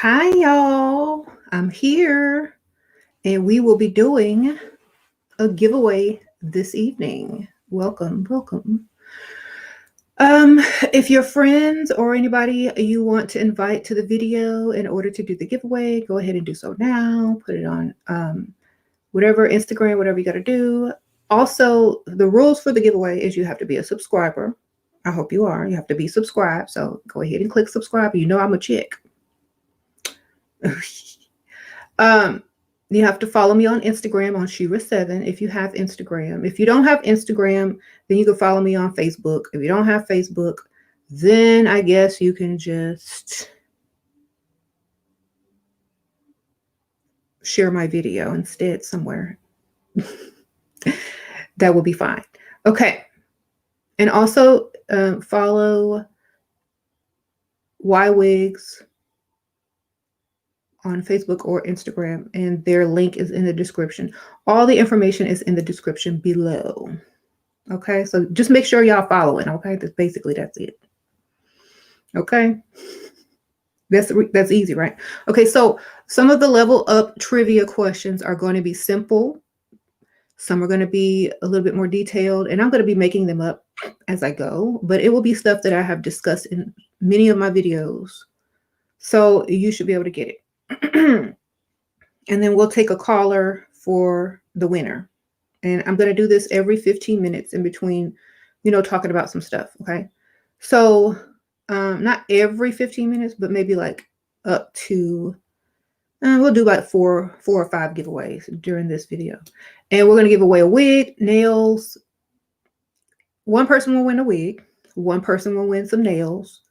Hi, y'all. I'm here, and we will be doing a giveaway this evening. Welcome, welcome. If your friends or anybody you want to invite to the video in order to do the giveaway, go ahead and do so now. Put it on whatever Instagram, whatever you got to do. Also, the rules for the giveaway is you have to be a subscriber. I hope you are. You have to be subscribed. So go ahead and click subscribe. You know I'm a chick. You have to follow me on Instagram on SheRaSeven if you have Instagram. If you don't have Instagram, then you can follow me on Facebook. If you don't have Facebook, then I guess you can just share my video instead somewhere. That will be fine. Okay. And also follow Ywigs on Facebook or Instagram, and their link is in the description. All the information is in the description below. Okay, so just make sure y'all following. Okay, that's it. Okay, that's easy, right? Okay, so some of the level up trivia questions are going to be simple. Some are going to be a little bit more detailed, and I'm going to be making them up as I go, but it will be stuff that I have discussed in many of my videos. So you should be able to get it. And then we'll take a caller for the winner. And I'm going to do this every 15 minutes in between, talking about some stuff. Okay. So not every 15 minutes, but maybe like up to, we'll do like four or five giveaways during this video. And we're going to give away a wig, nails. One person will win a wig. One person will win some nails.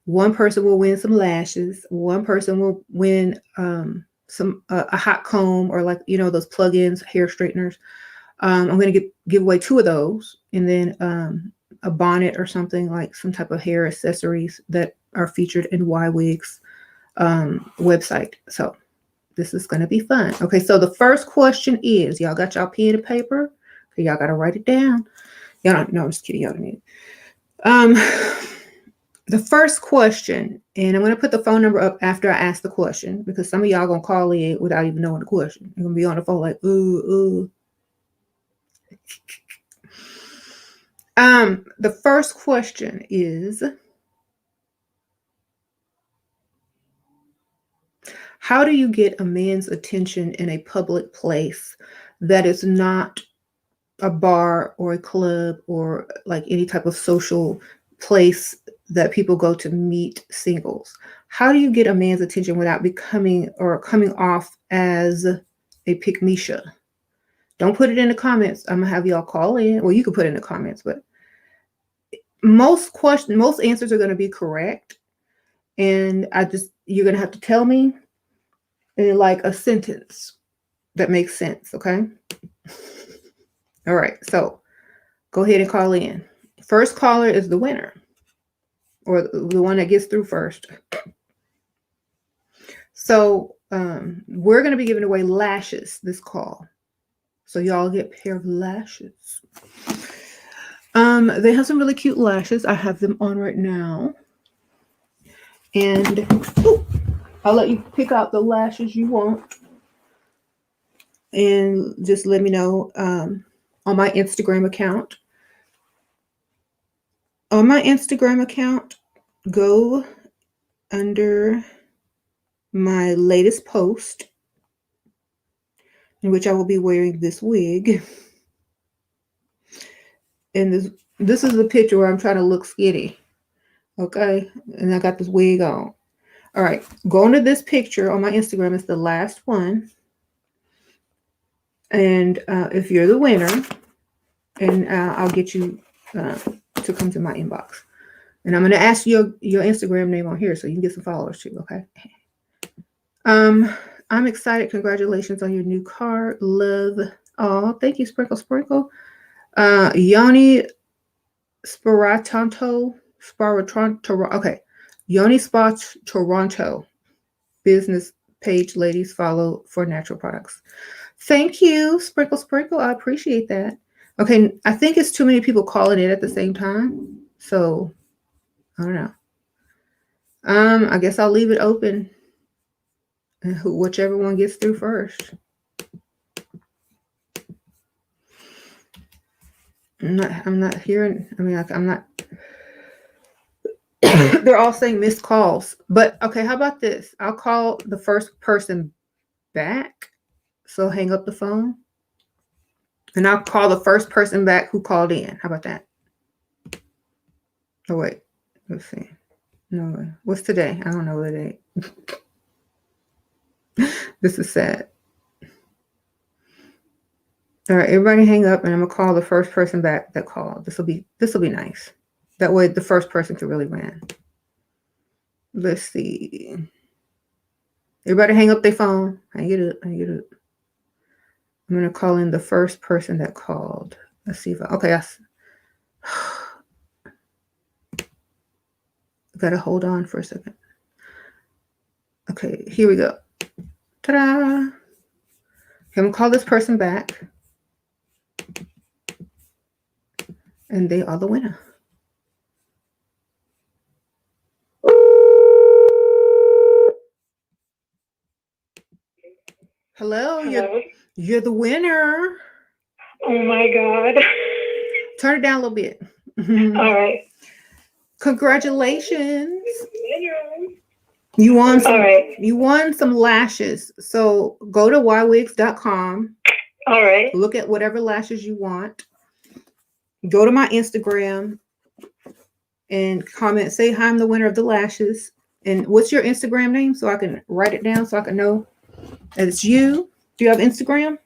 One person will win some lashes. One person will win a hot comb, or like those plug-ins, hair straighteners. I'm going to give away two of those, and then a bonnet or something, like some type of hair accessories that are featured in Ywigs website. So this is going to be fun. Okay, so the first question is, y'all got y'all pen and paper? Okay, y'all got to write it down. Y'all don't know. I'm just kidding. Y'all don't need it. The first question, and I'm going to put the phone number up after I ask the question, because some of y'all going to call in without even knowing the question. You're going to be on the phone like, ooh. The first question is, how do you get a man's attention in a public place that is not a bar or a club or like any type of social place that people go to meet singles? How do you get a man's attention without becoming or coming off as a pick-me-sha? Don't put it in the comments. I'm gonna have y'all call in. Well, you can put it in the comments, but most answers are going to be correct. And you're going to have to tell me in like a sentence that makes sense. Okay. All right. So go ahead and call in. First caller is the winner, or the one that gets through first. So we're going to be giving away lashes this call. So y'all get a pair of lashes. They have some really cute lashes. I have them on right now. And I'll let you pick out the lashes you want. And just let me know on my Instagram account. On my Instagram account, go under my latest post, in which I will be wearing this wig. And this is the picture where I'm trying to look skinny. Okay. And I got this wig on. All right. Go into this picture on my Instagram. It's the last one. And if you're the winner, and I'll get you to come to my inbox. And I'm going to ask you your Instagram name on here so you can get some followers too. Okay. I'm excited. Congratulations on your new car. Love. Oh, thank you, Sprinkle Sprinkle. Yoni Sparatonto. Okay. Yoni Spots Toronto. Business page, ladies, follow for natural products. Thank you, Sprinkle Sprinkle. I appreciate that. Okay, I think it's too many people calling in at the same time. So, I don't know. I guess I'll leave it open And whichever one gets through first. I'm not hearing, I mean, like, I'm not, they're all saying missed calls. But okay, how about this? I'll call the first person back. So hang up the phone. And I'll call the first person back who called in. How about that? Oh, wait. Let's see. No, what's today? I don't know the date. This is sad. All right, everybody hang up, and I'm gonna call the first person back that called. This will be nice. That way, the first person can really win. Let's see. Everybody hang up their phone. Hang it up. Hang it up. I'm gonna call in the first person that called. Let's see if okay. I gotta hold on for a second. Okay, here we go. Ta-da! I'm gonna call this person back. And they are the winner. Hello. You're the winner. Oh my God. Turn it down a little bit. All right. Congratulations. You won some, you won some lashes. So go to ywigs.com. All right. Look at whatever lashes you want. Go to my Instagram and comment, say hi, I'm the winner of the lashes. And what's your Instagram name so I can write it down so I can know that it's you? Do you have Instagram?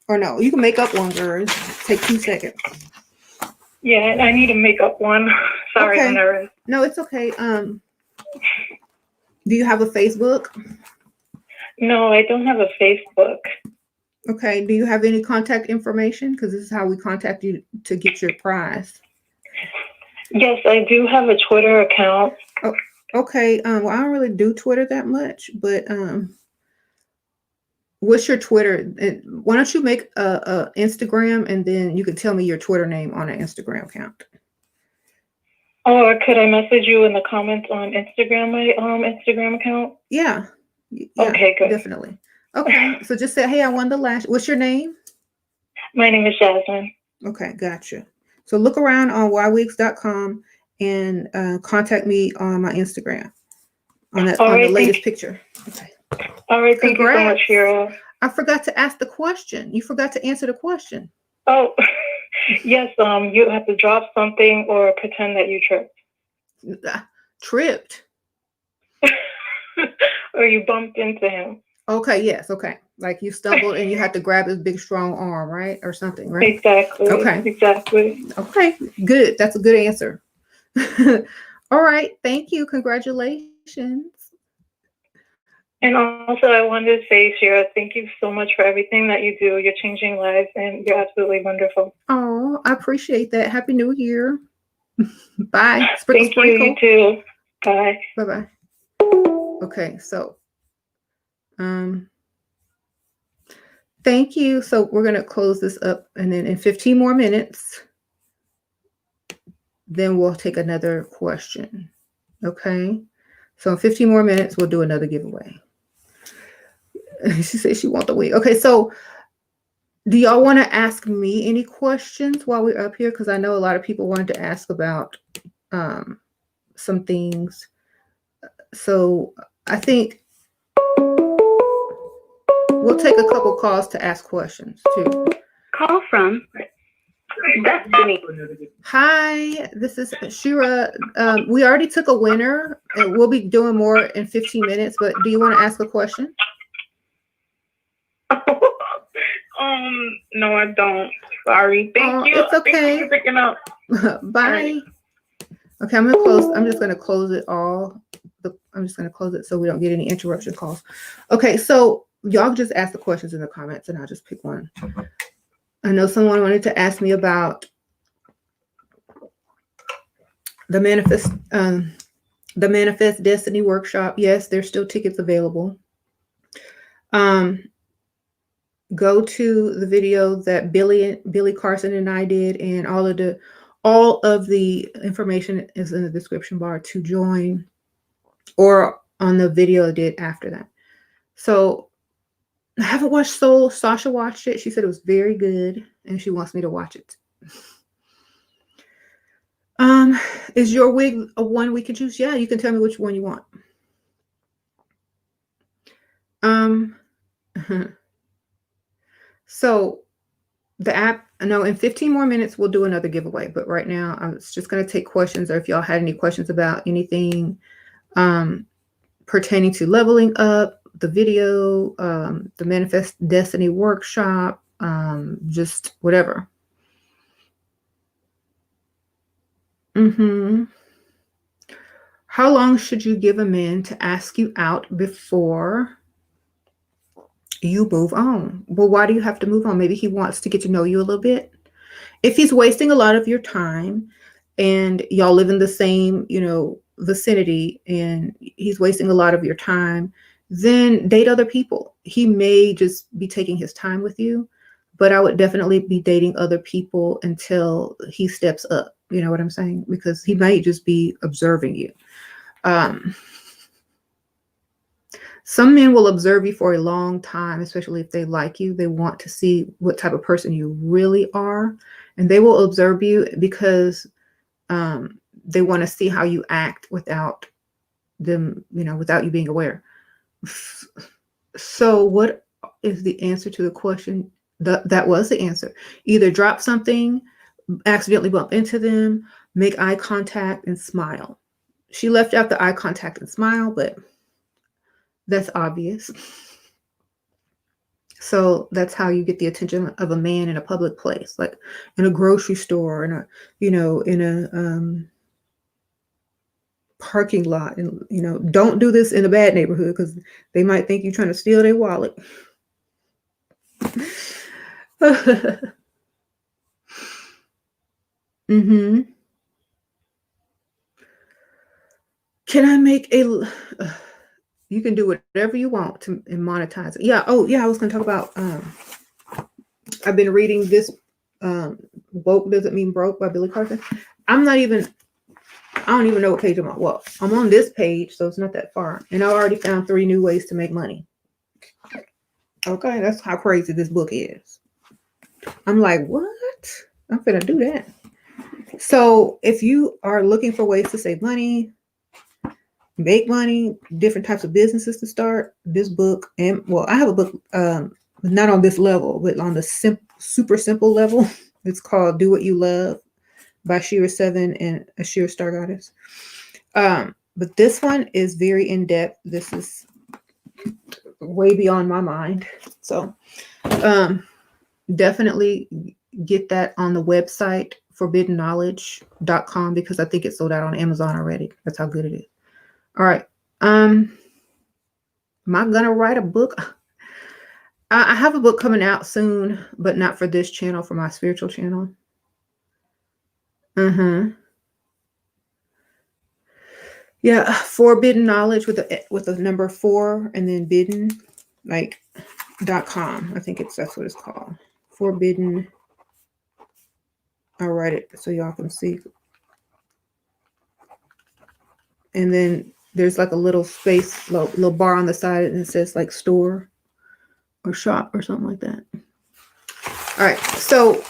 Or no, you can make up one, girl. Take 2 seconds. Yeah, I need to make up one. Sorry, okay. I'm nervous. No, it's okay. Do you have a Facebook? No, I don't have a Facebook. Okay. Do you have any contact information? Because this is how we contact you to get your prize. Yes, I do have a Twitter account. Oh, okay. Well, I don't really do Twitter that much, but what's your Twitter? Why don't you make a Instagram and then you can tell me your Twitter name on an Instagram account. Or could I message you in the comments on Instagram, my Instagram account? Yeah. Okay, good. Definitely. Okay. So just say, hey, I won the lash. What's your name? My name is Jasmine. Okay, gotcha. So look around on ywigs.com and contact me on my Instagram on the latest picture. Okay. All right, thank you so much, Shira. I forgot to ask the question. You forgot to answer the question. Oh, yes. You have to drop something or pretend that you tripped. Tripped? Or you bumped into him. Okay, yes, okay. Like you stumbled and you had to grab his big, strong arm, right? Or something, right? Exactly. Okay. Exactly. Okay, good. That's a good answer. All right. Thank you. Congratulations. And also, I wanted to say, Shira, thank you so much for everything that you do. You're changing lives, and you're absolutely wonderful. Oh, I appreciate that. Happy New Year. Bye. Thank you. You too. Bye. Bye-bye. Okay, so thank you. So we're going to close this up, and then in 15 more minutes, then we'll take another question. Okay? So in 15 more minutes, we'll do another giveaway. She said she wants the wig. Okay, so do y'all want to ask me any questions while we're up here? Because I know a lot of people wanted to ask about some things. So I think we'll take a couple calls to ask questions too. Call from Destiny. Hi, this is Shira. We already took a winner, and we'll be doing more in 15 minutes. But do you want to ask a question? No, I don't. Sorry. Thank you. It's okay. Thank you for picking up. Bye. Right. Okay, I'm gonna close. I'm just gonna close it all. I'm just gonna close it so we don't get any interruption calls. Okay, so y'all just ask the questions in the comments, and I'll just pick one. I know someone wanted to ask me about the Manifest Destiny workshop. Yes, there's still tickets available. Go to the video that Billy Carson and I did, and all of the information is in the description bar to join, or on the video I did after that. So I haven't watched Soul. Sasha watched it. She said it was very good, and she wants me to watch it. Is your wig a one we can choose? Yeah, you can tell me which one you want. So the app, I know in 15 more minutes we'll do another giveaway, but right now I'm just going to take questions, or if y'all had any questions about anything pertaining to leveling up, the video, the Manifest Destiny workshop, just whatever. How long should you give a man to ask you out before you move on? Well, why do you have to move on? Maybe he wants to get to know you a little bit. If he's wasting a lot of your time and y'all live in the same, vicinity, and he's wasting a lot of your time, then date other people. He may just be taking his time with you, but I would definitely be dating other people until he steps up. You know what I'm saying? Because he might just be observing you. Some men will observe you for a long time, especially if they like you. They want to see what type of person you really are. And they will observe you because they want to see how you act without them, without you being aware. So what is the answer to the question? That was the answer. Either drop something, accidentally bump into them, make eye contact, and smile. She left out the eye contact and smile, but that's obvious. So that's how you get the attention of a man in a public place, like in a grocery store, in a parking lot. And, don't do this in a bad neighborhood because they might think you're trying to steal their wallet. Can I make a... you can do whatever you want to monetize it. Yeah. Oh, yeah. I was going to talk about, I've been reading this, Woke Doesn't Mean Broke by Billy Carson. I don't even know what page I'm on. Well, I'm on this page, so it's not that far. And I already found 3 new ways to make money. Okay. That's how crazy this book is. I'm like, what? I'm going to do that. So if you are looking for ways to save money, make money, different types of businesses to start, this book, and I have a book, not on this level, but on the super simple level. It's called Do What You Love by SheRaSeven and a Sheer Star Goddess. But this one is very in-depth. This is way beyond my mind. So definitely get that on the website, forbiddenknowledge.com, because I think it's sold out on Amazon already. That's how good it is. All right. Am I gonna write a book? I have a book coming out soon, but not for this channel, for my spiritual channel. Yeah, Forbidden Knowledge with the number 4 and then bidden, like .com. I think that's what it's called. Forbidden. I'll write it so y'all can see. And then there's like a little space, little bar on the side, and it says like store or shop or something like that. All right. So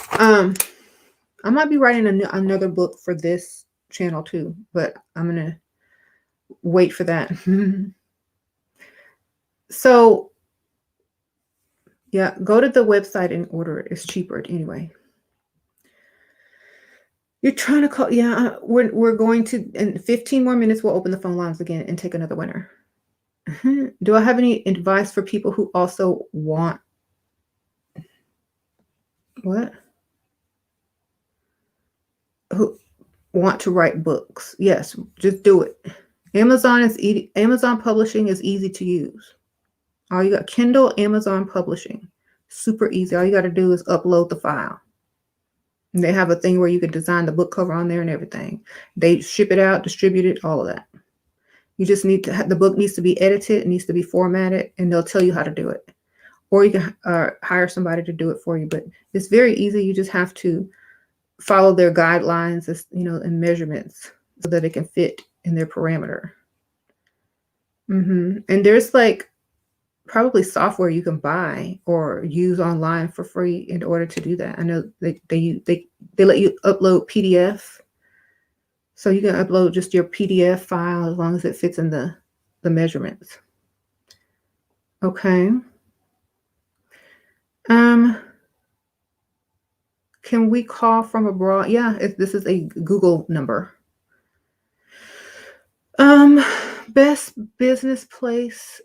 I might be writing another book for this channel too, but I'm going to wait for that. So yeah, go to the website and order it. It's cheaper anyway. You're trying to call. Yeah, we're going to, in 15 more minutes, we'll open the phone lines again and take another winner. Do I have any advice for people who also want who want to write books? Yes, just do it. Amazon publishing is easy to use. All you got, Kindle, Amazon publishing, super easy. All you got to do is upload the file. And they have a thing where you can design the book cover on there and everything. They ship it out, distribute it, all of that. You just need to the book needs to be edited, it needs to be formatted, and they'll tell you how to do it. Or you can hire somebody to do it for you. But it's very easy. You just have to follow their guidelines, and measurements so that it can fit in their parameter. And there's like probably software you can buy or use online for free in order to do that. I know they let you upload PDF. So you can upload just your PDF file as long as it fits in the measurements. Okay. Can we call from abroad? Yeah, this is a Google number. Best business place.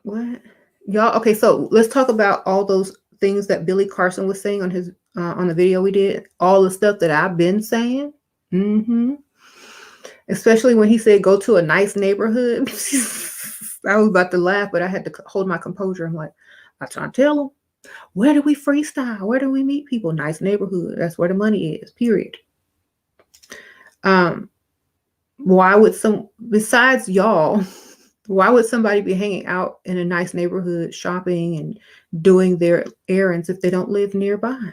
What? Y'all, okay, so let's talk about all those things that Billy Carson was saying on his on the video we did. All the stuff that I've been saying. Especially when he said go to a nice neighborhood. I was about to laugh, but I had to hold my composure. I'm like, I'm trying to tell him, where do we freestyle? Where do we meet people? Nice neighborhood. That's where the money is, period. Why would besides y'all, why would somebody be hanging out in a nice neighborhood, shopping and doing their errands if they don't live nearby?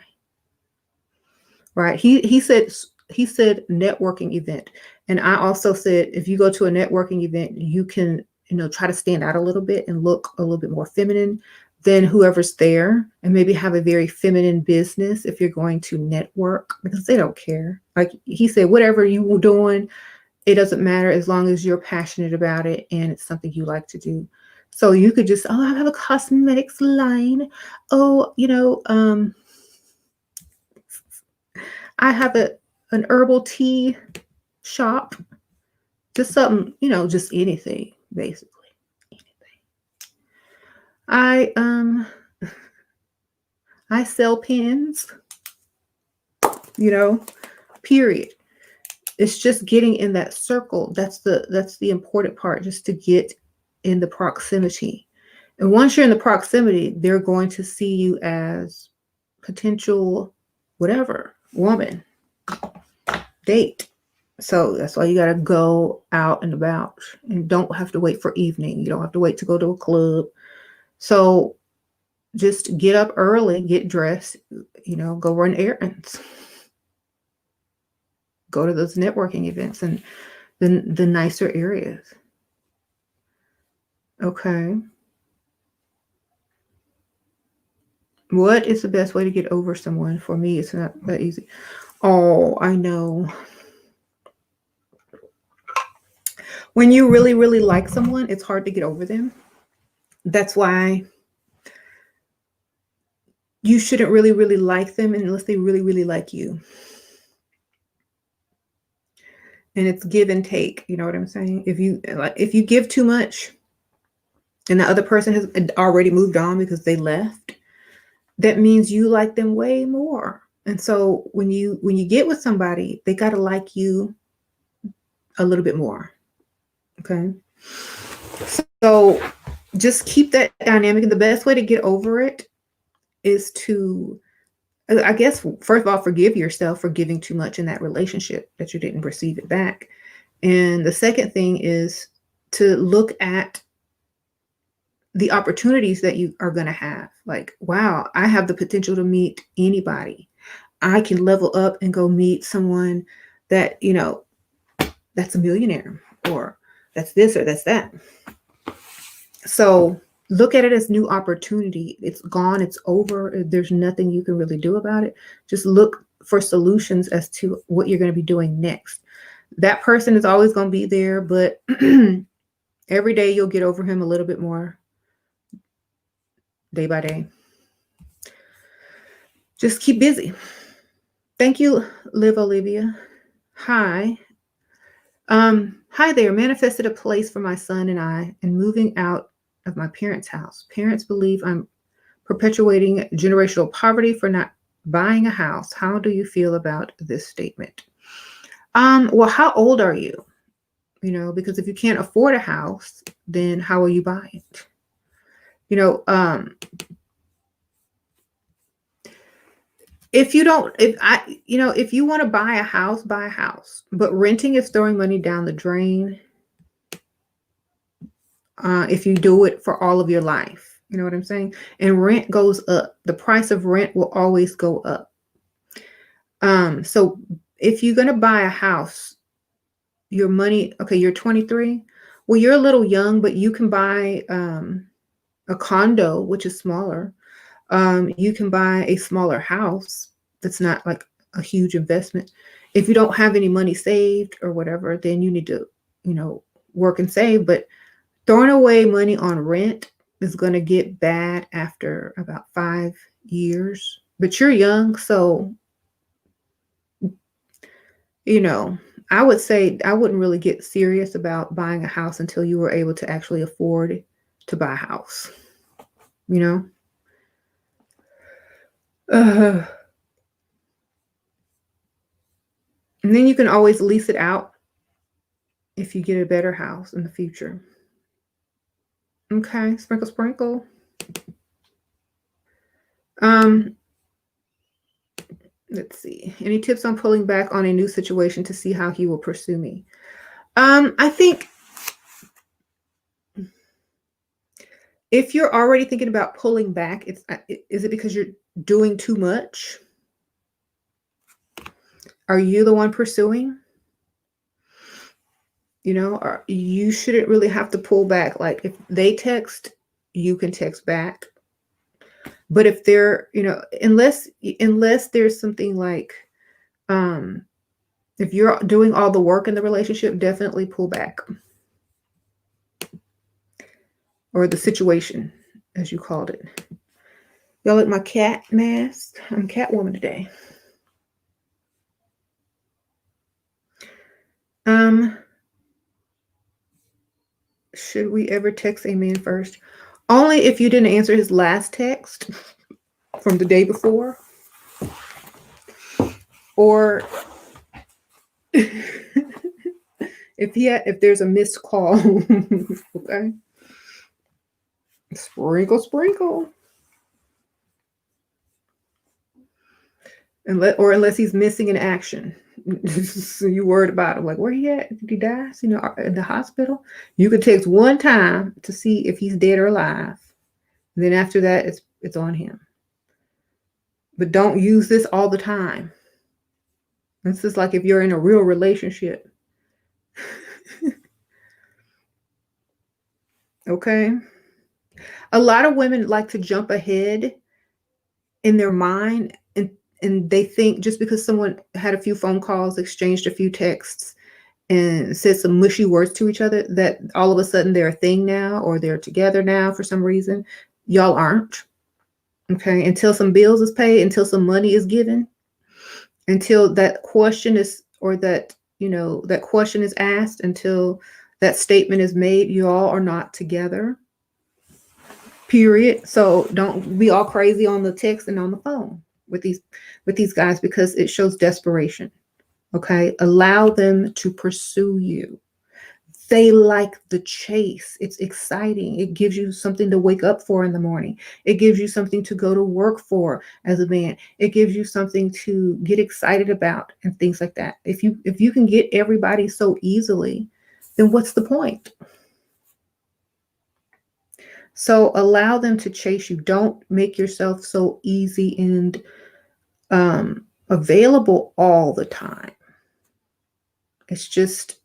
Right. He said networking event. And I also said, if you go to a networking event, you can, try to stand out a little bit and look a little bit more feminine than whoever's there, and maybe have a very feminine business if you're going to network, because they don't care. Like he said, whatever you were doing, it doesn't matter as long as you're passionate about it and it's something you like to do. So you could just, I have a cosmetics line. I have an herbal tea shop. Just something, just anything, basically. Anything. I sell pins, period. It's just getting in that circle. That's the important part, just to get in the proximity. And once you're in the proximity, they're going to see you as potential whatever woman, date. So that's why you got to go out and about, and don't have to wait for evening. You don't have to wait to go to a club. So just get up early, get dressed, go run errands. Go to those networking events and the nicer areas. Okay. What is the best way to get over someone? For me, it's not that easy. Oh, I know. When you really, really like someone, it's hard to get over them. That's why you shouldn't really, really like them unless they really, really like you. And it's give and take. You know what I'm saying? If you give too much and the other person has already moved on because they left, that means you like them way more. And so when you get with somebody, they got to like you a little bit more. Okay. So just keep that dynamic. And the best way to get over it is to, I guess, first of all, forgive yourself for giving too much in that relationship that you didn't receive it back. And the second thing is to look at the opportunities that you are going to have. Like, wow, I have the potential to meet anybody. I can level up and go meet someone that, that's a millionaire, or that's this or that's that. So look at it as new opportunity. It's gone. It's over. There's nothing you can really do about it. Just look for solutions as to what you're going to be doing next. That person is always going to be there, but every day you'll get over him a little bit more, day by day. Just keep busy. Thank you, Liv Olivia. Hi. Hi there. Manifested a place for my son and I, and moving out of my parents' house. Parents believe I'm perpetuating generational poverty for not buying a house. How do you feel about this statement? Well, how old are you? Because if you can't afford a house, then how will you buy it? If you want to buy a house, buy a house. But renting is throwing money down the drain. If you do it for all of your life, you know what I'm saying? And rent goes up. The price of rent will always go up. So if you're going to buy a house, your money. Okay, you're 23. Well, you're a little young, but you can buy a condo, which is smaller. You can buy a smaller house that's not like a huge investment. If you don't have any money saved or whatever, then you need to, work and save. But throwing away money on rent is going to get bad after about 5 years. But you're young, so, I would say I wouldn't really get serious about buying a house until you were able to actually afford to buy a house, you know? Uh, and then you can always lease it out if you get a better house in the future. Okay, sprinkle, sprinkle. Um, let's see. Any tips on pulling back on a new situation to see how he will pursue me? I think if you're already thinking about pulling back, is it because you're doing too much? Are you the one pursuing? Or you shouldn't really have to pull back. Like if they text, you can text back. But if they're, unless there's something like, if you're doing all the work in the relationship, definitely pull back. Or the situation, as you called it. Y'all like my cat mask? I'm Catwoman today. Should we ever text a man first? Only if you didn't answer his last text from the day before. Or if there's a missed call. Okay. Sprinkle, sprinkle. Unless he's missing in action. So you worried about him, like where he at? Did he die? In the hospital. You could text one time to see if he's dead or alive. And then after that, it's on him. But don't use this all the time. This is like if you're in a real relationship. Okay. A lot of women like to jump ahead in their mind, and they think just because someone had a few phone calls, exchanged a few texts, and said some mushy words to each other, that all of a sudden they're a thing now, or they're together now for some reason. Y'all aren't. Okay. Until some bills is paid, until some money is given, until that question is, or that, that question is asked, until that statement is made, you all are not together. Period. So don't be all crazy on the text and on the phone with these guys, because it shows desperation. Okay. Allow them to pursue you. They like the chase. It's exciting. It gives you something to wake up for in the morning. It gives you something to go to work for as a man. It gives you something to get excited about and things like that. If you can get everybody so easily, then what's the point? So allow them to chase you. Don't make yourself so easy and available all the time. It's just,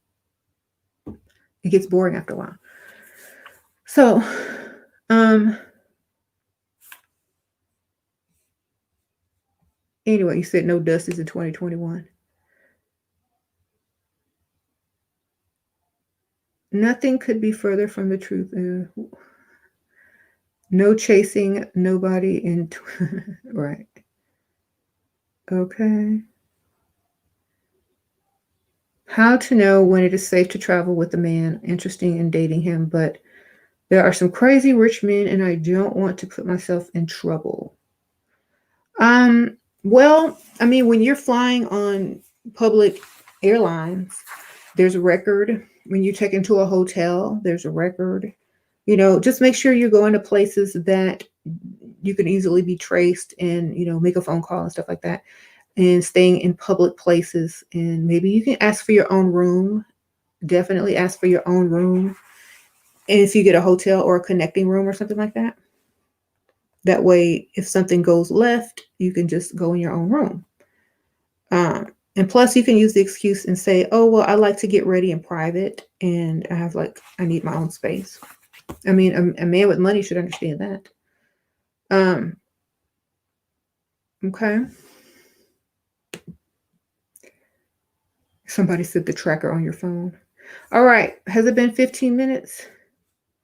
it gets boring after a while. So, anyway, you said no dusties in 2021. Nothing could be further from the truth. No chasing nobody in, right. Okay. How to know when it is safe to travel with a man, interesting in dating him, but there are some crazy rich men and I don't want to put myself in trouble. Well, I mean, when you're flying on public airlines, there's a record. When you check into a hotel, there's a record. Just make sure you're going to places that you can easily be traced and, make a phone call and stuff like that. And staying in public places. And maybe you can ask for your own room. Definitely ask for your own room. And if you get a hotel or a connecting room or something like that, that way, if something goes left, you can just go in your own room. And plus, you can use the excuse and say, oh, well, I like to get ready in private and I need my own space. I mean, a man with money should understand that. Okay. Somebody said the tracker on your phone. All right. Has it been 15 minutes?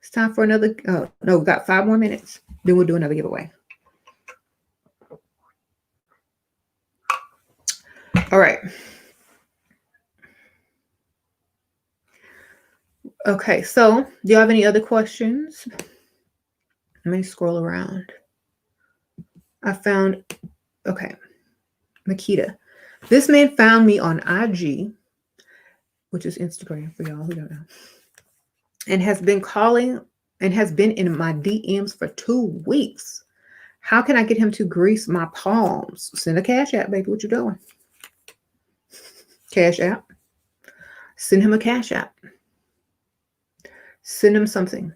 It's time for another. Oh, no, we got 5 more minutes. Then we'll do another giveaway. All right. Okay. So, do you have any other questions? Let me scroll around. I found. Okay. Makita. This man found me on IG, which is Instagram for y'all who don't know, and has been calling and has been in my DMs for 2 weeks. How can I get him to grease my palms? Send a cash app, baby. What you doing? Cash app. Send him a cash app. Send him something.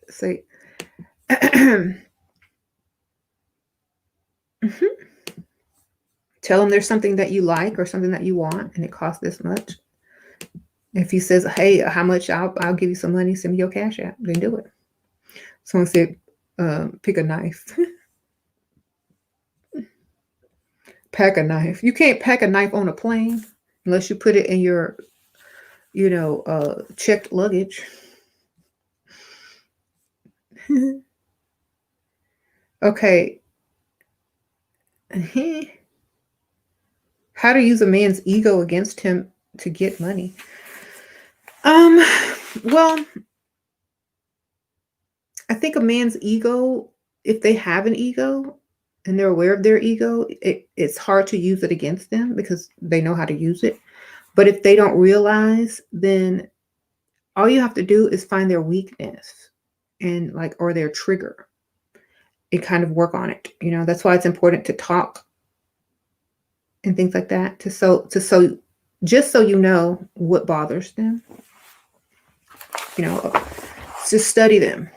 Say, tell him there's something that you like or something that you want, and it costs this much. If he says, hey, how much? I'll give you some money. Send me your cash app. Then do it. Someone said, pick a knife. Pack a knife. You can't pack a knife on a plane unless you put it in your, checked luggage. Okay. How to use a man's ego against him to get money. Well, I think a man's ego, if they have an ego and they're aware of their ego, it's hard to use it against them because they know how to use it. But if they don't realize, then all you have to do is find their weakness and or their trigger and kind of work on it. That's why it's important to talk and things like that just so you know what bothers them. Just study them.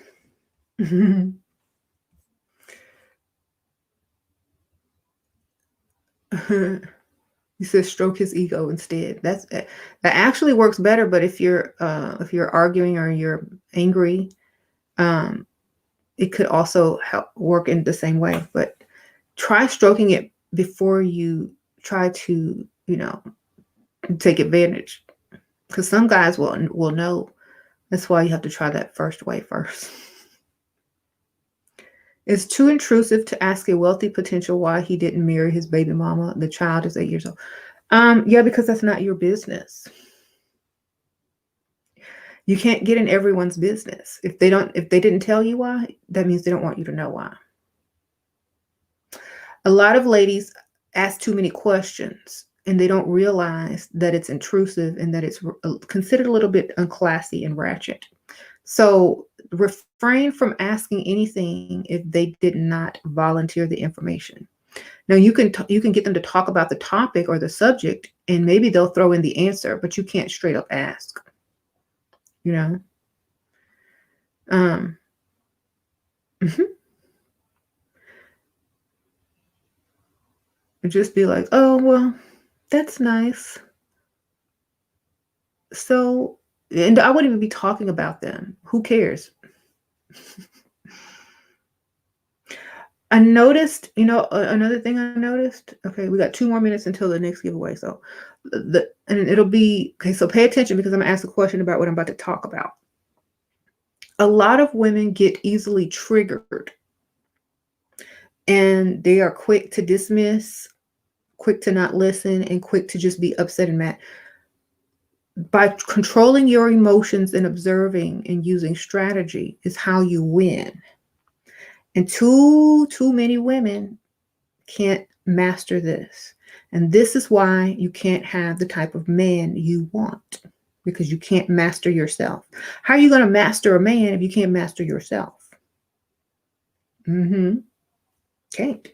He says stroke his ego instead. That actually works better. But if you're arguing or you're angry, it could also help work in the same way. But try stroking it before you try to take advantage, because some guys will know. That's why you have to try that first way first. It's too intrusive to ask a wealthy potential why he didn't marry his baby mama. The child is 8 years old. Yeah, because that's not your business. You can't get in everyone's business. If they didn't tell you why, that means they don't want you to know why. A lot of ladies ask too many questions and they don't realize that it's intrusive and that it's considered a little bit unclassy and ratchet. So refrain from asking anything if they did not volunteer the information. Now you can get them to talk about the topic or the subject, and maybe they'll throw in the answer, but you can't straight up ask. Just be like, oh, well, that's nice. So, and I wouldn't even be talking about them. Who cares? I noticed, another thing I noticed. Okay, we got 2 more minutes until the next giveaway. So, and it'll be okay. So pay attention because I'm gonna ask a question about what I'm about to talk about. A lot of women get easily triggered, and they are quick to dismiss, quick to not listen, and quick to just be upset and mad. By controlling your emotions and observing and using strategy is how you win. And too many women can't master this. And this is why you can't have the type of man you want, because you can't master yourself. How are you going to master a man if you can't master yourself? Can't. And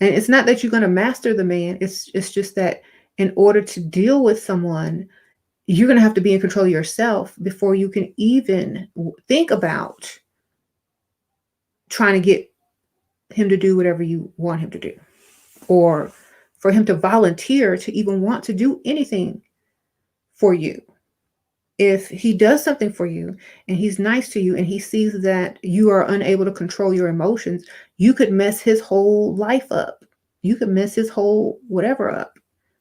it's not that you're going to master the man. It's just that in order to deal with someone, you're going to have to be in control of yourself before you can even think about trying to get him to do whatever you want him to do, or for him to volunteer to even want to do anything for you. If he does something for you and he's nice to you and he sees that you are unable to control your emotions, you could mess his whole life up. You could mess his whole whatever up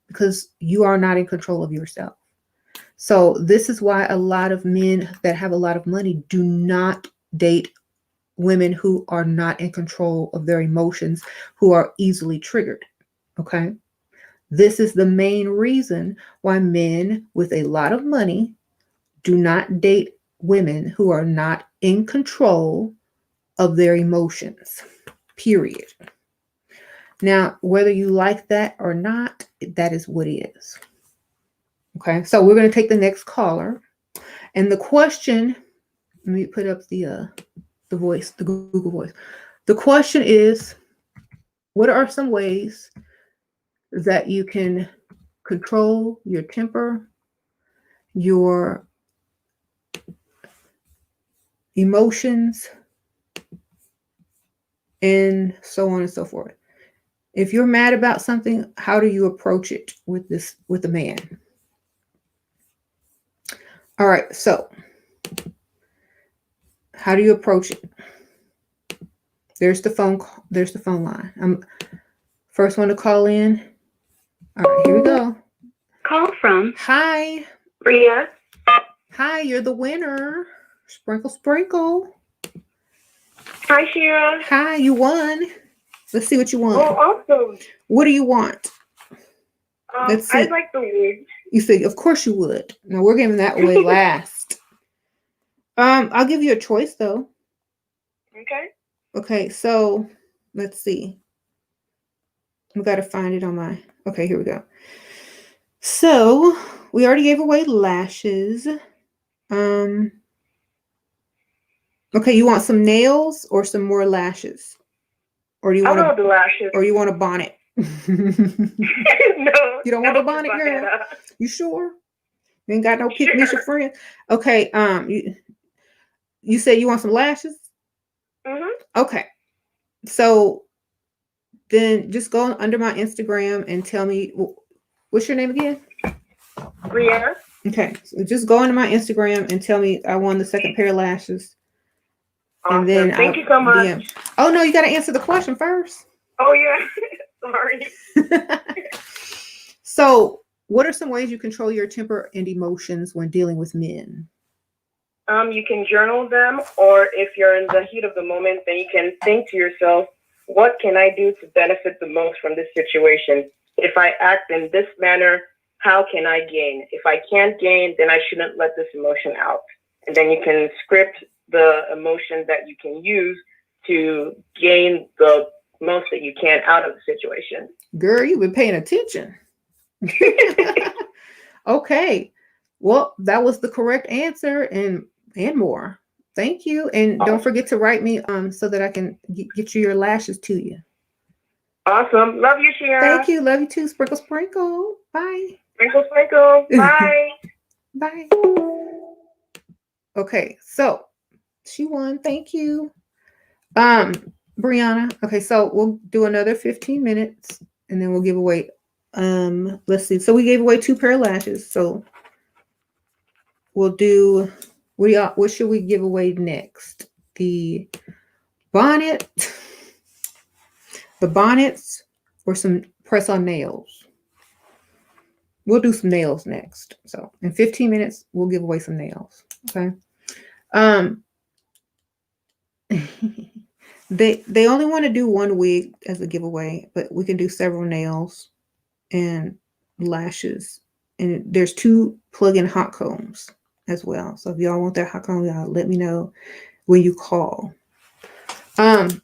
because you are not in control of yourself. So this is why a lot of men that have a lot of money do not date women who are not in control of their emotions, who are easily triggered. Okay. This is the main reason why men with a lot of money do not date women who are not in control of their emotions, period. Now, whether you like that or not, that is what it is. Okay, so we're going to take the next caller. And the question, let me put up the voice, the Google voice. The question is, what are some ways that you can control your temper, your emotions, and so on and so forth? If you're mad about something, how do you approach it with a man? All right, so how do you approach it? There's the phone line. I'm first one to call in. All right, here we go. Call from. Hi. Bria. Hi, you're the winner. Sprinkle, sprinkle. Hi, Shira. Hi, you won. Let's see what you want. Oh, awesome. What do you want? Let's see. I'd like the wig. You say, of course you would. No, we're giving that away last. I'll give you a choice though. Okay. Okay, so let's see. We got to find it on my. Okay, here we go. So we already gave away lashes. Okay, you want some nails or some more lashes, or do you want the lashes? Or you want a bonnet? No, you don't want a bonnet, girl. You sure? You ain't got no pick me your friend. Okay. You said you want some lashes. Okay. So then just go under my Instagram and tell me what's your name again? Brianna. Okay. So just go into my Instagram and tell me I won the second pair of lashes. Awesome. And then Thank you so much. DM. Oh no, you got to answer the question first. Oh yeah. Sorry. So, what are some ways you control your temper and emotions when dealing with men? You can journal them, or if you're in the heat of the moment, then you can think to yourself, what can I do to benefit the most from this situation? If I act in this manner, how can I gain? If I can't gain, then I shouldn't let this emotion out. And then you can script the emotion that you can use to gain the most that you can out of the situation. Girl, you've been paying attention. Okay. Well, that was the correct answer and more. Thank you. And don't forget to write me so that I can get you your lashes to you. Awesome. Love you, Shira. Thank you. Love you too. Sprinkle, sprinkle. Bye. Sprinkle, sprinkle. Bye. Bye. Okay. So she won. Thank you. Brianna. Okay. So we'll do another 15 minutes and then we'll give away, let's see. So we gave away 2 pair of lashes. So we'll do, what should we give away next? The bonnets or some press-on nails? We'll do some nails next. So in 15 minutes, we'll give away some nails. Okay. They only want to do 1 wig as a giveaway, but we can do several nails and lashes. And there's 2 plug-in hot combs as well. So if y'all want that hot comb, y'all let me know when you call. And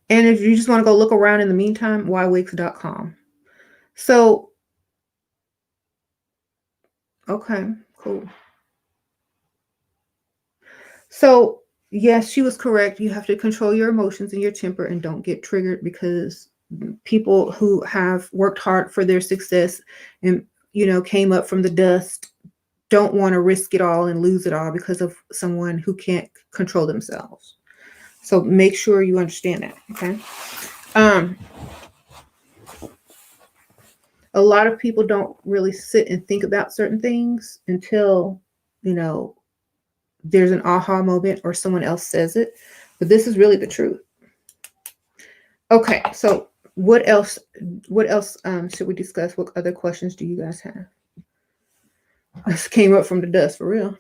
if you just want to go look around in the meantime, ywigs.com. So, okay, cool. So, yes, she was correct. You have to control your emotions and your temper and don't get triggered, because people who have worked hard for their success and, came up from the dust don't want to risk it all and lose it all because of someone who can't control themselves. So make sure you understand that. Okay. A lot of people don't really sit and think about certain things until, there's an aha moment or someone else says it. But this is really the truth. Okay. So what else should we discuss? What other questions do you guys have? This came up from the dust for real.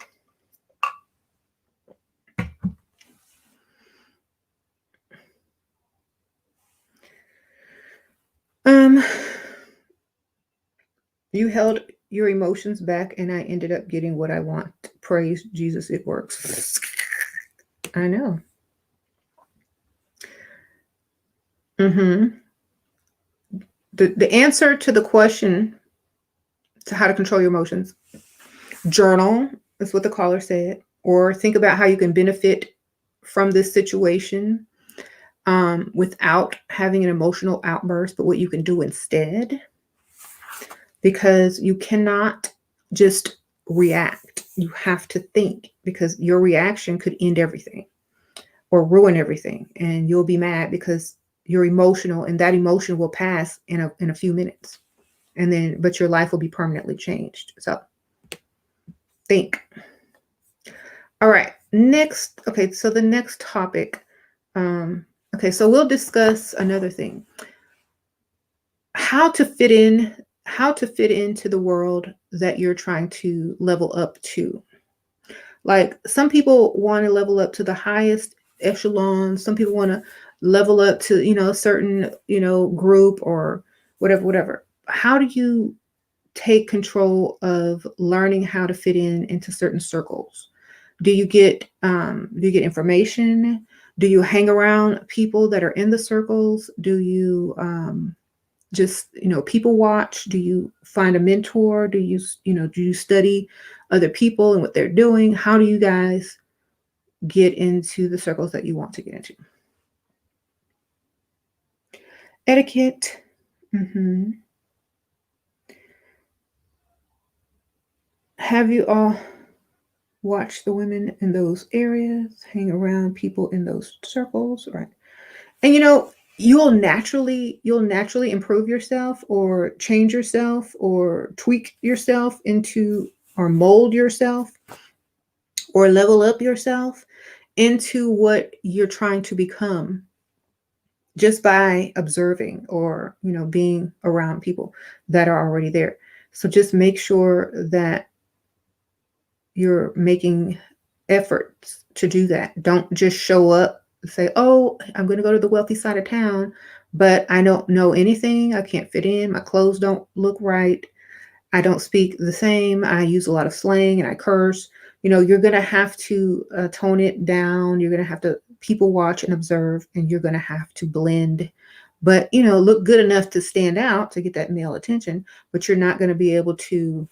You held your emotions back and I ended up getting what I want. Praise Jesus, it works. I know. The answer to the question to how to control your emotions, journal is what the caller said, or think about how you can benefit from this situation without having an emotional outburst, but what you can do instead. Because you cannot just react. You have to think, because your reaction could end everything or ruin everything. And you'll be mad because you're emotional, and that emotion will pass in a few minutes. But your life will be permanently changed. So think. All right. Next. Okay. So the next topic. Okay. So we'll discuss another thing. How to fit into the world that you're trying to level up to. Like, some people want to level up to the highest echelon. Some people want to level up to, a certain, group or whatever. How do you take control of learning how to fit into certain circles? Do you get information? Do you hang around people that are in the circles? Do you just people watch? Do you find a mentor? Do you study other people and what they're doing? How do you guys get into the circles that you want to get into? Etiquette. Have you all watched the women in those areas, hang around people in those circles, right? And you'll naturally improve yourself or change yourself or tweak yourself into, or mold yourself or level up yourself into what you're trying to become, just by observing or being around people that are already there. So just make sure that you're making efforts to do that. Don't just show up and say, oh, I'm going to go to the wealthy side of town, but I don't know anything. I can't fit in. My clothes don't look right. I don't speak the same. I use a lot of slang and I curse. You're going to have to tone it down. You're going to have to people watch and observe, and you're going to have to blend, but look good enough to stand out, to get that male attention. But you're not going to be able to,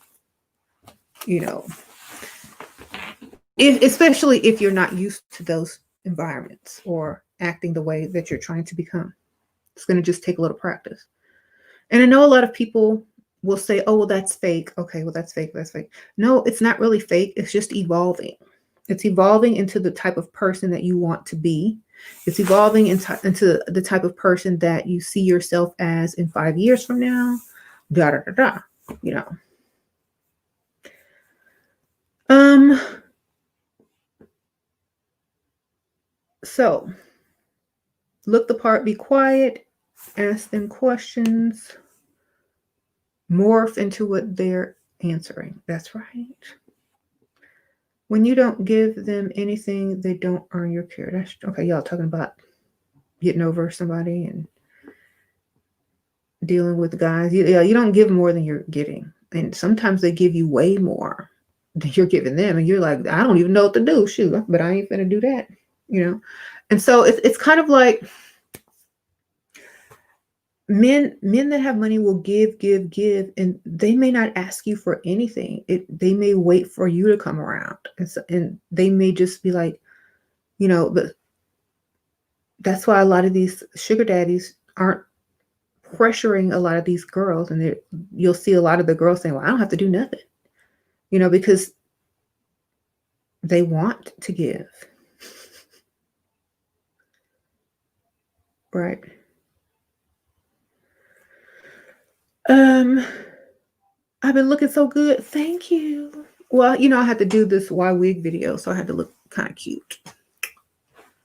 especially if you're not used to those environments or acting the way that you're trying to become. It's going to just take a little practice. And I know a lot of people will say, oh, well, that's fake. Okay, well, that's fake. That's fake. No, it's not really fake. It's just evolving. It's evolving into the type of person that you want to be. It's evolving into the type of person that you see yourself as in 5 years from now. Da da da da. So look the part, be quiet, ask them questions, morph into what they're answering. That's right. When you don't give them anything, they don't earn your care. That's okay. Y'all talking about getting over somebody and dealing with guys. Yeah, you don't give more than you're getting. And sometimes they give you way more than you're giving them. And you're like, I don't even know what to do. Shoot, but I ain't gonna do that. And so it's kind of like men that have money will give, and they may not ask you for anything. They may wait for you to come around, and they may just be like, but that's why a lot of these sugar daddies aren't pressuring a lot of these girls, and you'll see a lot of the girls saying, well, I don't have to do nothing, because they want to give. Right. I've been looking so good. Thank you. Well, you know, I had to do this Ywigs video, so I had to look kind of cute. I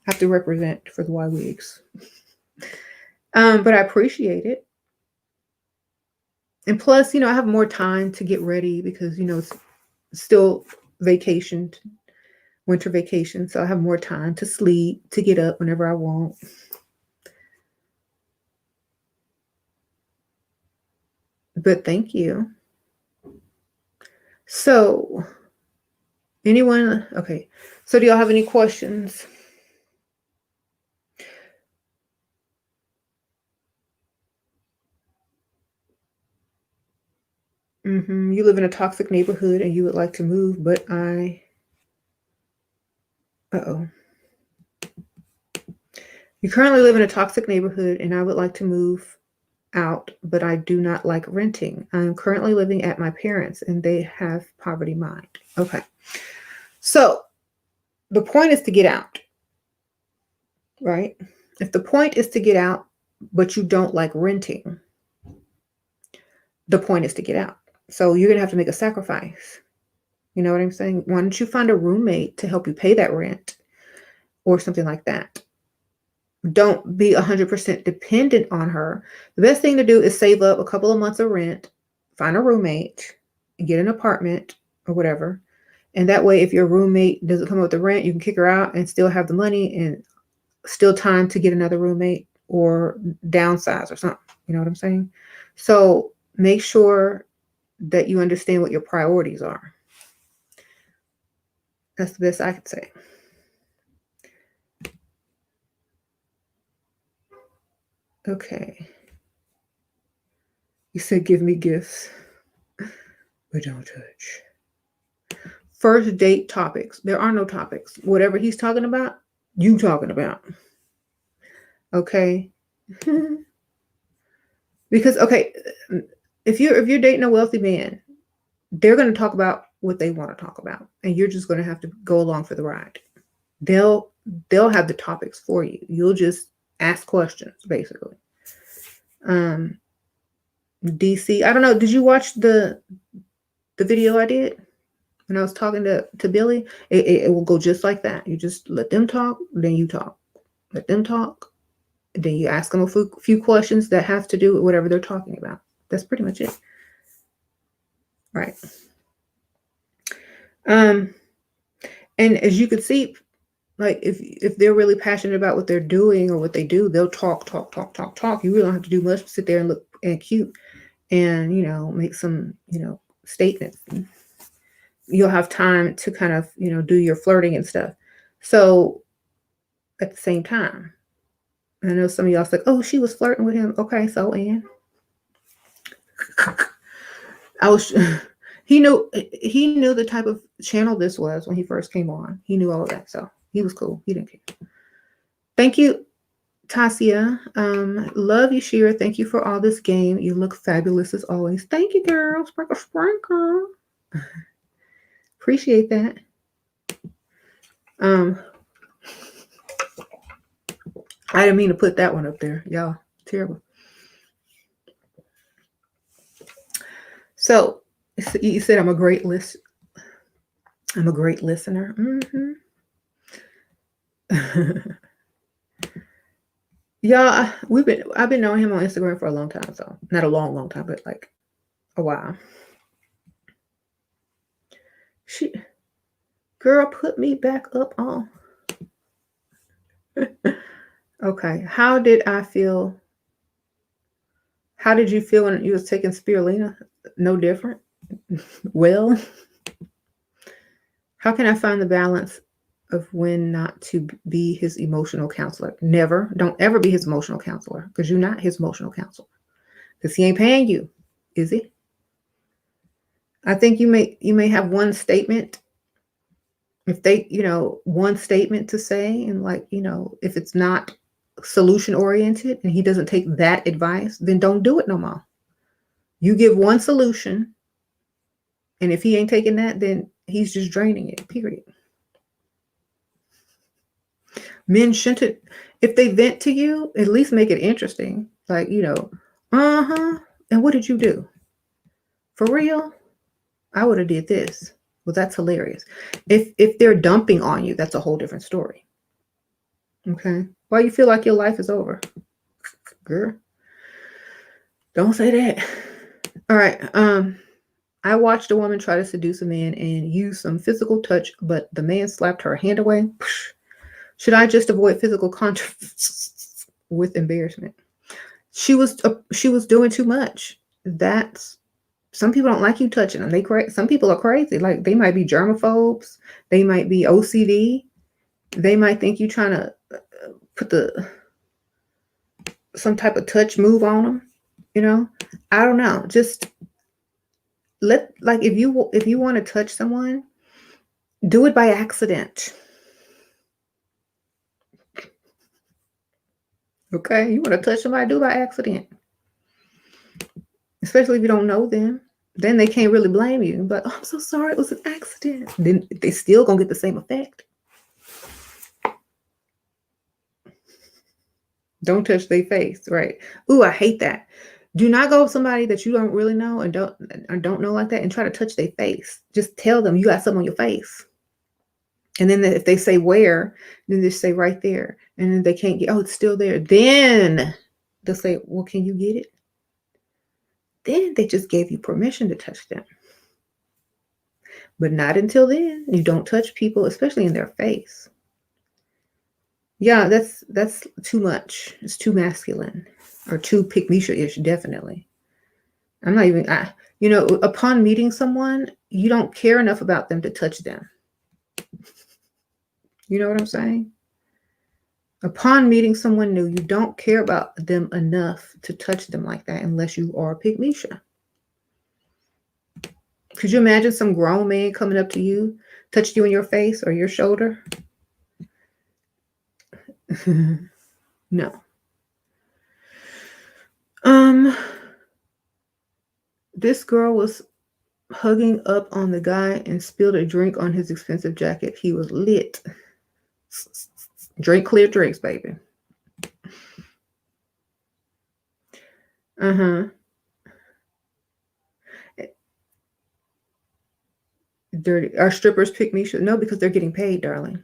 have to represent for the Ywigs. But I appreciate it. And plus, you know, I have more time to get ready because, you know, it's still vacation, winter vacation. So I have more time to sleep, to get up whenever I want. But thank you. So, anyone? Okay. So, do y'all have any questions? You live in a toxic neighborhood and you would like to move, but uh-oh. You currently live in a toxic neighborhood and I would like to move out, but I do not like renting. I'm currently living at my parents and they have poverty mind. Okay. So the point is to get out, right? If the point is to get out, but you don't like renting, the point is to get out. So you're going to have to make a sacrifice. You know what I'm saying? Why don't you find a roommate to help you pay that rent or something like that? Don't be 100% dependent on her. The best thing to do is save up a couple of months of rent, find a roommate, and get an apartment or whatever. And that way, if your roommate doesn't come up with the rent, you can kick her out and still have the money and still time to get another roommate or downsize or something. You know what I'm saying? So make sure that you understand what your priorities are. That's the best I could say. Okay. You said give me gifts, but don't touch. First date topics. There are no topics. Whatever he's talking about, you talking about. Okay. Because okay, if you're dating a wealthy man, they're going to talk about what they want to talk about, and you're just going to have to go along for the ride. They'll have the topics for you. You'll just ask questions, basically. DC, I don't know. Did you watch the video I did when I was talking to Billy? It will go just like that. You just let them talk, then you talk. Let them talk, then you ask them a few questions that have to do with whatever they're talking about. That's pretty much it. Right. And as you can see, like if they're really passionate about what they're doing or what they do, they'll talk. You really don't have to do much. Sit there and look and cute and, you know, make some, you know, statements. You'll have time to kind of, you know, do your flirting and stuff. So at the same time, I know some of y'all like, oh, she was flirting with him. Okay, so and he knew the type of channel this was when he first came on. He knew all of that, so he was cool. He didn't care. Thank you, Tasia. Love you, Shira. Thank you for all this game. You look fabulous as always. Thank you, girl. Sprinkle. Appreciate that. I didn't mean to put that one up there, y'all. Terrible. So you said I'm a great listener. I'm a great listener. Yeah, I've been knowing him on Instagram for a long time, so not a long time, but like a while. Girl, put me back up on. Okay, how did I feel? How did you feel when you was taking spirulina? No different. Well, how can I find the balance of when not to be his emotional counselor? Never. Don't ever be his emotional counselor because you're not his emotional counselor. Because he ain't paying you, is he? I think you may have one statement. If they, you know, one statement to say, and like, you know, if it's not solution oriented and he doesn't take that advice, then don't do it no more. You give one solution, and if he ain't taking that, then he's just draining it, period. Men shouldn't, if they vent to you, at least make it interesting. Like, and what did you do? For real? I would have did this. Well, that's hilarious. If they're dumping on you, that's a whole different story. Okay. Why you feel like your life is over? Girl, don't say that. All right. I watched a woman try to seduce a man and use some physical touch, but the man slapped her hand away. Should I just avoid physical contact with embarrassment? She was doing too much. That's Some people don't like you touching them. Some people are crazy. Like, they might be germaphobes. They might be OCD. They might think you trying to put some type of touch move on them. I don't know. Just if you want to touch someone, do it by accident. Okay, you want to touch somebody, do it by accident. Especially if you don't know them. Then they can't really blame you. But I'm so sorry, it was an accident. Then they still gonna get the same effect. Don't touch their face, right? Ooh, I hate that. Do not go with somebody that you don't really know and don't know like that and try to touch their face. Just tell them you got something on your face. And then if they say where, then just say right there. And then they can't get, it's still there. Then they'll say, well, can you get it? Then they just gave you permission to touch them. But not until then. You don't touch people, especially in their face. Yeah, that's too much. It's too masculine or too pick-me-ish, definitely. I'm not even, upon meeting someone, you don't care enough about them to touch them. You know what I'm saying? Upon meeting someone new, you don't care about them enough to touch them like that unless you are a pick-me-ish. Could you imagine some grown man coming up to you, touched you in your face or your shoulder? No. This girl was hugging up on the guy and spilled a drink on his expensive jacket. He was lit. Drink clear drinks, baby. Dirty. Are strippers pick me? No, because they're getting paid, darling.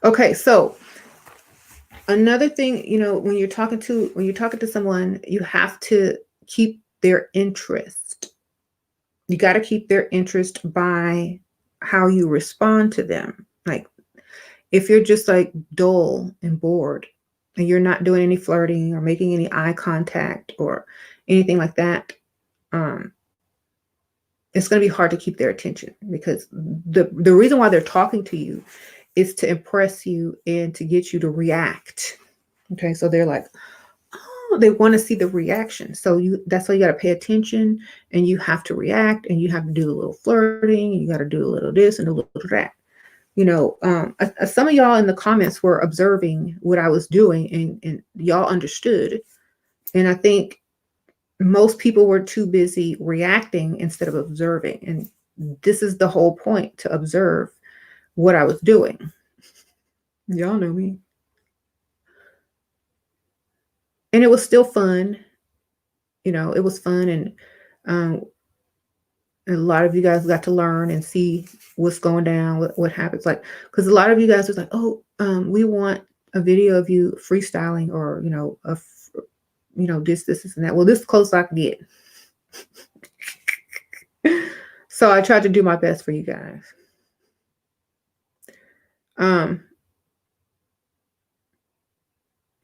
Okay, so another thing, when you're talking to someone, you have to keep their interest. You got to keep their interest by how you respond to them. Like, if you're just like dull and bored and you're not doing any flirting or making any eye contact or anything like that, it's going to be hard to keep their attention, because the reason why they're talking to you is to impress you and to get you to react. Okay, so they're like, they want to see the reaction. So that's why you got to pay attention, and you have to react, and you have to do a little flirting. You got to do a little this and a little that. Some of y'all in the comments were observing what I was doing, and y'all understood. And I think most people were too busy reacting instead of observing. And this is the whole point, to observe what I was doing. Y'all know me. And it was still fun. It was fun. And a lot of you guys got to learn and see what's going down, what happens. Like, because a lot of you guys was like, we want a video of you freestyling, or, this and that. Well, this is close I can get. So I tried to do my best for you guys.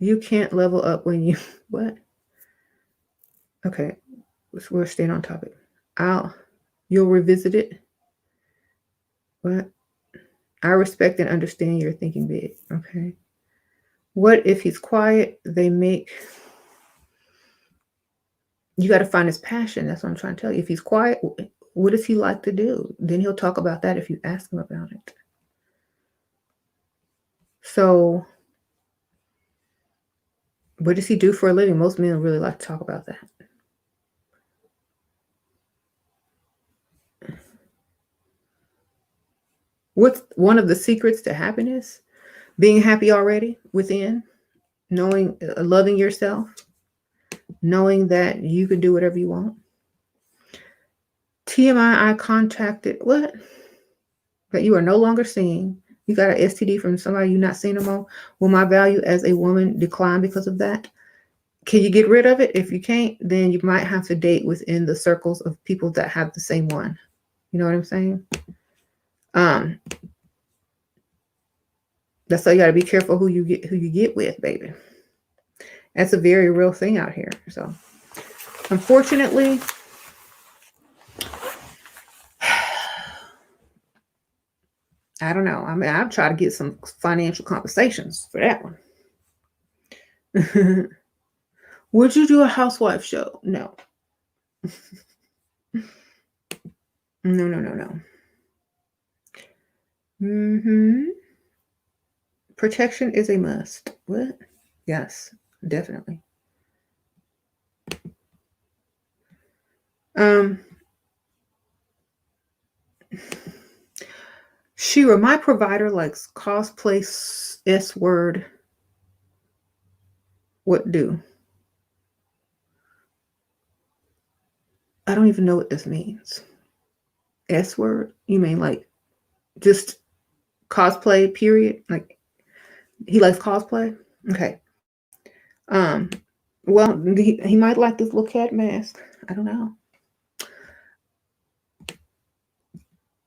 You can't level up when you, what? Okay, we're staying on topic. You'll revisit it. What? I respect and understand you're thinking big. Okay. What if he's quiet? You got to find his passion. That's what I'm trying to tell you. If he's quiet, what does he like to do? Then he'll talk about that if you ask him about it. So, what does he do for a living? Most men really like to talk about that. What's one of the secrets to happiness? Being happy already within, knowing, loving yourself, knowing that you can do whatever you want. TMI, I contacted what? That you are no longer seeing. You got an STD from somebody you're not seeing no more. Will my value as a woman decline because of that? Can you get rid of it? If you can't, then you might have to date within the circles of people that have the same one. You know what I'm saying? That's why you got to be careful who you get with, baby. That's a very real thing out here. So, unfortunately, I don't know. I mean, I've tried to get some financial compensations for that one. Would you do a housewife show? No. No. Protection is a must. What? Yes, definitely. Shira, my provider likes cosplay S word. What do? I don't even know what this means. S word? You mean like just cosplay, period? Like he likes cosplay? Okay. Well, he might like this little cat mask. I don't know.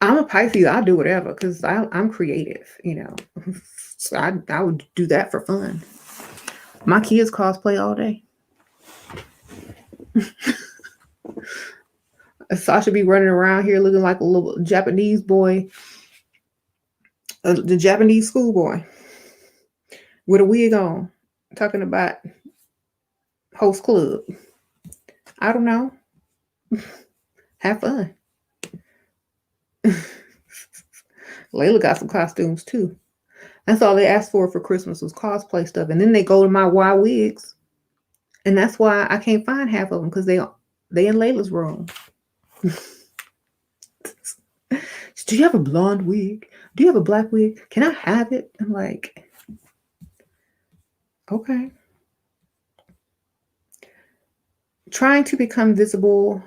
I'm a Pisces. I'll do whatever because I'm creative, you know. So I would do that for fun. My kids cosplay all day. Sasha be running around here looking like a little Japanese boy, the Japanese schoolboy with a wig on, talking about host club. I don't know. Have fun. Layla got some costumes too. That's all they asked for Christmas was cosplay stuff. And then they go to my Ywigs. And that's why I can't find half of them because they in Layla's room. Do you have a blonde wig? Do you have a black wig? Can I have it? I'm like, okay. Trying to become visible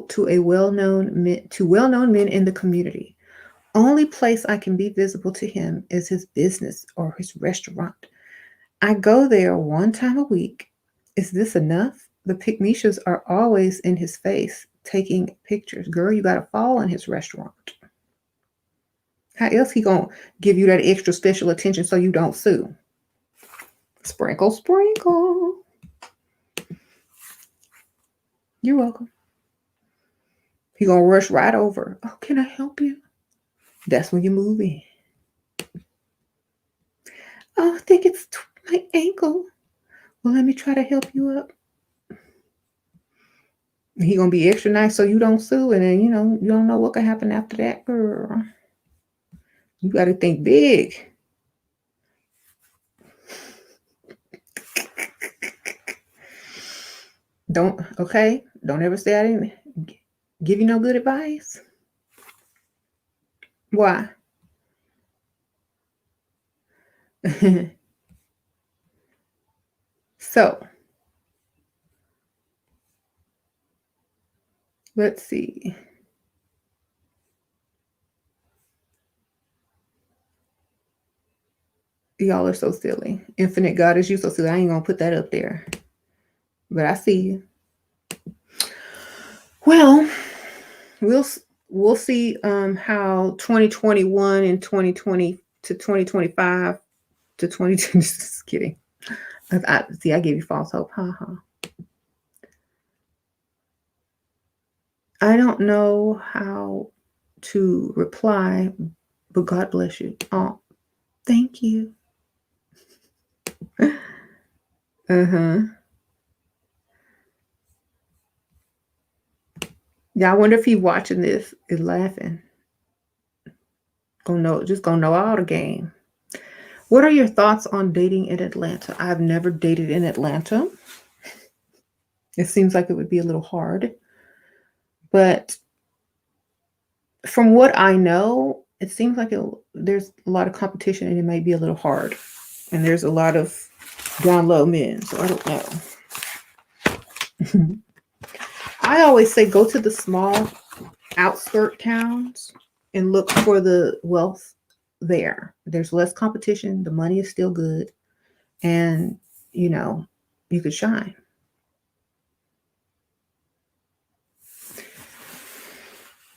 to well-known men in the community. Only place I can be visible to him is his business or his restaurant. I go there one time a week. Is this enough? The pygmishas are always in his face taking pictures. Girl, you got to fall in his restaurant. How else he gonna give you that extra special attention so you don't sue? Sprinkle, sprinkle. You're welcome. He gonna rush right over. Oh, can I help you? That's when you move in. Oh, I think it's my ankle. Well, let me try to help you up. He gonna be extra nice so you don't sue, and then you don't know what can happen after that, girl. You got to think big. Don't ever say I didn't give you no good advice. Why? So, let's see. Y'all are so silly. Infinite God is you so silly. I ain't gonna put that up there. But I see you. Well, we'll see how 2021 and 2020 to 2025 to 2020. Just kidding. I gave you false hope. I don't know how to reply, but God bless you. Oh, thank you. Yeah, I wonder if he watching this is laughing. Gonna know all the game. What are your thoughts on dating in Atlanta? I've never dated in Atlanta. It seems like it would be a little hard. But from what I know, it seems like there's a lot of competition and it may be a little hard. And there's a lot of down low men, so I don't know. I always say go to the small outskirt towns and look for the wealth there. There's less competition, the money is still good, and you know, you could shine.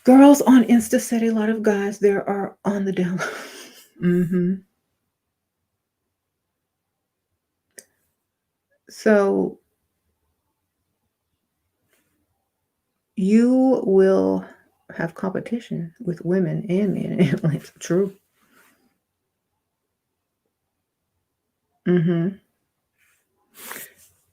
Girls on Insta said a lot of guys there are on the down low. Mm-hmm. So you will have competition with women and men in Atlanta. True. Mm-hmm.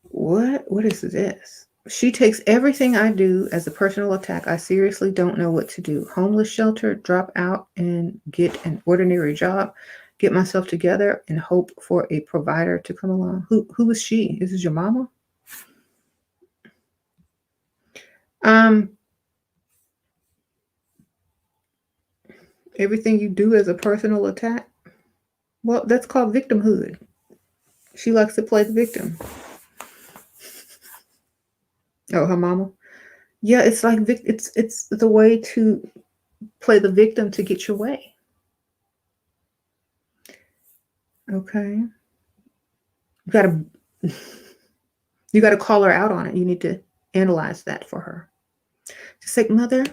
What is this? She takes everything I do as a personal attack. I seriously don't know what to do. Homeless shelter, drop out and get an ordinary job, get myself together and hope for a provider to come along. Who is she? Is this your mama? Everything you do as a personal attack? Well, that's called victimhood. She likes to play the victim. Oh, her mama? Yeah, it's like it's the way to play the victim to get your way. Okay. You gotta call her out on it. You need to analyze that for her. Just like, mother,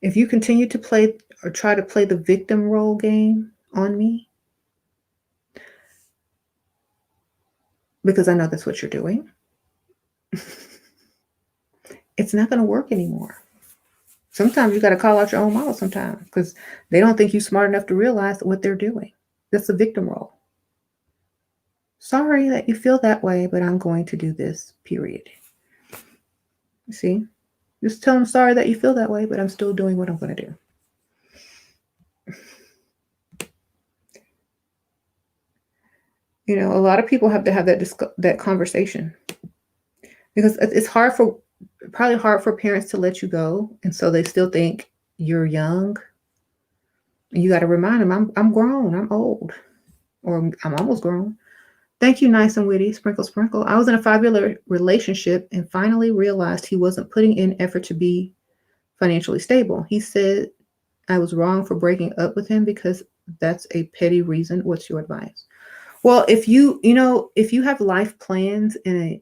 if you continue to play or try to play the victim role game on me, because I know that's what you're doing, it's not going to work anymore. Sometimes you got to call out your own mama sometimes because they don't think you're smart enough to realize what they're doing. That's the victim role. Sorry that you feel that way, but I'm going to do this, period. You see? Just tell them sorry that you feel that way, but I'm still doing what I'm going to do. You know, a lot of people have to have that conversation because it's probably hard for parents to let you go, and so they still think you're young. And you got to remind them, I'm grown, I'm old, or I'm almost grown. Thank you, nice and witty, sprinkle, sprinkle. I was in a 5-year relationship and finally realized he wasn't putting in effort to be financially stable. He said I was wrong for breaking up with him because that's a petty reason. What's your advice? Well, if you have life plans and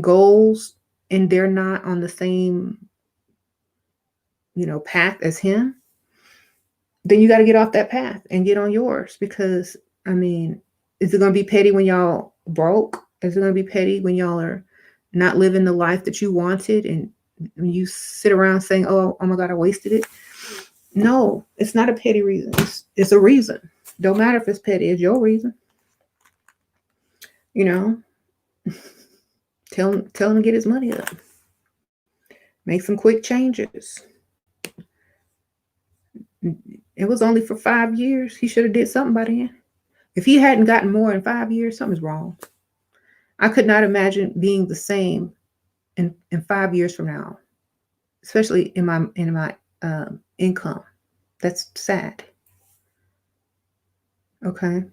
goals and they're not on the same, path as him, then you got to get off that path and get on yours because, I mean, is it going to be petty when y'all broke? Is it going to be petty when y'all are not living the life that you wanted and when you sit around saying, oh my God, I wasted it? No, it's not a petty reason. It's a reason. Don't matter if it's petty. It's your reason. Tell him to get his money up. Make some quick changes. It was only for 5 years. He should have did something by then. If he hadn't gotten more in 5 years, something's wrong. I could not imagine being the same in 5 years from now, especially in my income. That's sad. Okay.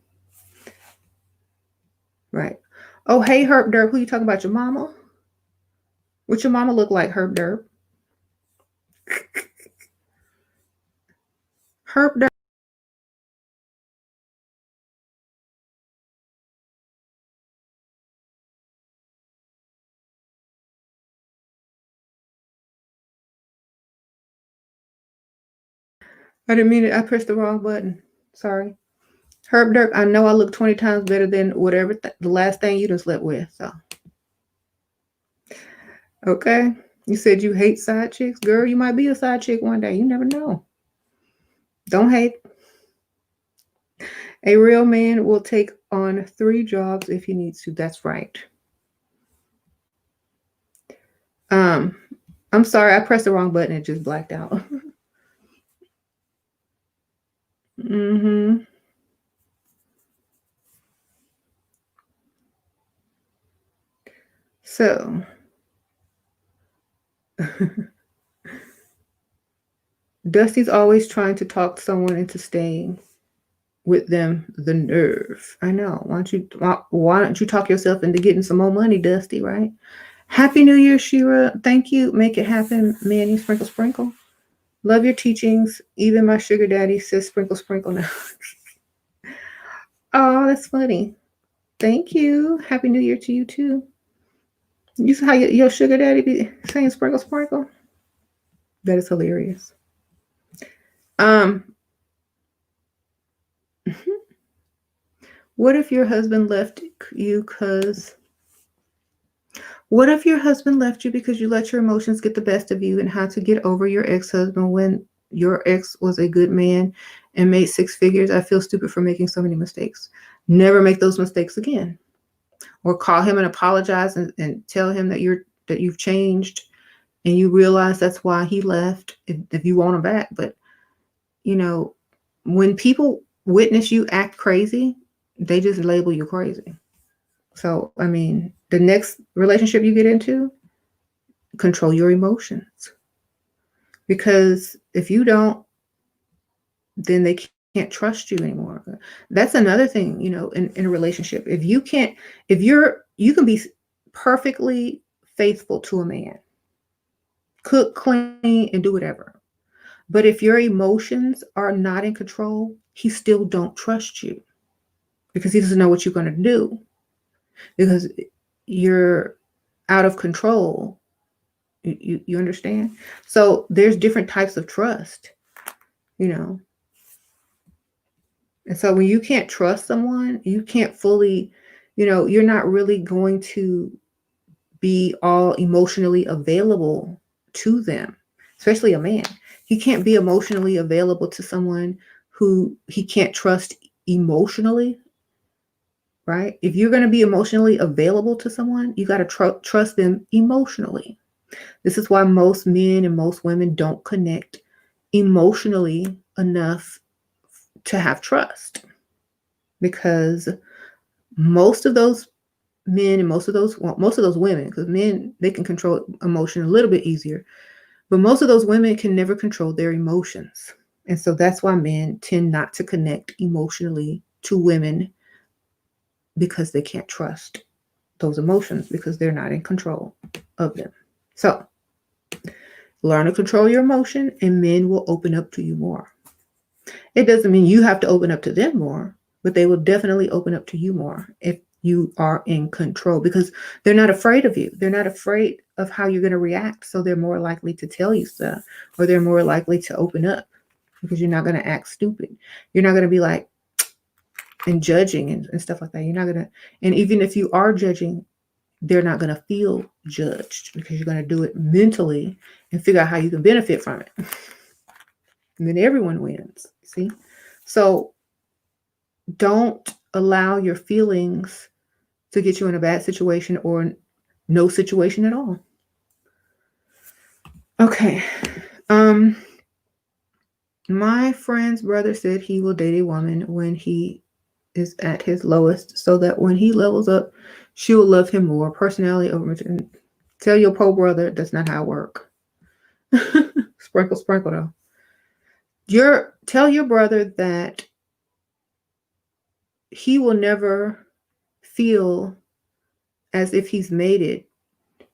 Right. Oh, hey, Herb Derb. Who you talking about? Your mama? What your mama look like, Herb Derb? Herb Derb. I didn't mean it. I pressed the wrong button. Sorry. Herb Dirk, I know I look 20 times better than whatever the last thing you done slept with. So, okay. You said you hate side chicks. Girl, you might be a side chick one day. You never know. Don't hate. A real man will take on 3 jobs if he needs to. That's right. I'm sorry. I pressed the wrong button. It just blacked out. Mm-hmm. So, Dusty's always trying to talk someone into staying with them. The nerve. I know. Why don't you talk yourself into getting some more money, Dusty, right? Happy New Year, Shira. Thank you. Make it happen, Manny. Sprinkle, sprinkle. Love your teachings. Even my sugar daddy says sprinkle, sprinkle now. Oh, that's funny. Thank you. Happy New Year to you too. You see how your sugar daddy be saying sprinkle, sprinkle? That is hilarious. What if your husband left you because you let your emotions get the best of you, and how to get over your ex-husband when your ex was a good man and made six figures? I feel stupid for making so many mistakes. Never make those mistakes again. Or call him and apologize and tell him that you've changed and you realize that's why he left if you want him back. But when people witness you act crazy, they just label you crazy. So, the next relationship you get into, control your emotions. Because if you don't, then they can't trust you anymore. That's another thing, in a relationship. You can be perfectly faithful to a man, cook, clean, and do whatever. But if your emotions are not in control, he still don't trust you because he doesn't know what you're going to do because you're out of control. You understand? So there's different types of trust, And so when you can't trust someone, you can't fully, you're not really going to be all emotionally available to them, especially a man. He can't be emotionally available to someone who he can't trust emotionally, right? If you're going to be emotionally available to someone, you got to trust them emotionally. This is why most men and most women don't connect emotionally enough to have trust, because most of those men and most of those women, because men, they can control emotion a little bit easier, but most of those women can never control their emotions. And so that's why men tend not to connect emotionally to women, because they can't trust those emotions because they're not in control of them. So learn to control your emotion and men will open up to you more. It doesn't mean you have to open up to them more, but they will definitely open up to you more if you are in control, because they're not afraid of you. They're not afraid of how you're going to react. So they're more likely to tell you stuff, or they're more likely to open up because you're not going to act stupid. You're not going to be like and judging and stuff like that. You're not going to, and even if you are judging, they're not going to feel judged because you're going to do it mentally and figure out how you can benefit from it. And then everyone wins, see? So don't allow your feelings to get you in a bad situation or no situation at all. Okay. My friend's brother said he will date a woman when he is at his lowest, so that when he levels up, she will love him more. Personality over material. Tell your poor brother that's not how it works. Sprinkle, sprinkle though. Tell your brother that he will never feel as if he's made it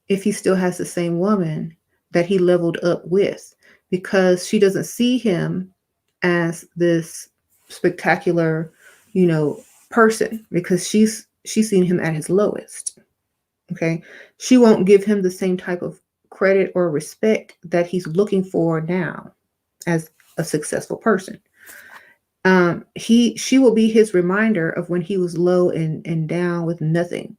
if he still has the same woman that he leveled up with, because she doesn't see him as this spectacular, person, because she's seen him at his lowest. Okay. She won't give him the same type of credit or respect that he's looking for now as a successful person. She will be his reminder of when he was low and down with nothing.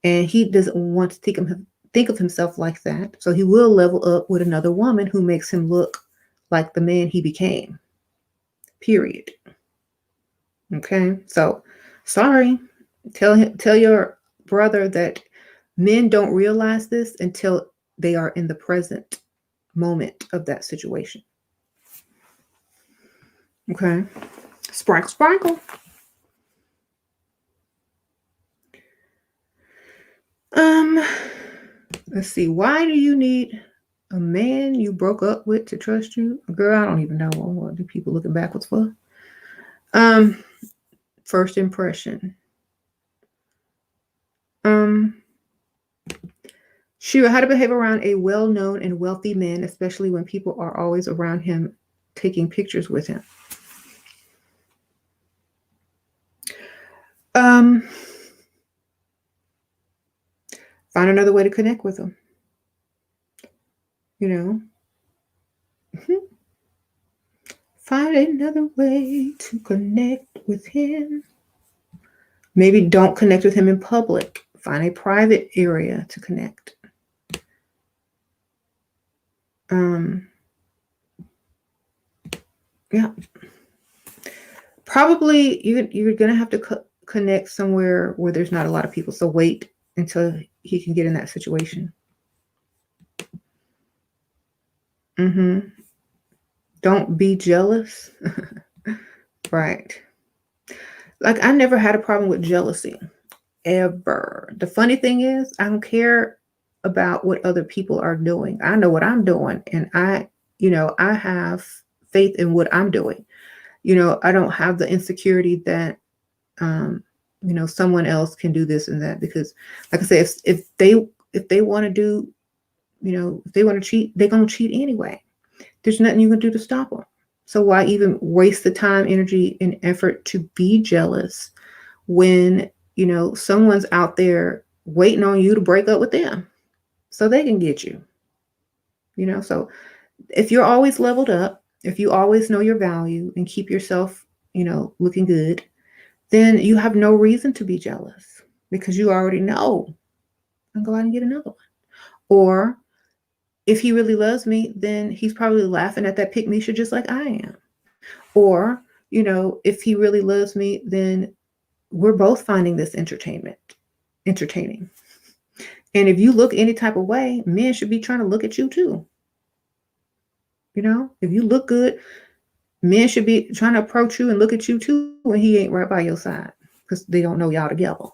And he doesn't want to think of himself like that. So he will level up with another woman who makes him look like the man he became. Period. Okay. So sorry. Tell your brother that men don't realize this until they are in the present moment of that situation. Okay. Sprinkle, sprinkle. Let's see. Why do you need A man you broke up with to trust you? Girl, I don't even know what do people looking backwards for. First impression. Shira, how to behave around a well-known and wealthy man, especially when people are always around him taking pictures with him. Find another way to connect with him. You know, find another way to connect with him. Maybe don't connect with him in public. Find a private area to connect. Yeah. Probably you're going to have to connect somewhere where there's not a lot of people. So wait until he can get in that situation. Don't be jealous. Right. Like, I never had a problem with jealousy. Ever. The funny thing is, I don't care about what other people are doing. I know what I'm doing. And I have faith in what I'm doing. I don't have the insecurity that, someone else can do this and that, because like I said, if they want to do, if they want to cheat, they're going to cheat anyway. There's nothing you can do to stop them. So why even waste the time, energy, and effort to be jealous when, someone's out there waiting on you to break up with them so they can get you, so if you're always leveled up, if you always know your value and keep yourself, looking good, then you have no reason to be jealous because you already know. And go out and get another one. Or if he really loves me, then he's probably laughing at that pick-me-shit just like I am. Or, if he really loves me, then we're both finding this entertaining. And if you look any type of way, men should be trying to look at you too. If you look good, men should be trying to approach you and look at you too when he ain't right by your side because they don't know y'all together.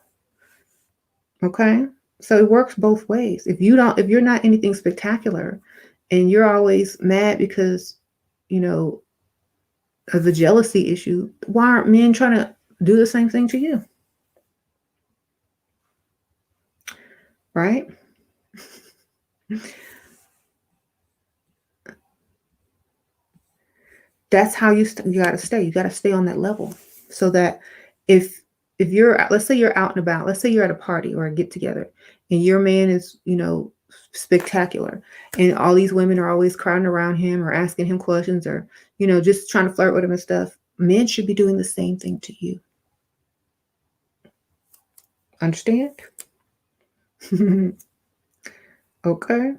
Okay? So it works both ways. If you're not anything spectacular and you're always mad because, of the jealousy issue, why aren't men trying to do the same thing to you? Right? That's how you got to stay. You got to stay on that level so that if you're, let's say you're out and about, let's say you're at a party or a get together and your man is, spectacular and all these women are always crowding around him or asking him questions or, just trying to flirt with him and stuff. Men should be doing the same thing to you. Understand? Okay.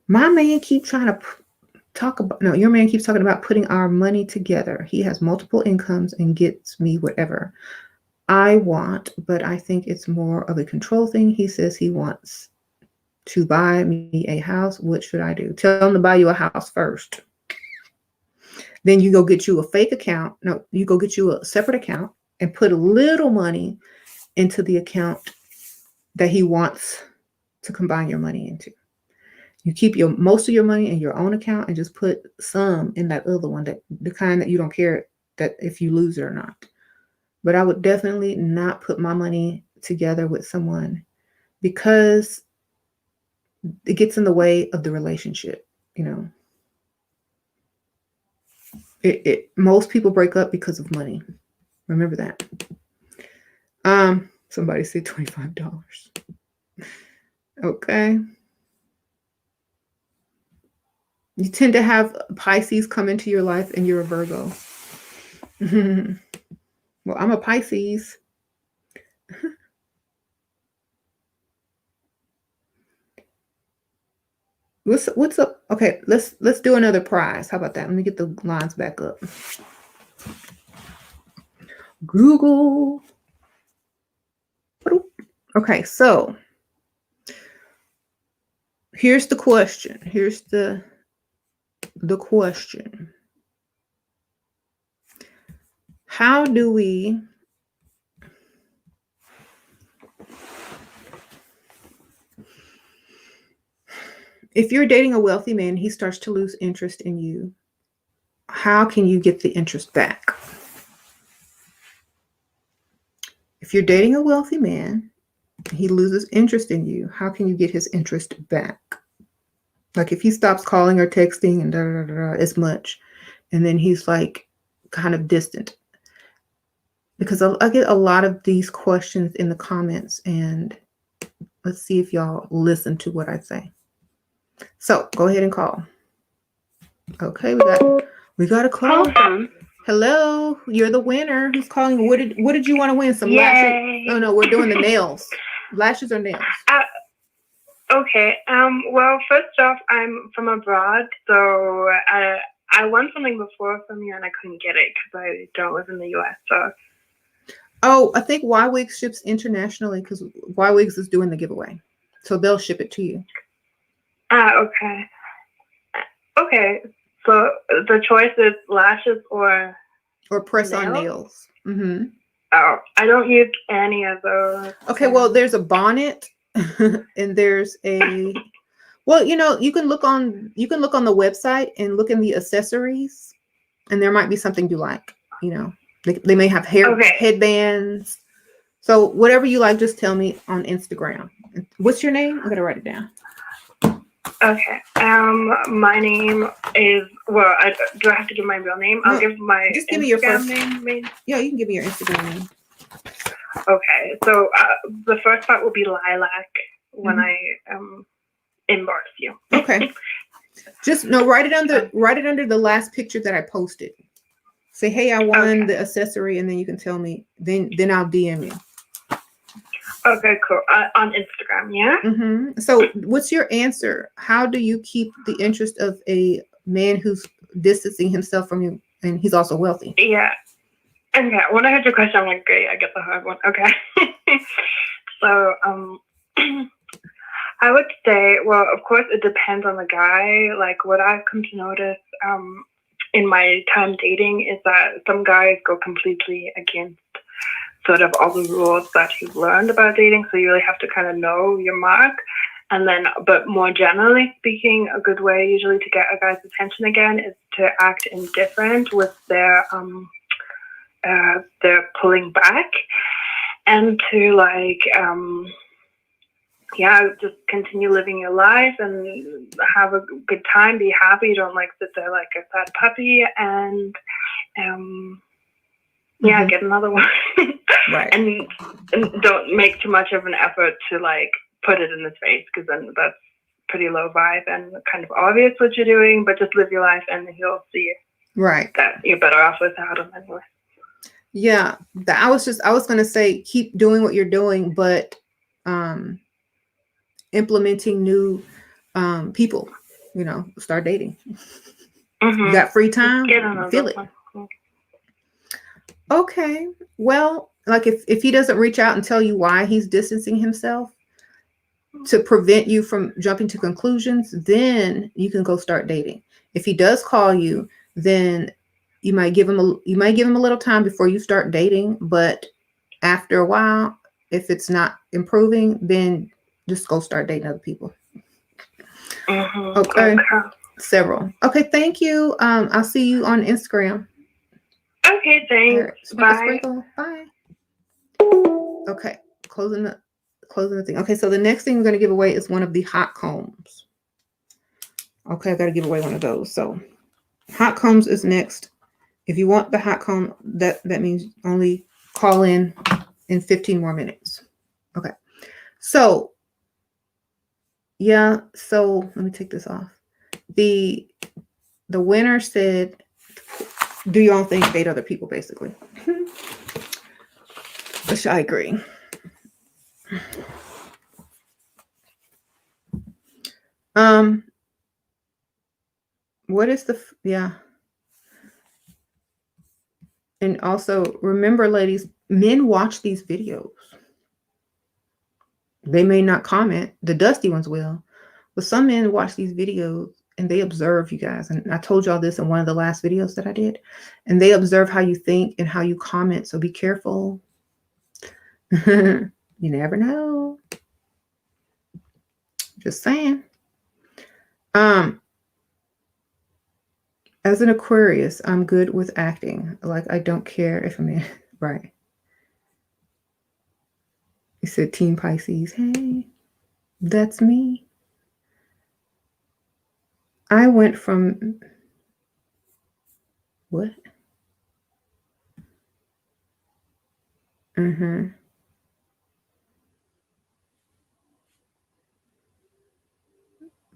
My man keeps trying to your man keeps talking about putting our money together. He has multiple incomes and gets me whatever I want, but I think it's more of a control thing. He says he wants to buy me a house. What should I do? Tell him to buy you a house first. Then you go get you a fake account. No, you go get you a separate account and put a little money into the account that he wants to combine your money into. You keep most of your money in your own account and just put some in that other one, that the kind that you don't care that if you lose it or not. But I would definitely not put my money together with someone because it gets in the way of the relationship. Most people break up because of money. Remember that. Somebody said $25. Okay. You tend to have Pisces come into your life and you're a Virgo. Well, I'm a Pisces. What's up? Okay, let's do another prize. How about that? Let me get the lines back up. Google. Okay, so here's the question. Here's the question. How do we if you're dating a wealthy man, he starts to lose interest in you. How can you get the interest back? If you're dating a wealthy man, he loses interest in you. How can you get his interest back? Like if he stops calling or texting and as much, and then he's like kind of distant. Because I get a lot of these questions in the comments, and let's see if y'all listen to what I say. So go ahead and call. Okay, we got a call. Awesome. Hello, you're the winner. Who's calling? What did you want to win? Some Yay. lashes? Oh no, we're doing the nails. Lashes or nails? Okay. Well, first off, I'm from abroad, so I won something before from you, and I couldn't get it because I don't live in the U.S. So. Oh, I think Ywigs ships internationally because Ywigs is doing the giveaway, so they'll ship it to you. Okay. Okay. So the choice is lashes or press-on nails. Mm-hmm. Oh, I don't use any of those. Okay, well, there's a bonnet, and there's a. Well, you can look on the website and look in the accessories, and there might be something you like. They may have headbands. So whatever you like, just tell me on Instagram. What's your name? I gotta write it down. Okay. My name is do I have to give my real name? I'll give my just give me your first name. Yeah, you can give me your Instagram name. Okay. So the first part will be lilac when I inbox you. Okay. Just write it under the last picture that I posted. Say, hey, I won the accessory, and then you can tell me. Then I'll DM you. Okay, cool. On Instagram, yeah? Mm-hmm. So what's your answer? How do you keep the interest of a man who's distancing himself from you, and he's also wealthy? Yeah. Okay, when I heard your question, I'm like, great, I get the hard one. Okay. So, I would say, well, of course, it depends on the guy. Like, what I've come to notice in my time dating is that some guys go completely against sort of all the rules that you've learned about dating. So you really have to kind of know your mark. And then, but more generally speaking, a good way usually to get a guy's attention again is to act indifferent with their pulling back, and to just continue living your life and have a good time, be happy. Don't sit there like a sad puppy, and get another one. Right. And don't make too much of an effort to put it in his face, because then that's pretty low vibe and kind of obvious what you're doing. But just live your life, and he'll see right that you're better off without him anyway. Yeah, I was gonna say keep doing what you're doing, but implementing new people. Start dating. Mm-hmm. You got free time? Feel it. One. Okay. Well, if he doesn't reach out and tell you why he's distancing himself to prevent you from jumping to conclusions, then you can go start dating. If he does call you, then you might give him a little time before you start dating. But after a while, if it's not improving, then just go start dating other people. Mm-hmm. Okay. Several. Okay. Thank you. I'll see you on Instagram. Okay, thanks. Sprinkle. Bye. Okay, closing the thing. Okay, so the next thing we're going to give away is one of the hot combs. Okay, I got to give away one of those. So hot combs is next. If you want the hot comb, that means only call in 15 more minutes. Okay, so yeah, so let me take this off. The winner said, do your own thing, date other people, basically. Which I agree. What is and also remember, ladies, men watch these videos. They may not comment, the dusty ones will, but some men watch these videos and they observe you guys. And I told y'all this in one of the last videos that I did, and they observe how you think and how you comment. So be careful. You never know. Just saying. As an Aquarius, I'm good with acting. Like, I don't care if I'm in, right. You said Team Pisces. Hey, that's me. I went from, what? Mm-hmm.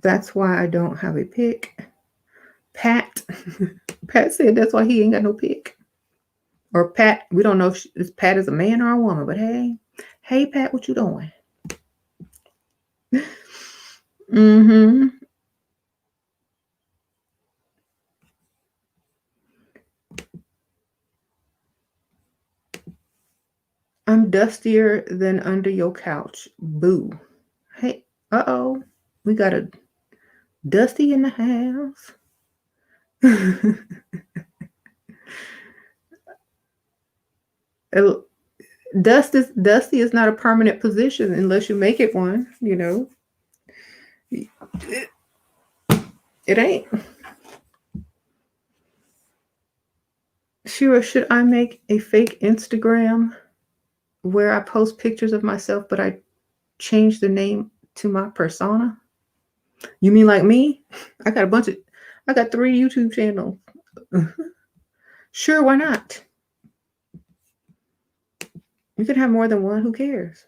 That's why I don't have a pick. Pat. Pat said that's why he ain't got no pick. Or Pat, we don't know if Pat is a man or a woman, but hey. Hey, Pat, what you doing? Mm-hmm. I'm dustier than under your couch. Boo. Hey, uh-oh. We got a Dusty in the house. Dusty is not a permanent position unless you make it one, you know. It ain't. Sure, should I make a fake Instagram where I post pictures of myself, but I change the name to my persona? You mean like me? I got 3 YouTube channels. Sure, why not? You can have more than one. Who cares?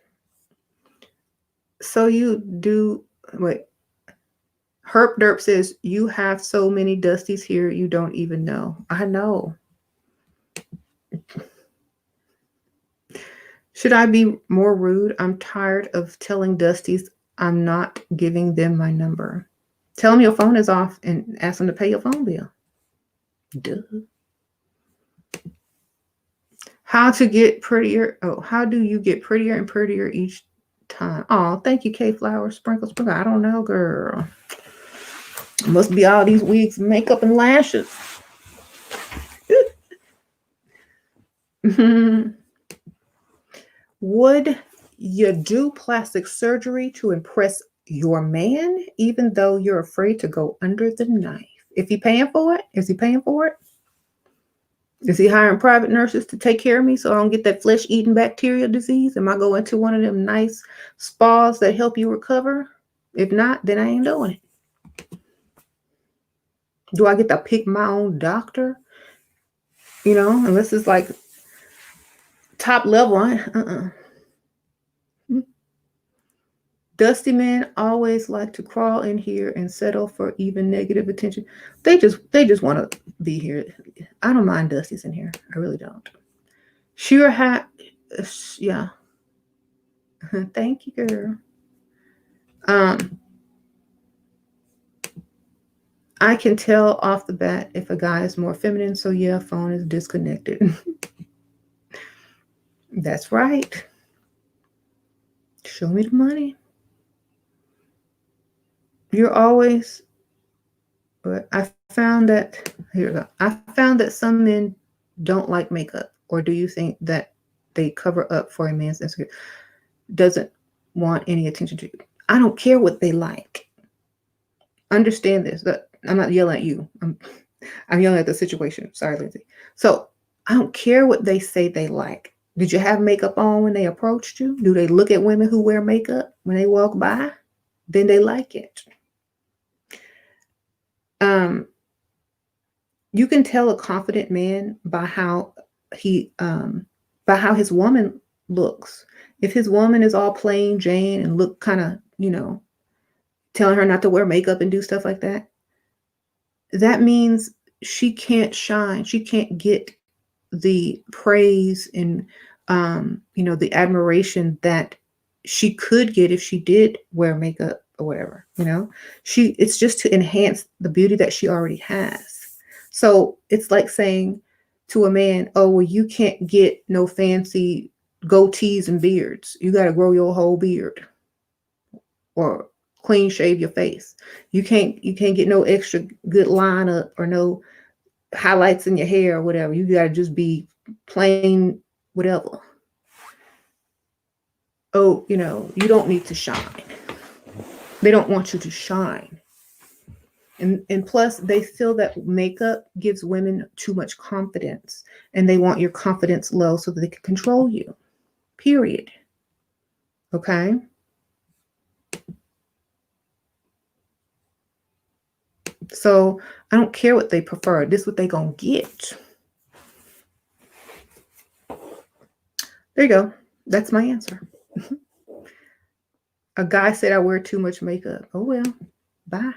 So you do, wait. Herp Derp says, you have so many Dusties here, you don't even know. I know. Should I be more rude? I'm tired of telling Dusties I'm not giving them my number. Tell them your phone is off and ask them to pay your phone bill. Duh. How to get prettier? Oh, how do you get prettier and prettier each time? Oh, thank you, K Flower. Sprinkle. I don't know, girl. Must be all these wigs, makeup, and lashes. Would you do plastic surgery to impress your man, even though you're afraid to go under the knife? If he paying for it, is he paying for it? Is he hiring private nurses to take care of me so I don't get that flesh-eating bacterial disease? Am I going to one of them nice spas that help you recover? If not, then I ain't doing it. Do I get to pick my own doctor? You know, unless it's like top level. Dusty men always like to crawl in here and settle for even negative attention. They just want to be here. I don't mind Dusties in here. I really don't. Sure yeah. Thank you, girl. I can tell off the bat if a guy is more feminine, so yeah, phone is disconnected. That's right. Show me the money. You're always, but I found that, here we go. I found that some men don't like makeup, or do you think that they cover up for a man's insecurity? Doesn't want any attention to you. I don't care what they like. Understand this. I'm not yelling at you. I'm yelling at the situation. Sorry, Lindsay. So I don't care what they say they like. Did you have makeup on when they approached you? Do they look at women who wear makeup when they walk by? Then they like it. You can tell a confident man by how his woman looks. If his woman is all plain Jane and look kind of, telling her not to wear makeup and do stuff like that, that means she can't shine. She can't get the praise and, the admiration that she could get if she did wear makeup or whatever, it's just to enhance the beauty that she already has. So it's like saying to a man, oh, well, you can't get no fancy goatees and beards. You got to grow your whole beard or clean shave your face. You can't get no extra good lineup or no highlights in your hair or whatever. You got to just be plain whatever. Oh, you don't need to shine. They don't want you to shine. And plus, they feel that makeup gives women too much confidence, and they want your confidence low so that they can control you. Period. Okay? So I don't care what they prefer. This is what they gonna get. There you go. That's my answer. A guy said I wear too much makeup. Oh well. Bye.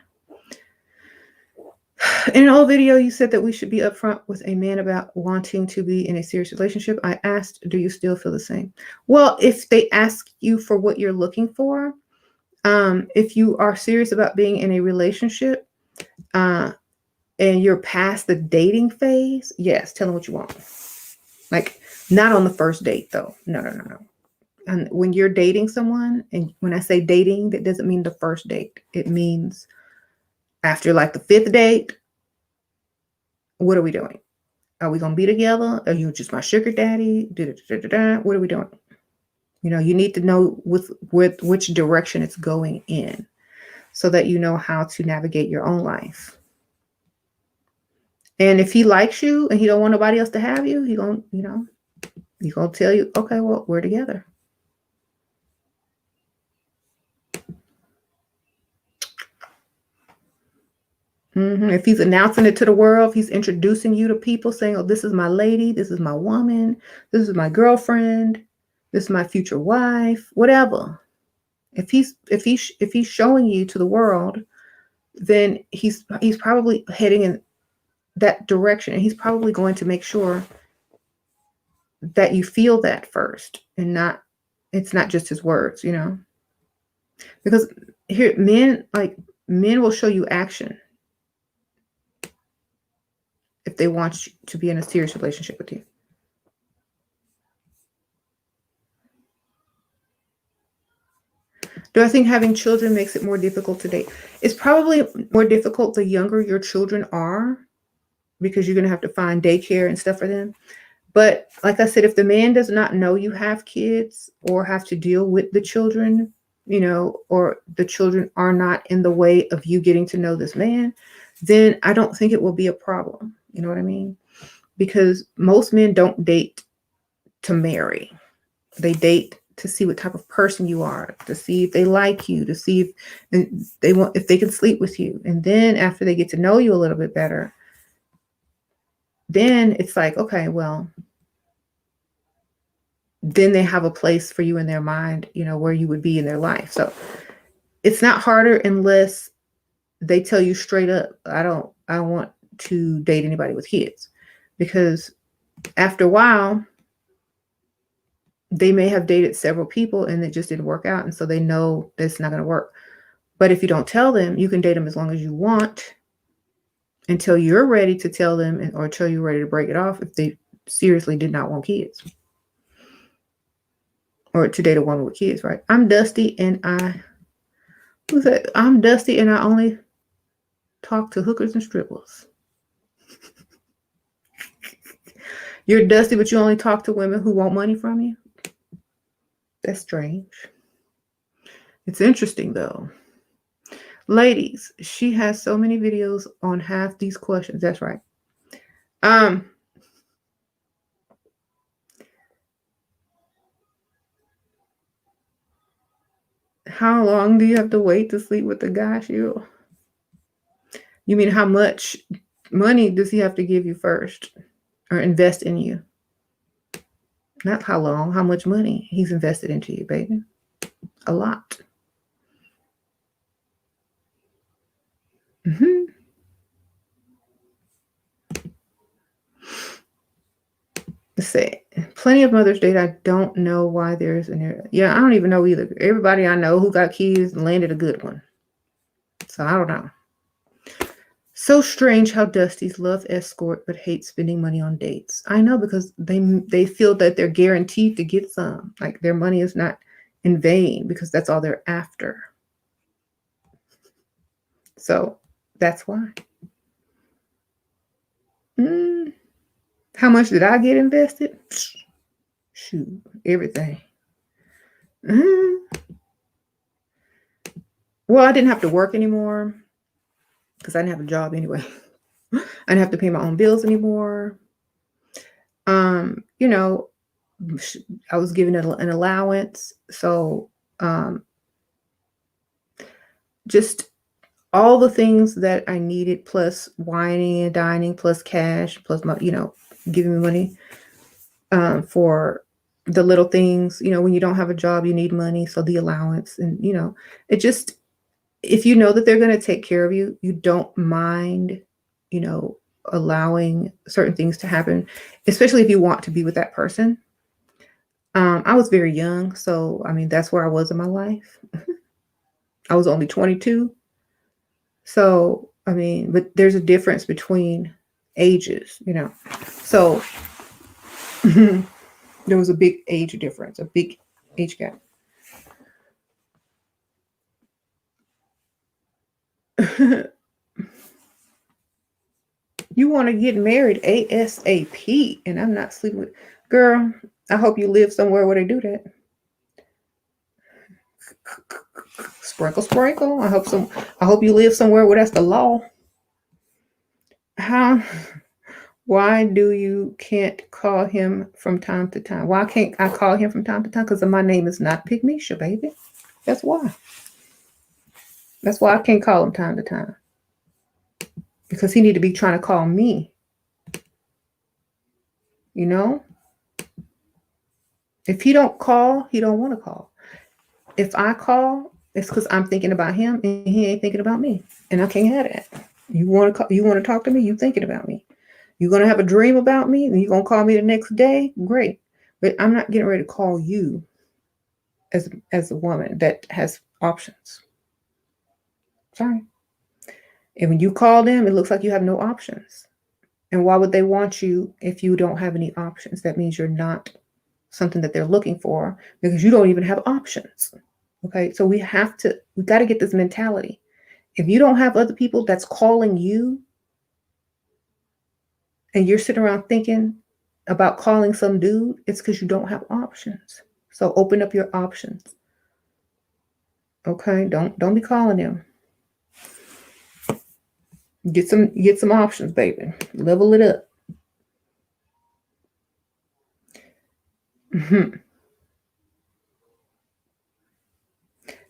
In an old video, you said that we should be upfront with a man about wanting to be in a serious relationship. I asked, do you still feel the same? Well, if they ask you for what you're looking for, if you are serious about being in a relationship, and you're past the dating phase, yes, tell them what you want. Like, not on the first date, though. No. And when you're dating someone, and when I say dating, that doesn't mean the first date. It means after like the 5th date, what are we doing? Are we going to be together? Are you just my sugar daddy? What are we doing? You know, you need to know with which direction it's going in so that you know how to navigate your own life. And if he likes you and he don't want nobody else to have you, he's going to tell you, okay, well, we're together. If he's announcing it to the world, if he's introducing you to people saying, oh, this is my lady, this is my woman, this is my girlfriend, this is my future wife, whatever. If he's showing you to the world, then he's probably heading in that direction. And he's probably going to make sure that you feel that first and it's not just his words, you know, because here, men will show you action if they want you to be in a serious relationship with you. Do I think having children makes it more difficult to date? It's probably more difficult the younger your children are, because you're going to have to find daycare and stuff for them. But like I said, if the man does not know you have kids or have to deal with the children, you know, or the children are not in the way of you getting to know this man, then I don't think it will be a problem. You know what I mean? Because most men don't date to marry. They date to see what type of person you are, to see if they like you, to see if they can sleep with you. And then after they get to know you a little bit better, then it's like, okay, well, then they have a place for you in their mind, you know, where you would be in their life. So it's not harder unless they tell you straight up, I don't want to date anybody with kids. Because after a while, they may have dated several people and it just didn't work out. And so they know that's not going to work. But if you don't tell them, you can date them as long as you want until you're ready to tell them or until you're ready to break it off if they seriously did not want kids. Or to date a woman with kids, right? I'm Dusty and I only talk to hookers and strippers. You're Dusty, but you only talk to women who want money from you? That's strange. It's interesting, though. Ladies, she has so many videos on half these questions. That's right. How long do you have to wait to sleep with the guy? You mean how much money does he have to give you first or invest in you? Not how long, how much money he's invested into you, baby. A lot. Let's see. Plenty of mothers date. I don't know why there's an area. Yeah, I don't even know either. Everybody I know who got kids landed a good one. So I don't know. So strange how Dusties love escort but hate spending money on dates. I know, because they feel that they're guaranteed to get some. Like their money is not in vain because that's all they're after. So that's why. How much did I get invested? Shoot, everything. Well, I didn't have to work anymore. because I didn't have a job anyway. I didn't have to pay my own bills anymore. You know, I was given an allowance. So just all the things that I needed, plus whining and dining, plus cash, plus my, giving me money for the little things. When you don't have a job, you need money. So the allowance, and it just, if you know that they're going to take care of you, you don't mind, allowing certain things to happen, especially if you want to be with that person. I was very young, so I mean, that's where I was in my life. I was only 22. So, I mean, but there's a difference between ages, So there was a big age difference, a big age gap. You want to get married ASAP, and I'm not sleeping with. Girl, I hope you live somewhere where they do that. Sprinkle, sprinkle. I hope you live somewhere where that's the law. Why do you can't call him from time to time? Why can't I call him from time to time? Because my name is not Pygmisha, baby. That's why. That's why I can't call him time to time. Because he need to be trying to call me. If he don't call, he don't want to call. If I call, it's because I'm thinking about him and he ain't thinking about me. And I can't have that. You want to talk to me? You thinking about me. You're going to have a dream about me and you're going to call me the next day? Great. But I'm not getting ready to call you as a woman that has options. Sorry. And when you call them, it looks like you have no options. And why would they want you if you don't have any options? That means you're not something that they're looking for, because you don't even have options. Okay. So we got to get this mentality. If you don't have other people that's calling you and you're sitting around thinking about calling some dude, it's because you don't have options. So open up your options. Okay. Don't be calling him. Get some options, baby. Level it up.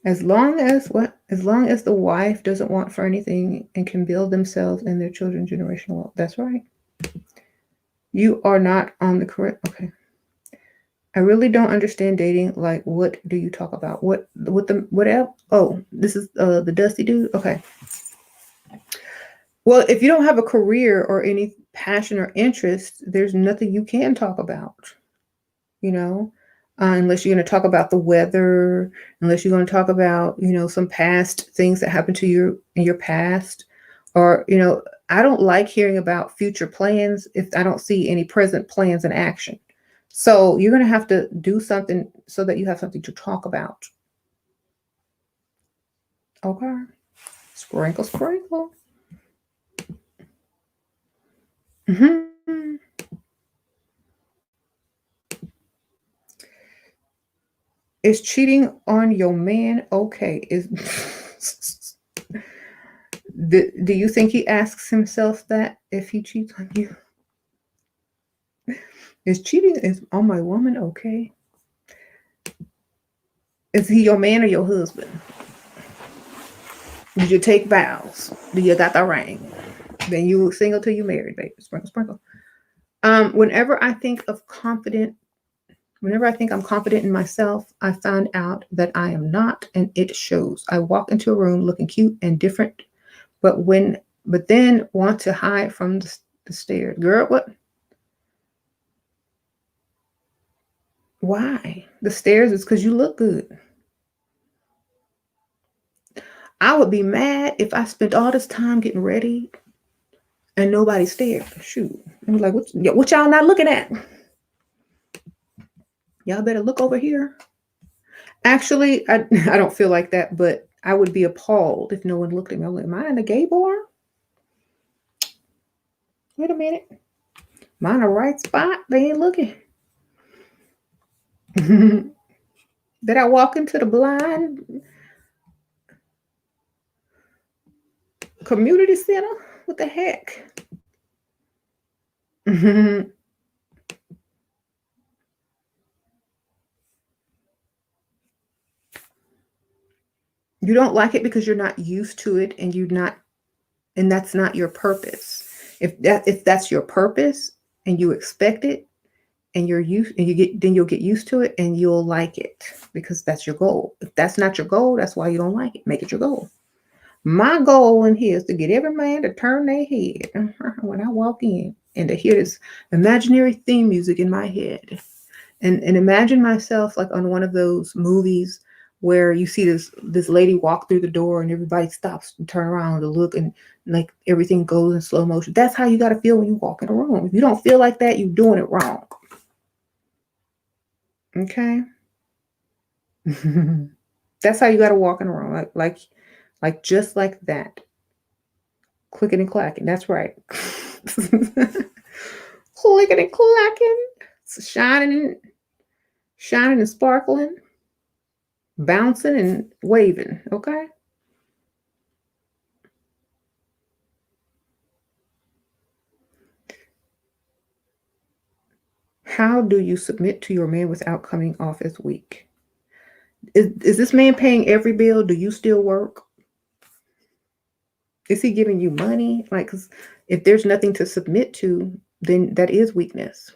As long as the wife doesn't want for anything and can build themselves and their children generational wealth. That's right. You are not on the correct. Okay. I really don't understand dating. Like, what do you talk about? What else? Oh, this is the dusty dude. Okay. Well, if you don't have a career or any passion or interest, there's nothing you can talk about. Unless you're going to talk about the weather, unless you're going to talk about, some past things that happened to you in your past, or, I don't like hearing about future plans if I don't see any present plans in action. So you're going to have to do something so that you have something to talk about. Okay. Sprinkle, sprinkle. Is cheating on your man okay? Do you think he asks himself that if he cheats on you? Is cheating on my woman okay? Is he your man or your husband? Did you take vows? Do you got the ring? Then you single till you married, baby. Sprinkle, sprinkle. Whenever I think I'm confident in myself, I find out that I am not, and it shows. I walk into a room looking cute and different, but then want to hide from the stare. Girl, what? Why? The stares is because you look good. I would be mad if I spent all this time getting ready and nobody stared. Shoot. I'm like, what y'all not looking at? Y'all better look over here. Actually, I don't feel like that, but I would be appalled if no one looked at me. I'm like, am I in a gay bar? Wait a minute. Am I in the right spot? They ain't looking. Did I walk into the blind? community center? What the heck? You don't like it because you're not used to it, and that's not your purpose. If that's your purpose and you expect it and then you'll get used to it and you'll like it because that's your goal. If that's not your goal, that's why you don't like it. Make it your goal. My goal in here is to get every man to turn their head when I walk in and to hear this imaginary theme music in my head. And imagine myself like on one of those movies where you see this lady walk through the door and everybody stops and turn around to look and like everything goes in slow motion. That's how you got to feel when you walk in a room. If you don't feel like that, you're doing it wrong. Okay. That's how you got to walk in a room. Like just like that. Clicking and clacking. That's right. Clicking and clacking. Shining and sparkling. Bouncing and waving. Okay. How do you submit to your man without coming off as weak? Is this man paying every bill? Do you still work? Is he giving you money? Like, 'cause if there's nothing to submit to, then that is weakness.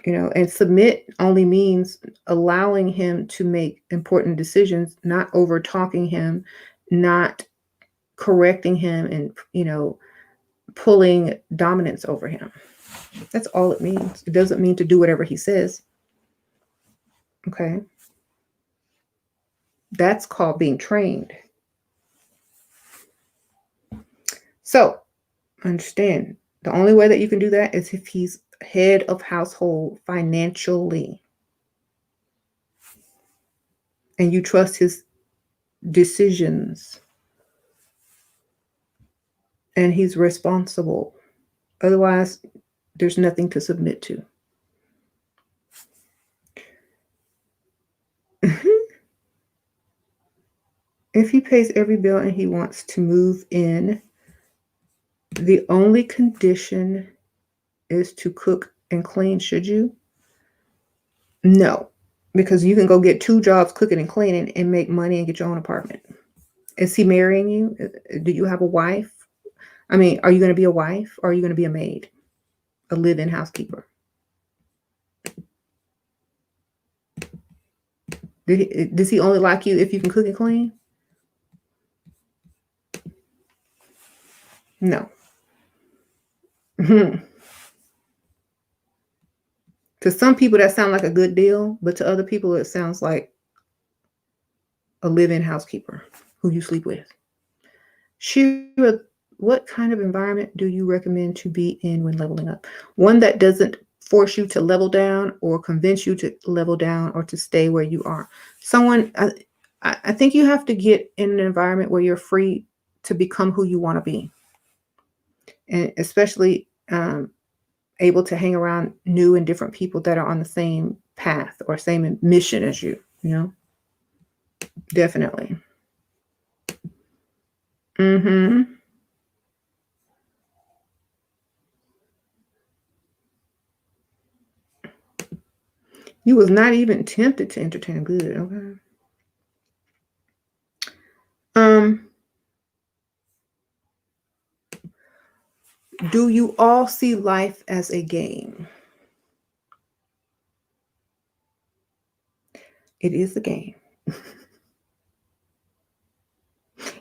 And submit only means allowing him to make important decisions, not over talking him, not correcting him and, pulling dominance over him. That's all it means. It doesn't mean to do whatever he says. Okay. That's called being trained. So understand, the only way that you can do that is if he's head of household financially and you trust his decisions and he's responsible. Otherwise, there's nothing to submit to. If he pays every bill and he wants to move in, the only condition is to cook and clean, should you? No, because you can go get 2 jobs cooking and cleaning and make money and get your own apartment. Is he marrying you? Do you have a wife? I mean, are you going to be a wife or are you going to be a maid? A live-in housekeeper? Does he only like you if you can cook and clean? No. To some people, that sounds like a good deal, but to other people, it sounds like a live-in housekeeper who you sleep with. Shira, what kind of environment do you recommend to be in when leveling up? One that doesn't force you to level down or convince you to level down or to stay where you are. I think you have to get in an environment where you're free to become who you want to be. And especially able to hang around new and different people that are on the same path or same mission as you, Definitely. You was not even tempted to entertain. Good, okay. Do you all see life as a game? It is a game.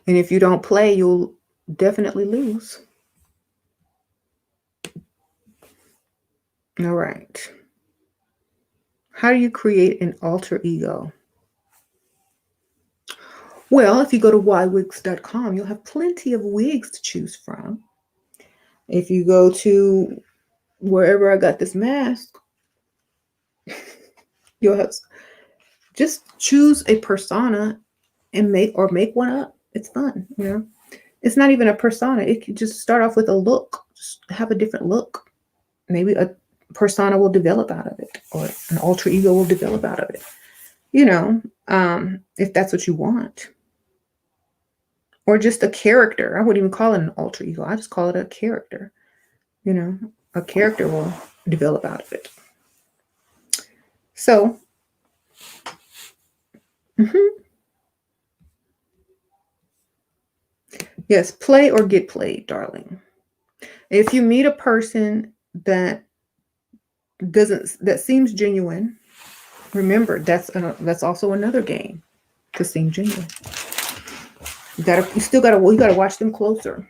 And if you don't play, you'll definitely lose. All right. How do you create an alter ego? Well, if you go to Ywigs.com, you'll have plenty of wigs to choose from. If you go to wherever I got this mask, you'll have just choose a persona and make one up. It's fun, It's not even a persona. It could just start off with a look. Just have a different look. Maybe a persona will develop out of it, or an alter ego will develop out of it. If that's what you want. or just a character. I wouldn't even call it an alter ego. I just call it a character. You know, a character will develop out of it. So, yes, play or get played, darling. If you meet a person that seems genuine, remember that's also another game, to seem genuine. You gotta watch them closer.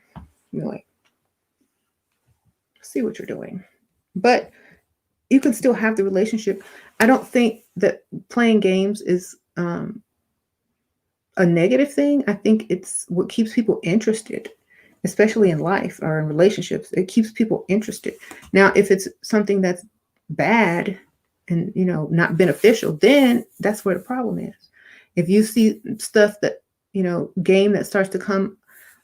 You know, like, see what you're doing, but you can still have the relationship. I don't think that playing games is a negative thing. I think it's what keeps people interested, especially in life or in relationships. It keeps people interested. Now, if it's something that's bad and, you know, not beneficial, then that's where the problem is. If you see stuff that, you know, game that starts to come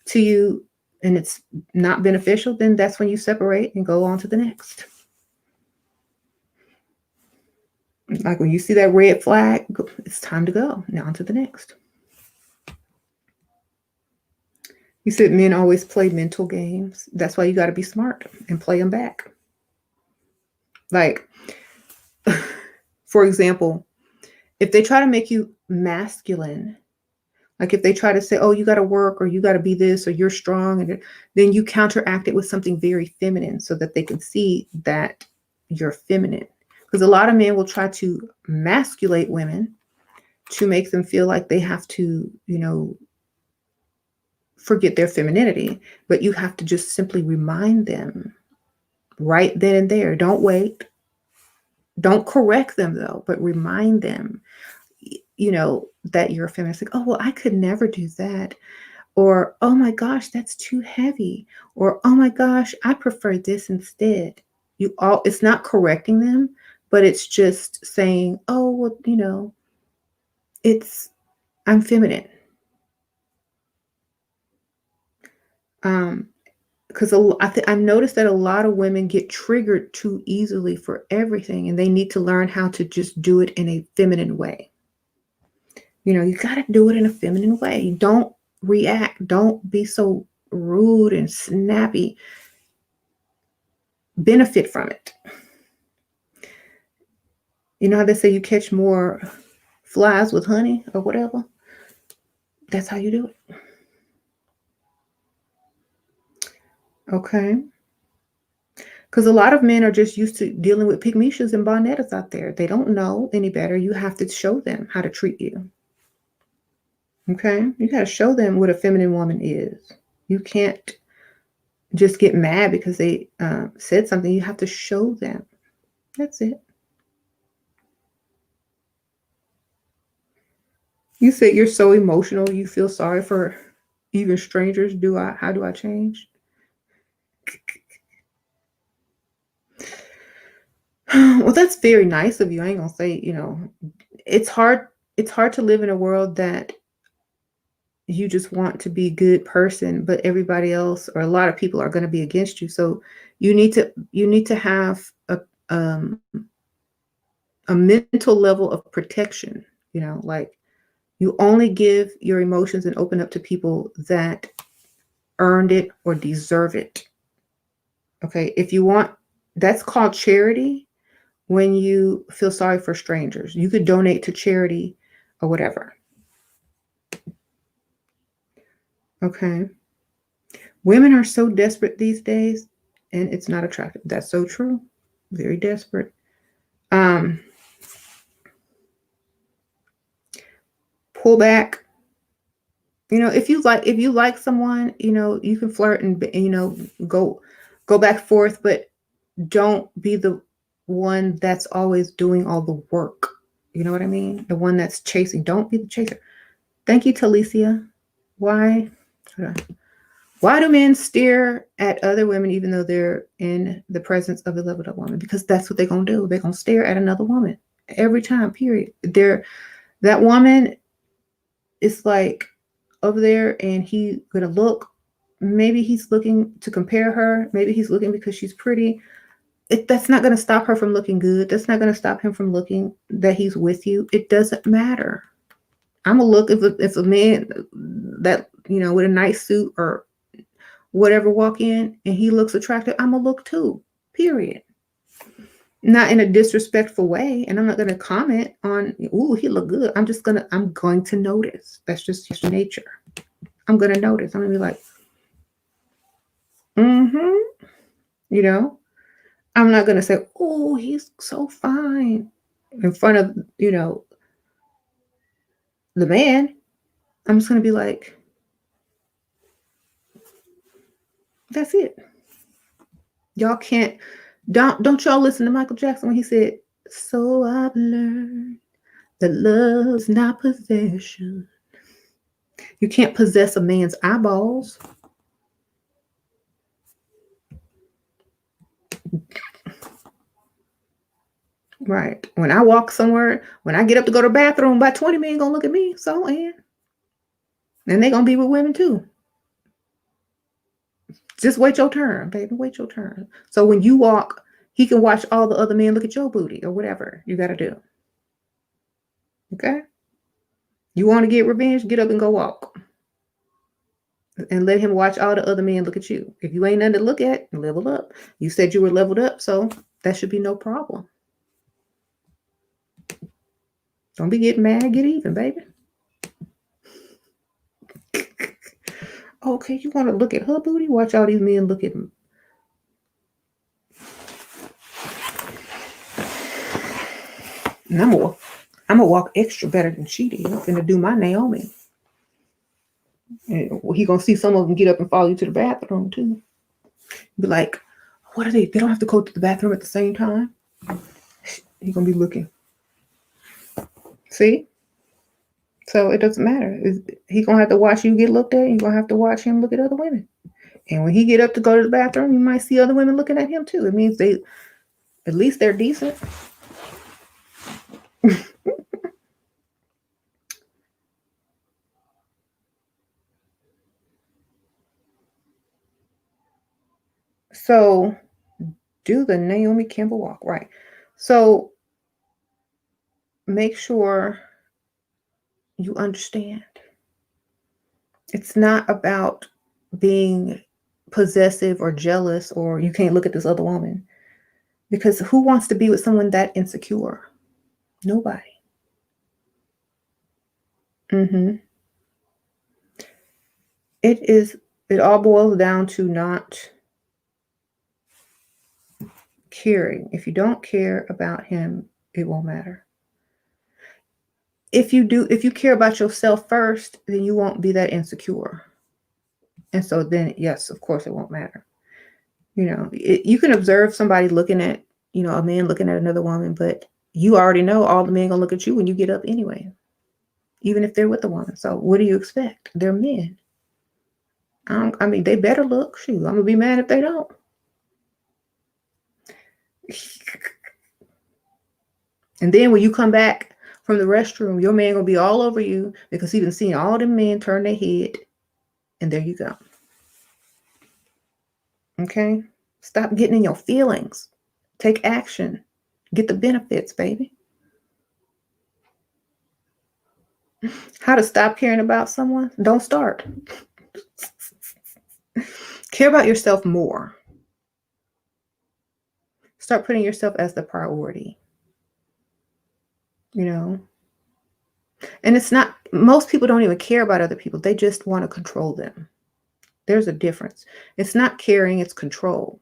to you and it's not beneficial, then that's when you separate and go on to the next. Like when you see that red flag, it's time to go. Now on to the next. You said men always play mental games. That's why you got to be smart and play them back. Like, for example, if they try to make you masculine, like if they try to say, oh, you got to work or you got to be this or you're strong, and then you counteract it with something very feminine so that they can see that you're feminine. Because a lot of men will try to masculate women to make them feel like they have to, you know, forget their femininity. But you have to just simply remind them right then and there. Don't wait. Don't correct them though, but remind them, you know, that you're a feminist. Like, oh, well, I could never do that. Or, oh my gosh, that's too heavy. Or, oh my gosh, I prefer this instead. It's not correcting them, but it's just saying, oh, well, you know, I'm feminine. Because I've noticed that a lot of women get triggered too easily for everything, and they need to learn how to just do it in a feminine way. You know, you got to do it in a feminine way. Don't react. Don't be so rude and snappy. Benefit from it. You know how they say you catch more flies with honey or whatever? That's how you do it. Okay. Because a lot of men are just used to dealing with pygmishas and bonnettas out there. They don't know any better. You have to show them how to treat you. Okay? You got to show them what a feminine woman is. You can't just get mad because they said something. You have to show them. That's it. You said you're so emotional. You feel sorry for even strangers. How do I change? Well, that's very nice of you. I ain't gonna say, you know, it's hard to live in a world that you just want to be a good person, but everybody else or a lot of people are going to be against you. So you need to have a mental level of protection, you know, like you only give your emotions and open up to people that earned it or deserve it. Okay. That's called charity. When you feel sorry for strangers, you could donate to charity or whatever. Okay. Women are so desperate these days, and it's not attractive. That's so true. Very desperate. Pull back. You know, if you like someone, you know, you can flirt and, you know, go back and forth, but don't be the one that's always doing all the work. You know what I mean? The one that's chasing. Don't be the chaser. Thank you, Talicia. Why do men stare at other women even though they're in the presence of a leveled up woman? Because that's what they're going to do. They're going to stare at another woman every time, period. That woman is like over there and he's going to look. Maybe he's looking to compare her. Maybe he's looking because she's pretty. That's not going to stop her from looking good. That's not going to stop him from looking that he's with you. It doesn't matter. I'm gonna look if a man that, you know, with a nice suit or whatever walk in and he looks attractive, I'm gonna look too. Period. Not in a disrespectful way, and I'm not gonna comment on, "Ooh, he look good." I'm going to notice. That's just nature. I'm gonna notice. I'm gonna be like, you know. I'm not gonna say, "Oh, he's so fine," in front of, you know, the man. I'm just gonna be like, that's it. Y'all can't, don't y'all listen to Michael Jackson when he said, "So I've learned that love's not possession." You can't possess a man's eyeballs. Right. When I walk somewhere, when I get up to go to the bathroom, about 20 men gonna look at me. So, and they gonna be with women too. Just wait your turn, baby. Wait your turn. So when you walk, he can watch all the other men look at your booty or whatever you got to do. Okay? You want to get revenge? Get up and go walk. And let him watch all the other men look at you. If you ain't nothing to look at, level up. You said you were leveled up, so that should be no problem. Don't be getting mad. Get even, baby. Okay, you want to look at her booty? Watch all these men look at him. And I'm gonna walk extra better than she did. I'm gonna do my Naomi. And he gonna see some of them get up and follow you to the bathroom too. Be like, what are they? They don't have to go to the bathroom at the same time. He gonna be looking. See? So it doesn't matter. He gonna have to watch you get looked at. You gonna have to watch him look at other women. And when he get up to go to the bathroom, you might see other women looking at him too. It means at least they're decent. So do the Naomi Campbell walk, right? So make sure you understand. It's not about being possessive or jealous or you can't look at this other woman. Because who wants to be with someone that insecure? Nobody. It all boils down to not caring. If you don't care about him, it won't matter. If you care about yourself first, then you won't be that insecure. And so then, yes, of course, it won't matter. You know, you can observe somebody looking at, you know, a man looking at another woman, but you already know all the men gonna look at you when you get up anyway, even if they're with a woman. So what do you expect? They're men. I mean, they better look. Shoot, I'm gonna be mad if they don't. And then when you come back from the restroom, your man gonna be all over you because he done seen all them men turn their head. And there you go. Okay? Stop getting in your feelings. Take action. Get the benefits, baby. How to stop caring about someone? Don't start. Care about yourself more. Start putting yourself as the priority. You know? And it's not, most people don't even care about other people. They just want to control them. There's a difference. It's not caring, it's control.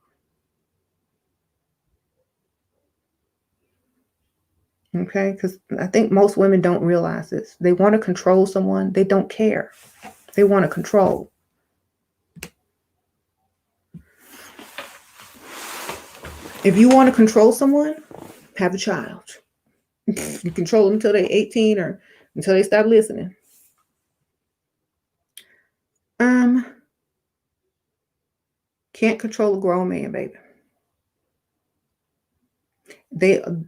Okay? Because I think most women don't realize this. They want to control someone. They don't care. They want to control. If you want to control someone, have a child. You control them until they're 18 or until they stop listening. Can't control a grown man, baby.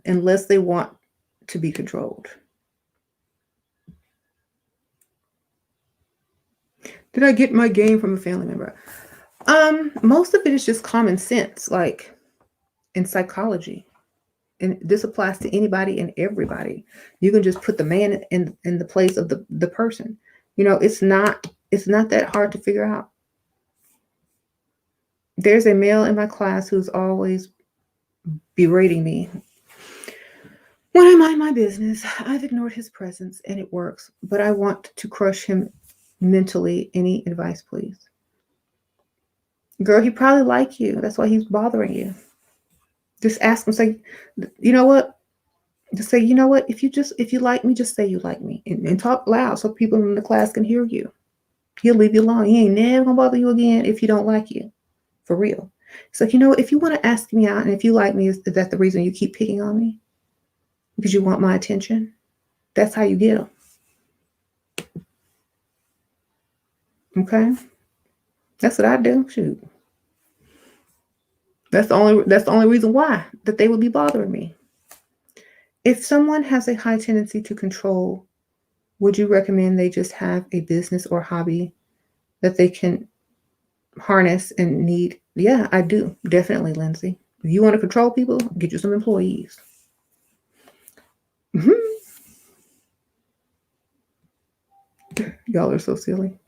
Unless they want to be controlled. Did I get my game from a family member? Most of it is just common sense, like in psychology. and this applies to anybody and everybody. You can just put the man in the place of the person. It's not that hard to figure out. There's a male in my class who's always berating me when I mind my business. I've ignored his presence and it works, but I want to crush him mentally. Any advice, please? Girl, he probably like you. That's why he's bothering you. Just ask him, say, you know what? Just say, you know what? If you like me, just say you like me. And talk loud so people in the class can hear you. He'll leave you alone. He ain't never gonna bother you again if you don't like you. For real. It's like, if you want to ask me out and if you like me, is that the reason you keep picking on me? Because you want my attention? That's how you get them. Okay? That's what I do. Shoot. That's the only reason why that they would be bothering me. If someone has a high tendency to control, would you recommend they just have a business or hobby that they can harness and need? Yeah, I do. Definitely, Lindsay. If you want to control people, get you some employees. Y'all are so silly.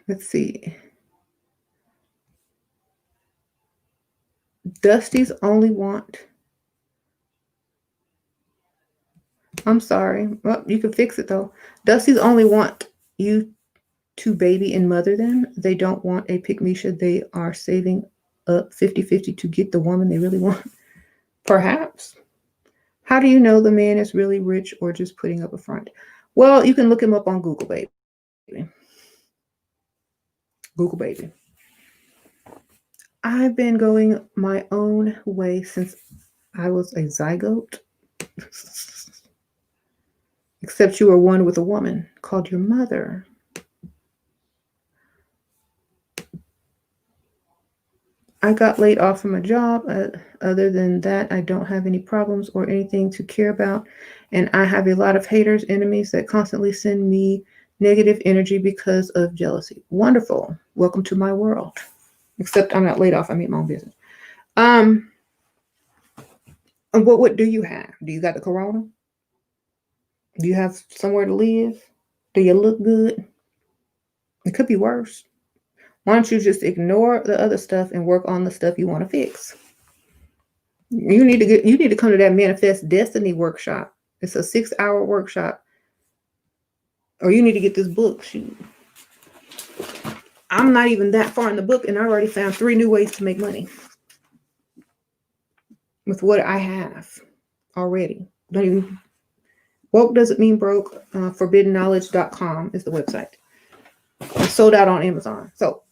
Let's see. Dusty's only want. I'm sorry. Well, you can fix it though. Dusty's only want you to baby and mother them. They don't want a pick-me-sha. They are saving up 50-50 to get the woman they really want. Perhaps. How do you know the man is really rich or just putting up a front? Well, you can look him up on Google, baby. Google, baby. I've been going my own way since I was a zygote. Except you were one with a woman called your mother. I got laid off from a job. Other than that, I don't have any problems or anything to care about. And I have a lot of haters, enemies that constantly send me negative energy because of jealousy. Wonderful. Welcome to my world. Except I'm not laid off. I made my own business. And what do you have? Do you got the corona? Do you have somewhere to live? Do you look good? It could be worse. Why don't you just ignore the other stuff and work on the stuff you want to fix? You need to come to that Manifest Destiny workshop. It's a 6-hour workshop. Or you need to get this book. Shoot. I'm not even that far in the book, and I already found 3 new ways to make money with what I have already. Woke doesn't mean broke. ForbiddenKnowledge.com is the website. It's sold out on Amazon. So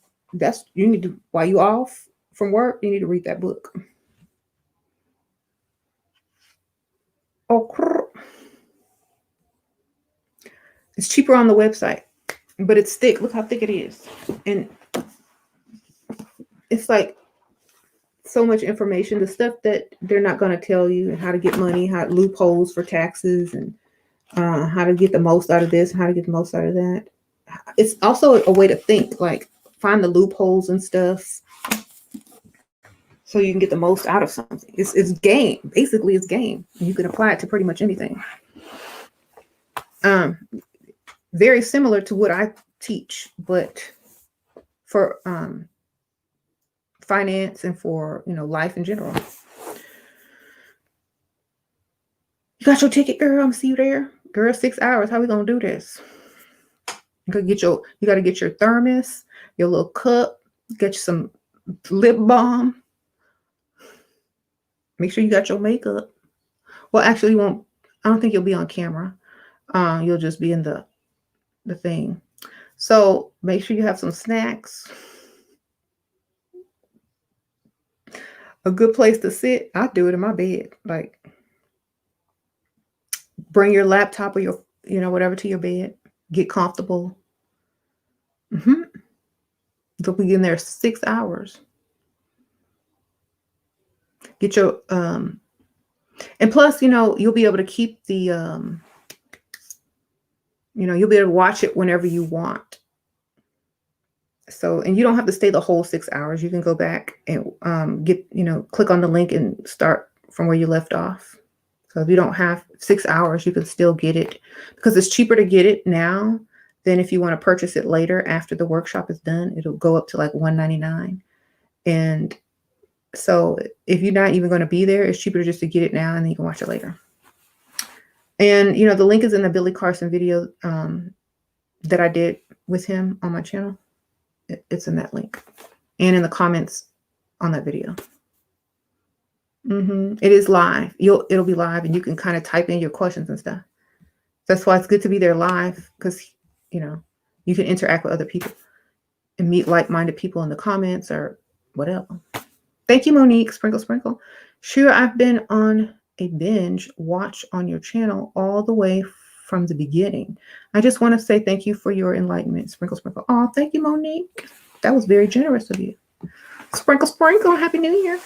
while you off from work, you need to read that book. Oh, it's cheaper on the website, but it's thick. Look how thick it is. And it's like so much information, the stuff that they're not going to tell you, and how to get money, how loopholes for taxes, and how to get the most out of this, how to get the most out of that. It's also a way to think, like find the loopholes and stuff so you can get the most out of something. It's game. Basically, it's game. You can apply it to pretty much anything. Very similar to what I teach, but for finance and for life in general. You got your ticket, girl? I'm gonna see you there. Girl, 6 hours. How we gonna do this? You gotta get your thermos, your little cup, get you some lip balm. Make sure you got your makeup. Well, actually, you won't. I don't think you'll be on camera. You'll just be in the thing. So make sure you have some snacks. A good place to sit. I do it in my bed. Like, bring your laptop or your, whatever to your bed. Get comfortable. You'll be in there 6 hours. Get your and plus, you'll be able to keep the you'll be able to watch it whenever you want. So, and you don't have to stay the whole 6 hours. You can go back and get, click on the link and start from where you left off. So if you don't have 6 hours, you can still get it because it's cheaper to get it now than if you want to purchase it later after the workshop is done. It'll go up to like $199. And so if you're not even going to be there, it's cheaper just to get it now and then you can watch it later. And, the link is in the Billy Carson video that I did with him on my channel. It's in that link and in the comments on that video. It is live. It'll be live and you can kind of type in your questions and stuff. That's why it's good to be there live because, you can interact with other people and meet like-minded people in the comments or whatever. Thank you, Monique. Sprinkle, sprinkle. Sure, I've been on a binge watch on your channel all the way from the beginning. I just want to say thank you for your enlightenment. Sprinkle, sprinkle. Oh, thank you, Monique. That was very generous of you. Sprinkle, sprinkle. Happy New Year.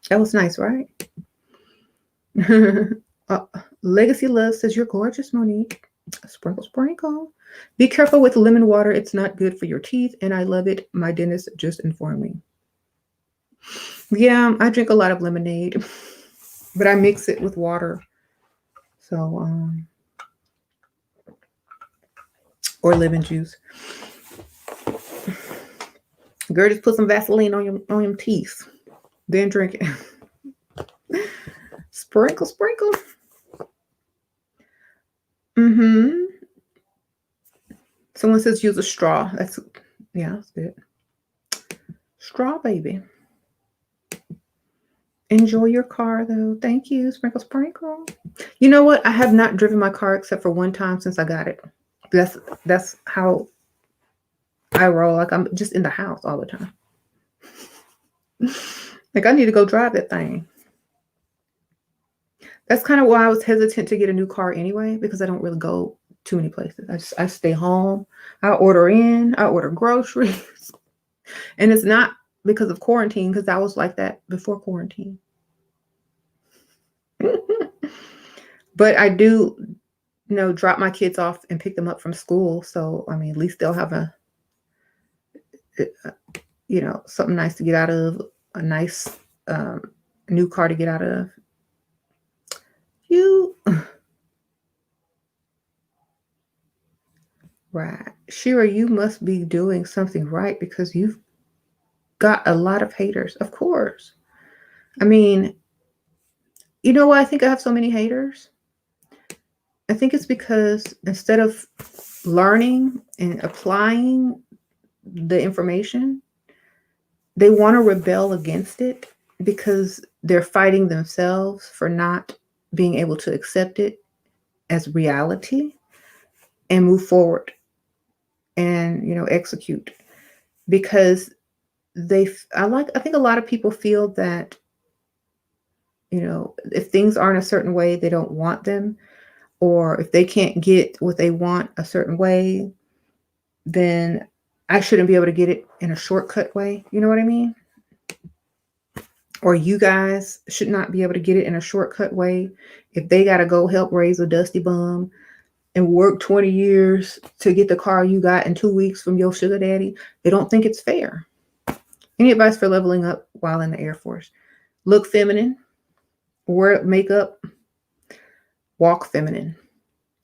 That was nice, right? Legacy Love says, you're gorgeous, Monique. Sprinkle, sprinkle. Be careful with lemon water. It's not good for your teeth, and I love it. My dentist just informed me. Yeah, I drink a lot of lemonade, but I mix it with water. So, or lemon juice. Girl, just put some Vaseline on your teeth. Then drink it. Sprinkle, sprinkle. Someone says use a straw. That's good. Straw, baby. Enjoy your car, though. Thank you. Sprinkle, sprinkle. You know what? I have not driven my car except for one time since I got it. That's how I roll. Like I'm just in the house all the time. Like I need to go drive that thing. That's kind of why I was hesitant to get a new car anyway, because I don't really go too many places. I stay home. I order groceries. And it's not because of quarantine, because I was like that before quarantine. But I do, drop my kids off and pick them up from school. So, I mean, at least they'll have something nice to get out of, a nice new car to get out of. Right. Shira, you must be doing something right because you've got a lot of haters. Of course. I mean, you know why I think I have so many haters? I think it's because instead of learning and applying the information, they want to rebel against it because they're fighting themselves for not being able to accept it as reality and move forward and, execute. Because I think a lot of people feel that, if things aren't a certain way, they don't want them. Or if they can't get what they want a certain way, then I shouldn't be able to get it in a shortcut way. You know what I mean? Or you guys should not be able to get it in a shortcut way. If they got to go help raise a dusty bum and work 20 years to get the car you got in 2 weeks from your sugar daddy, they don't think it's fair. Any advice for leveling up while in the Air Force? Look feminine, wear makeup, walk feminine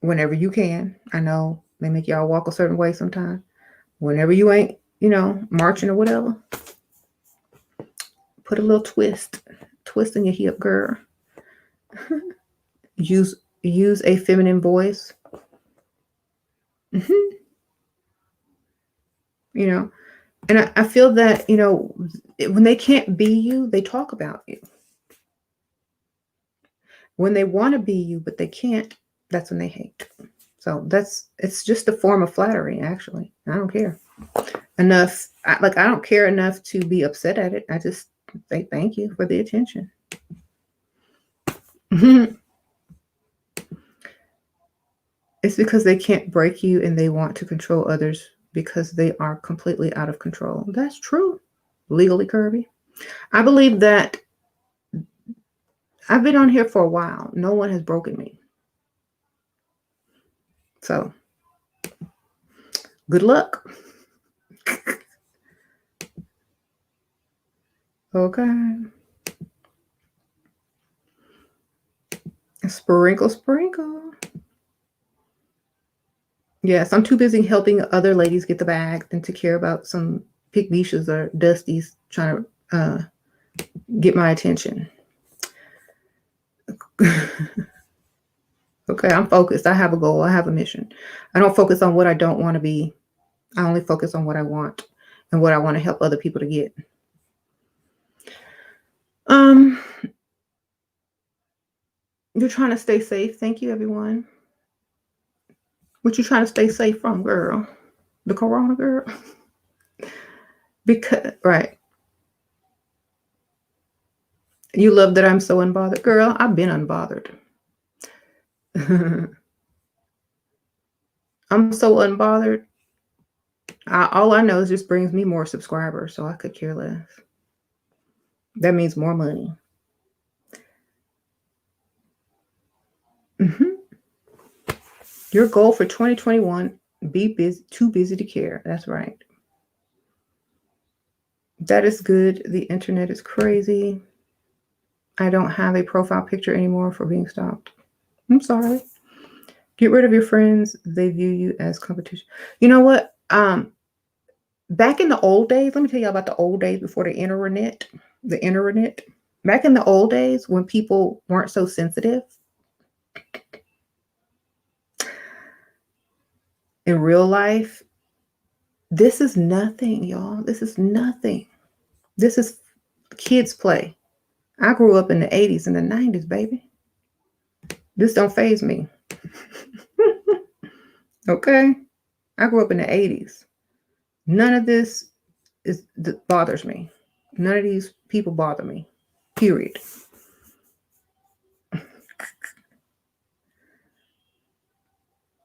whenever you can. I know they make y'all walk a certain way sometimes. Whenever you ain't, marching or whatever, put a little twist in your hip, girl. Use a feminine voice. And I feel that, when they can't be you, they talk about you. When they want to be you, but they can't, that's when they hate. So it's just a form of flattery, actually. I don't care enough. I don't care enough to be upset at it. I just say thank you for the attention. It's because they can't break you and they want to control others because they are completely out of control. That's true. Legally curvy. I believe that I've been on here for a while. No one has broken me. So, good luck. Okay. Sprinkle, sprinkle. Yes, I'm too busy helping other ladies get the bag than to care about some pygmishas or dusties trying to get my attention. Okay, I'm focused. I have a goal. I have a mission. I don't focus on what I don't want to be. I only focus on what I want and what I want to help other people to get. You're trying to stay safe. Thank you, everyone. What you trying to stay safe from, girl? The corona, girl? Because, right. You love that I'm so unbothered. Girl, I've been unbothered. I'm so unbothered. All I know is this brings me more subscribers, so I could care less. That means more money. Your goal for 2021, be busy, too busy to care. That's right. That is good. The internet is crazy. I don't have a profile picture anymore for being stalked. I'm sorry. Get rid of your friends. They view you as competition. You know what? Back in the old days, let me tell you about the old days before the internet. The internet. Back in the old days when people weren't so sensitive. In real life, this is nothing, y'all. This is nothing. This is kids' play. I grew up in the 80s and the 90s, baby. This don't faze me. Okay? I grew up in the 80s. None of this bothers me. None of these people bother me. Period.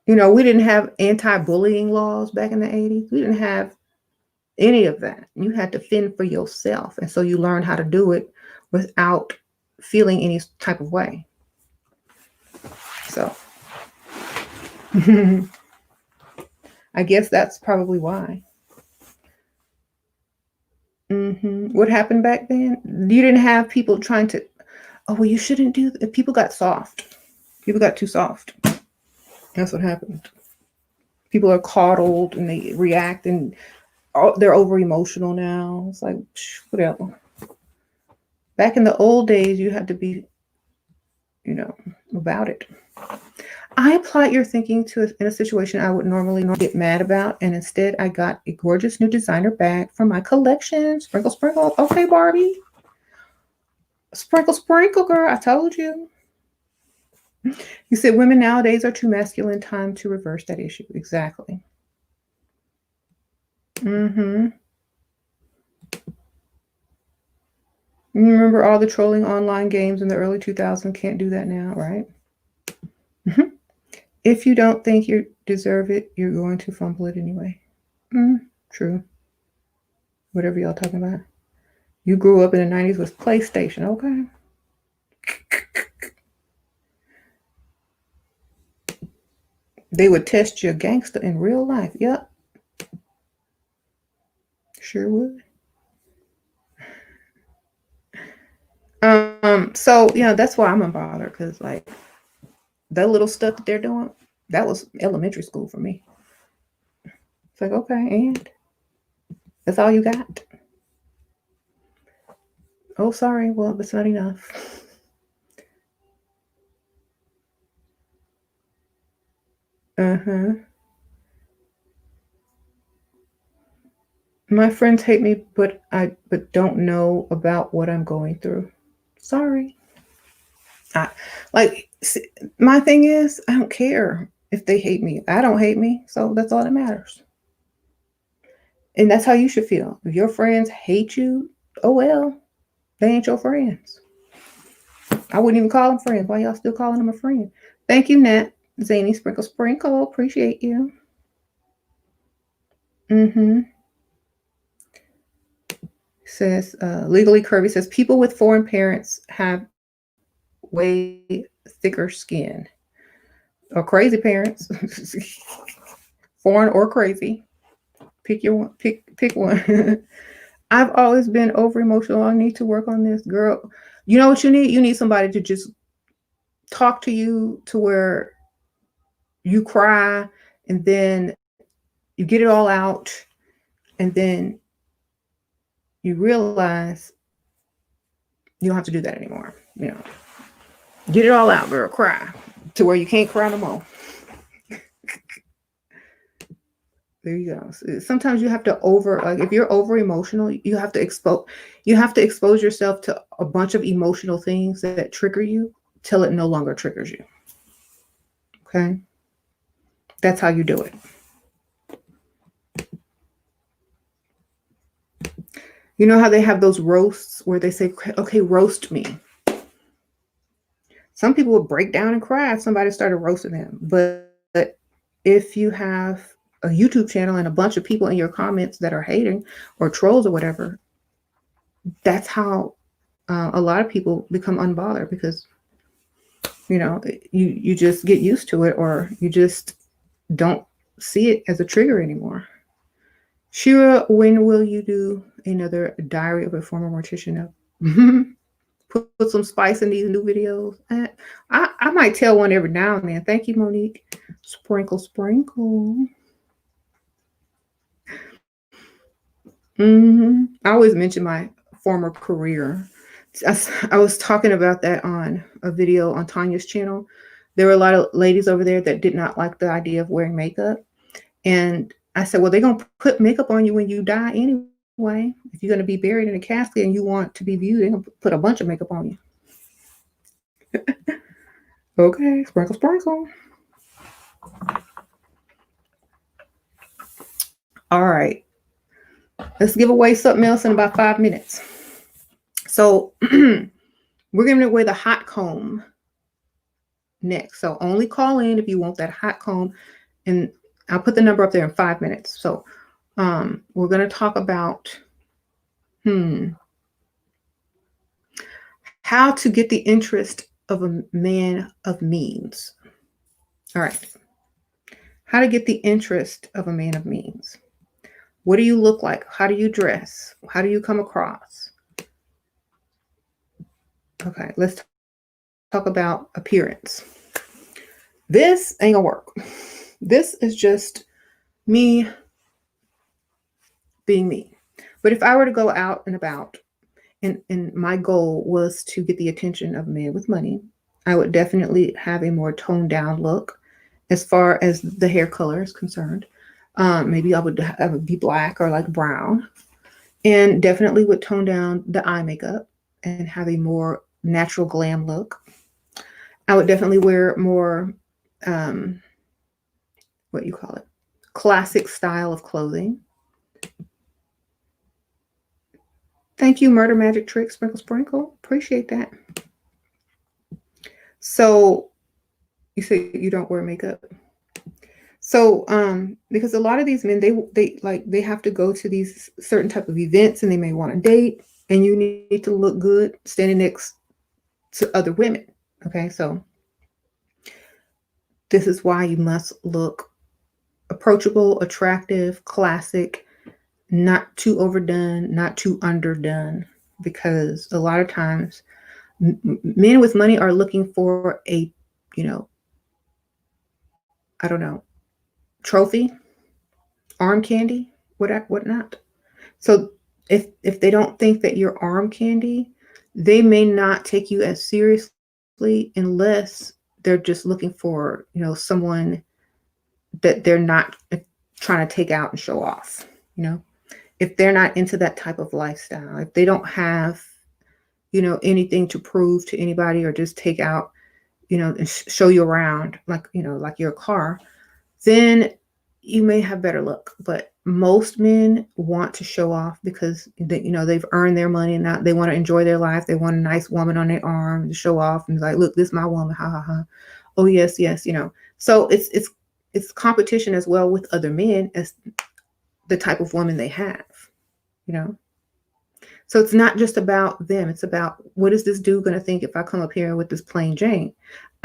You know, we didn't have anti-bullying laws back in the 80s. We didn't have any of that. You had to fend for yourself. And so you learned how to do it without feeling any type of way. So I guess that's probably why. What happened back then? You didn't have people trying to, oh, well, you shouldn't do that. People got soft. People got too soft. That's what happened. People are coddled and they react and they're over emotional now. It's like, whatever. Back in the old days, you had to be, you know, about it. I applied your thinking in a situation I would normally not get mad about, and instead I got a gorgeous new designer bag from my collection. Sprinkle, sprinkle. Okay, Barbie. Sprinkle, sprinkle, girl. I told you. You said women nowadays are too masculine. Time to reverse that issue. Exactly. You remember all the trolling online games in the early 2000s? Can't do that now, right? If you don't think you deserve it, you're going to fumble it anyway. True. Whatever y'all talking about. You grew up in the 90s with PlayStation, okay? They would test your gangster in real life. Yep. Sure would. So, that's why I'm unbothered, because, like, that little stuff that they're doing, that was elementary school for me. It's like, okay, and that's all you got? Oh, sorry. Well, that's not enough. My friends hate me, but don't know about what I'm going through. Sorry. My thing is, I don't care if they hate me. I don't hate me, so that's all that matters. And that's how you should feel. If your friends hate you, oh well, they ain't your friends. I wouldn't even call them friends. Why y'all still calling them a friend? Thank you, Nat. Zany, sprinkle, sprinkle. Appreciate you. Says, legally curvy says, people with foreign parents have way thicker skin. Or crazy parents. Foreign or crazy. Pick your one. Pick one. I've always been over emotional. I need to work on this, girl. You know what you need? You need somebody to just talk to you to where you cry and then you get it all out and then you realize you don't have to do that anymore. You know, get it all out, girl. Cry to where you can't cry no more. There you go. Sometimes you have to like if you're over emotional, you have to expose yourself to a bunch of emotional things that trigger you till it no longer triggers you. Okay? That's how you do it. You know how they have those roasts where they say, okay, roast me. Some people would break down and cry if somebody started roasting them. But if you have a YouTube channel and a bunch of people in your comments that are hating or trolls or whatever, that's how a lot of people become unbothered, because you know you just get used to it, or you just don't see it as a trigger anymore. Shira, when will you do another Diary of a Former Mortician? Put some spice in these new videos. I might tell one every now and then. Thank you, Monique. Sprinkle, sprinkle. I always mention my former career. I was talking about that on a video on Tanya's channel. There were a lot of ladies over there that did not like the idea of wearing makeup. And I said, well, they're going to put makeup on you when you die anyway. If you're going to be buried in a casket and you want to be viewed, they're going to put a bunch of makeup on you. Okay, sprinkle, sprinkle. All right. Let's give away something else in about 5 minutes. So we're giving away the hot comb next. So only call in if you want that hot comb. And I'll put the number up there in 5 minutes. So we're going to talk about how to get the interest of a man of means. All right. How to get the interest of a man of means. What do you look like? How do you dress? How do you come across? Okay, let's talk about appearance. This ain't gonna work. This is just me being me. But if I were to go out and about, and my goal was to get the attention of a man with money, I would definitely have a more toned down look as far as the hair color is concerned. Maybe I would be black or like brown, and definitely would tone down the eye makeup and have a more natural glam look. I would definitely wear more, what you call it, classic style of clothing. Thank you, Murder Magic Trick, Sprinkle Sprinkle. Appreciate that. So you say you don't wear makeup. So because a lot of these men, they have to go to these certain type of events, and they may want to date, and you need to look good standing next to other women. Okay, so this is why you must look approachable, attractive, classic, not too overdone, not too underdone, because a lot of times men with money are looking for a, I don't know, trophy, arm candy, whatnot. So if they don't think that you're arm candy, they may not take you as seriously unless they're just looking for, someone that they're not trying to take out and show off. If they're not into that type of lifestyle, if they don't have, anything to prove to anybody, or just take out, and show you around like your car, then you may have better luck. But most men want to show off because they've earned their money, and now they want to enjoy their life. They want a nice woman on their arm to show off and like, look, this is my woman, ha ha ha. Oh yes, yes, So it's competition as well with other men as the type of woman they have, So it's not just about them. It's about, what is this dude going to think if I come up here with this plain Jane?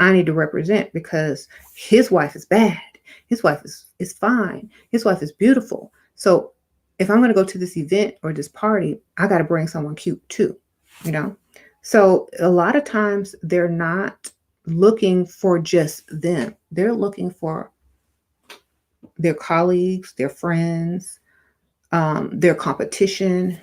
I need to represent, because his wife is bad. His wife is fine. His wife is beautiful. So if I'm going to go to this event or this party, I got to bring someone cute too, you know? So a lot of times they're not looking for just them. They're looking for their colleagues, their friends, their competition,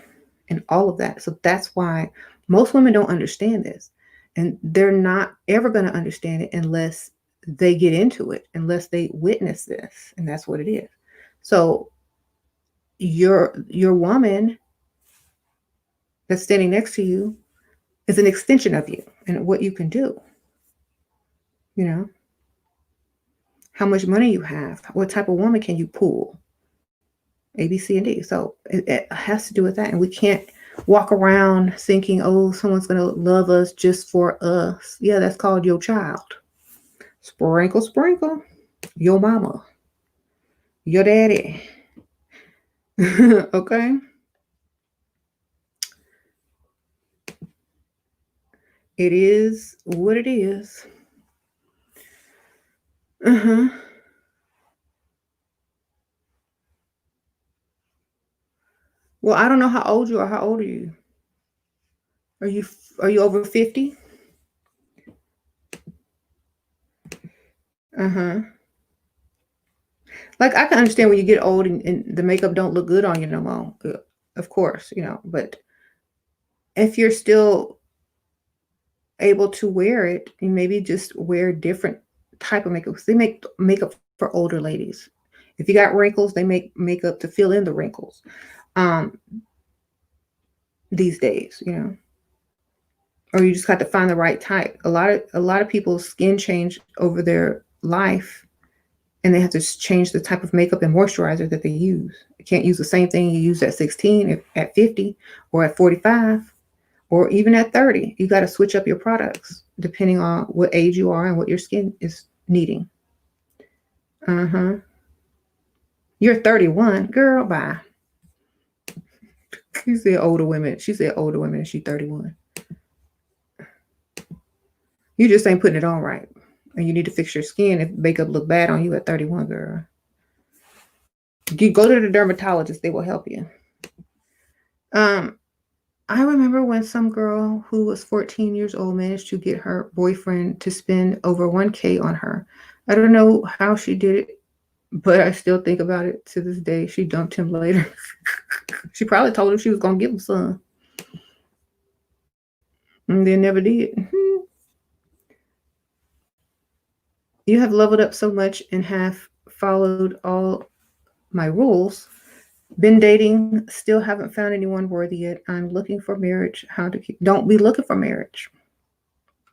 and all of that. So that's why most women don't understand this. And they're not ever going to understand it unless they get into it, unless they witness this. And that's what it is. So your woman that's standing next to you is an extension of you and what you can do. You know, how much money you have, what type of woman can you pull, A, B, C, and D. So it has to do with that. And we can't walk around thinking, oh, someone's going to love us just for us. Yeah, that's called your child. Sprinkle, sprinkle, your mama, your daddy. Okay. It is what it is. Uh-huh. Well, I don't know how old you are. How old are you? Are you over 50? Uh-huh. Like, I can understand when you get old and the makeup don't look good on you no more. Of course, you know, but if you're still able to wear it, you maybe just wear different type of makeup. They make makeup for older ladies. If you got wrinkles, they make makeup to fill in the wrinkles. These days, you know. Or you just got to find the right type. A lot of people's skin change over their life, and they have to change the type of makeup and moisturizer that they use. You can't use the same thing you use at 16, at 50, or at 45, or even at 30. You got to switch up your products depending on what age you are and what your skin is needing. Uh-huh. You're 31, girl, bye. She said older women, and she's 31. You just ain't putting it on right. And you need to fix your skin if makeup look bad on you at 31, girl. You go to the dermatologist, they will help you. I remember when some girl who was 14 years old managed to get her boyfriend to spend over $1,000 on her. I don't know how she did it, but I still think about it to this day. She dumped him later. She probably told him she was going to give him some. And they never did. You have leveled up so much and have followed all my rules. Been dating, still haven't found anyone worthy yet. I'm looking for marriage. Don't be looking for marriage.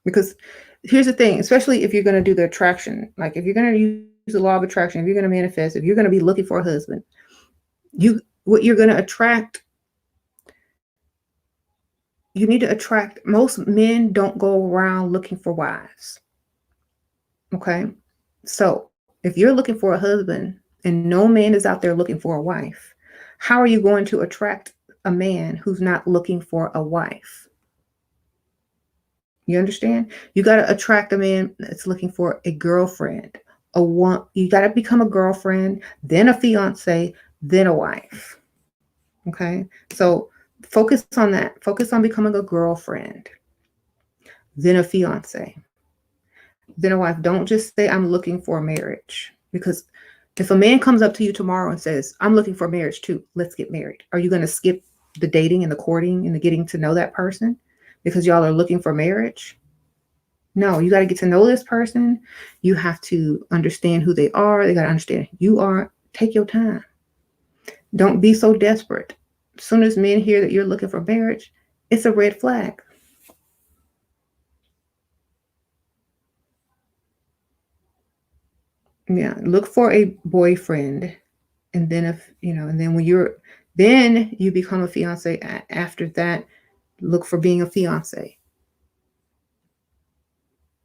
Because here's the thing, especially if you're going to do the attraction, like if you're going to use the law of attraction, if you're going to manifest, if you're going to be looking for a husband, what you're going to attract, you need to attract. Most men don't go around looking for wives. Okay. So if you're looking for a husband and no man is out there looking for a wife, how are you going to attract a man who's not looking for a wife? You understand? You got to attract a man that's looking for a girlfriend. You got to become a girlfriend, then a fiance, then a wife. Okay. So focus on that. Focus on becoming a girlfriend, then a fiance, then a wife. Don't just say, I'm looking for marriage. Because if a man comes up to you tomorrow and says, I'm looking for marriage too, let's get married. Are you going to skip the dating and the courting and the getting to know that person because y'all are looking for marriage? No, you got to get to know this person. You have to understand who they are. They got to understand who you are. Take your time. Don't be so desperate. As soon as men hear that you're looking for marriage, it's a red flag. Yeah, look for a boyfriend, and then then you become a fiance. After that, look for being a fiance,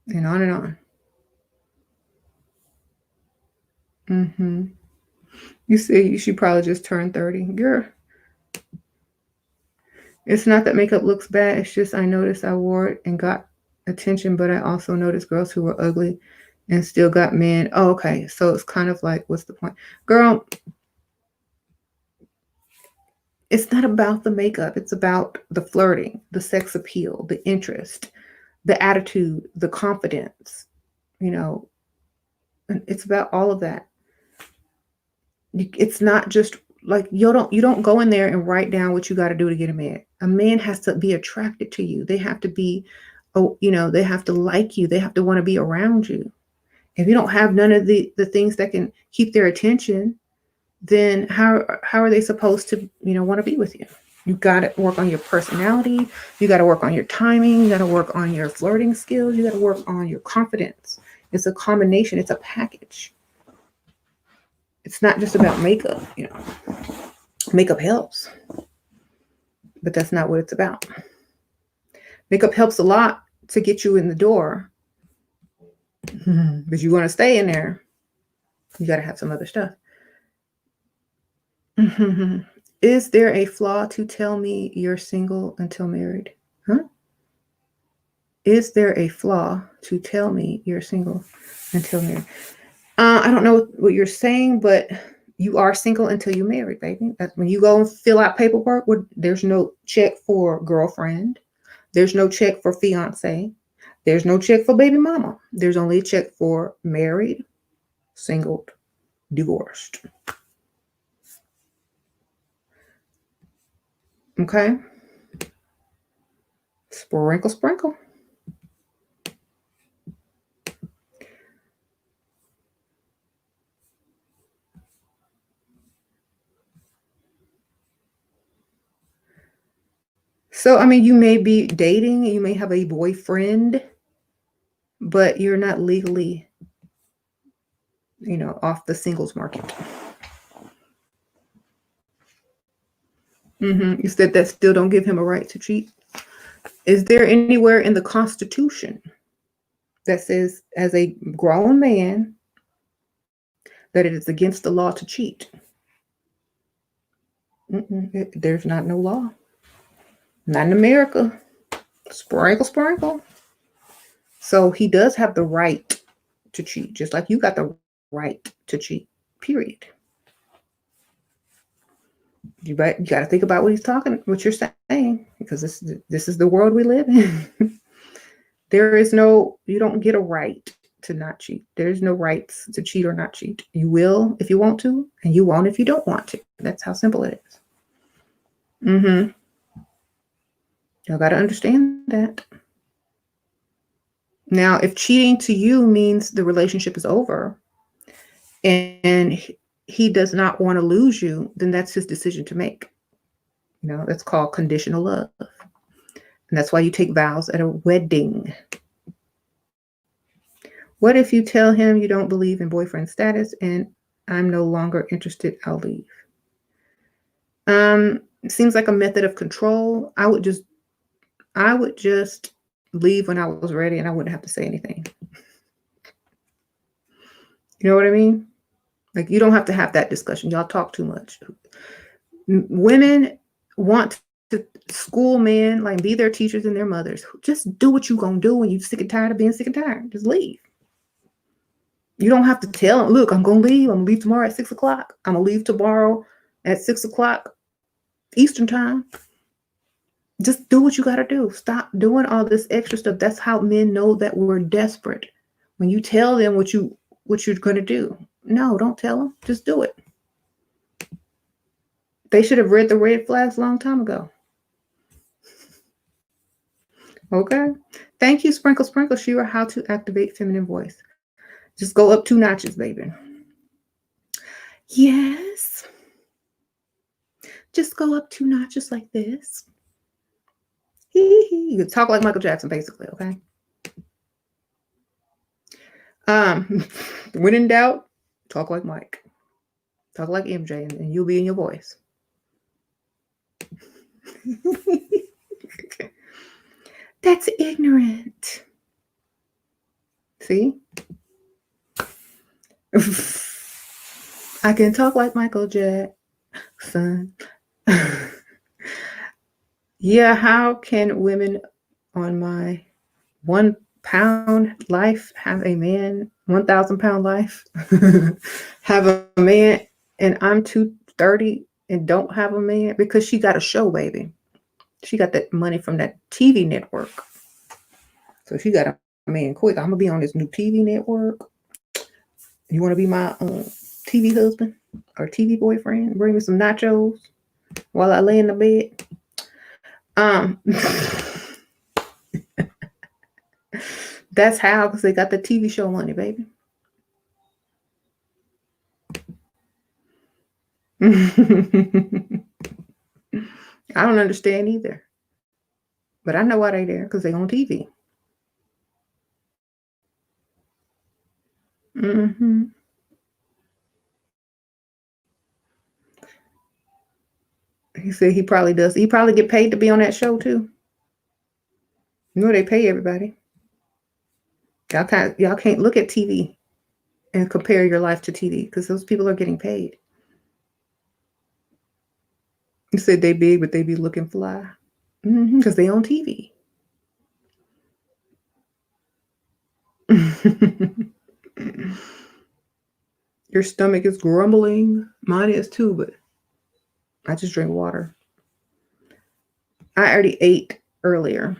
and on and on. You see, she probably just turned 30, girl. It's not that makeup looks bad. It's just I noticed I wore it and got attention, but I also noticed girls who were ugly and still got men. Oh, okay. So it's kind of like, what's the point? Girl, It's not about the makeup. It's about the flirting, the sex appeal, the interest, the attitude, the confidence, you know, and it's about all of that. It's not just like you don't go in there and write down what you got to do to get a man. A man has to be attracted to you. They have to be, oh, they have to like you. They have to want to be around you. If you don't have none of the things that can keep their attention, then how are they supposed to, want to be with you? You got to work on your personality. You got to work on your timing. You got to work on your flirting skills. You got to work on your confidence. It's a combination. It's a package. It's not just about makeup, Makeup helps, but that's not what it's about. Makeup helps a lot to get you in the door, but you want to stay in there, you got to have some other stuff. Is there a flaw to tell me you're single until married? Huh? Is there a flaw to tell me you're single until married? I don't know what you're saying, but you are single until you're married, baby. That's when you go and fill out paperwork. There's no check for girlfriend. There's no check for fiance. There's no check for baby mama. There's only a check for married, single, divorced. Okay. Sprinkle, sprinkle. So, you may be dating, you may have a boyfriend, but you're not legally, off the singles market. You said that still don't give him a right to cheat. Is there anywhere in the Constitution that says, as a grown man, that it is against the law to cheat? There's not no law. Not in America. Sprinkle, sprinkle. So he does have the right to cheat, just like you got the right to cheat, period. You got to think about what you're saying, because this is the world we live in. You don't get a right to not cheat. There's no rights to cheat or not cheat. You will if you want to, and you won't if you don't want to. That's how simple it is. Y'all got to understand that. Now, if cheating to you means the relationship is over and he does not want to lose you, then that's his decision to make. That's called conditional love. And that's why you take vows at a wedding. What if you tell him you don't believe in boyfriend status and I'm no longer interested, I'll leave? It seems like a method of control. I would just leave when I was ready and I wouldn't have to say anything. You know what I mean? Like, you don't have to have that discussion. Y'all talk too much. Women want to school men, like be their teachers and their mothers. Just do what you're going to do when you're sick and tired of being sick and tired. Just leave. You don't have to tell them, look, I'm going to leave. I'm going to leave tomorrow at 6 o'clock. I'm going to leave tomorrow at 6 o'clock Eastern time. Just do what you got to do. Stop doing all this extra stuff. That's how men know that we're desperate. When you tell them what you're going to do. No, don't tell them. Just do it. They should have read the red flags a long time ago. Okay. Thank you, Sprinkle Sprinkle Shira. How to activate feminine voice. Just go up 2 notches, baby. Yes. Just go up 2 notches like this. You can talk like Michael Jackson, basically, okay? When in doubt, talk like Mike. Talk like MJ, and you'll be in your voice. That's ignorant. See? I can talk like Michael Jackson. Yeah, how can women on my 1 pound life have a man, 1,000 pound life, have a man, and I'm 230 and don't have a man because she got a show, baby. She got that money from that TV network. So she got a man quick. I'm going to be on this new TV network. You want to be my TV husband or TV boyfriend? Bring me some nachos while I lay in the bed. That's how, because they got the TV show money, baby. I don't understand either. But I know why they there, because they on TV. Mm-hmm. He said he probably does. He probably get paid to be on that show too. You know they pay everybody. Y'all can't look at TV and compare your life to TV because those people are getting paid. You said they big, but they be looking fly. Because they on TV. Your stomach is grumbling. Mine is too, but I just drink water. I already ate earlier.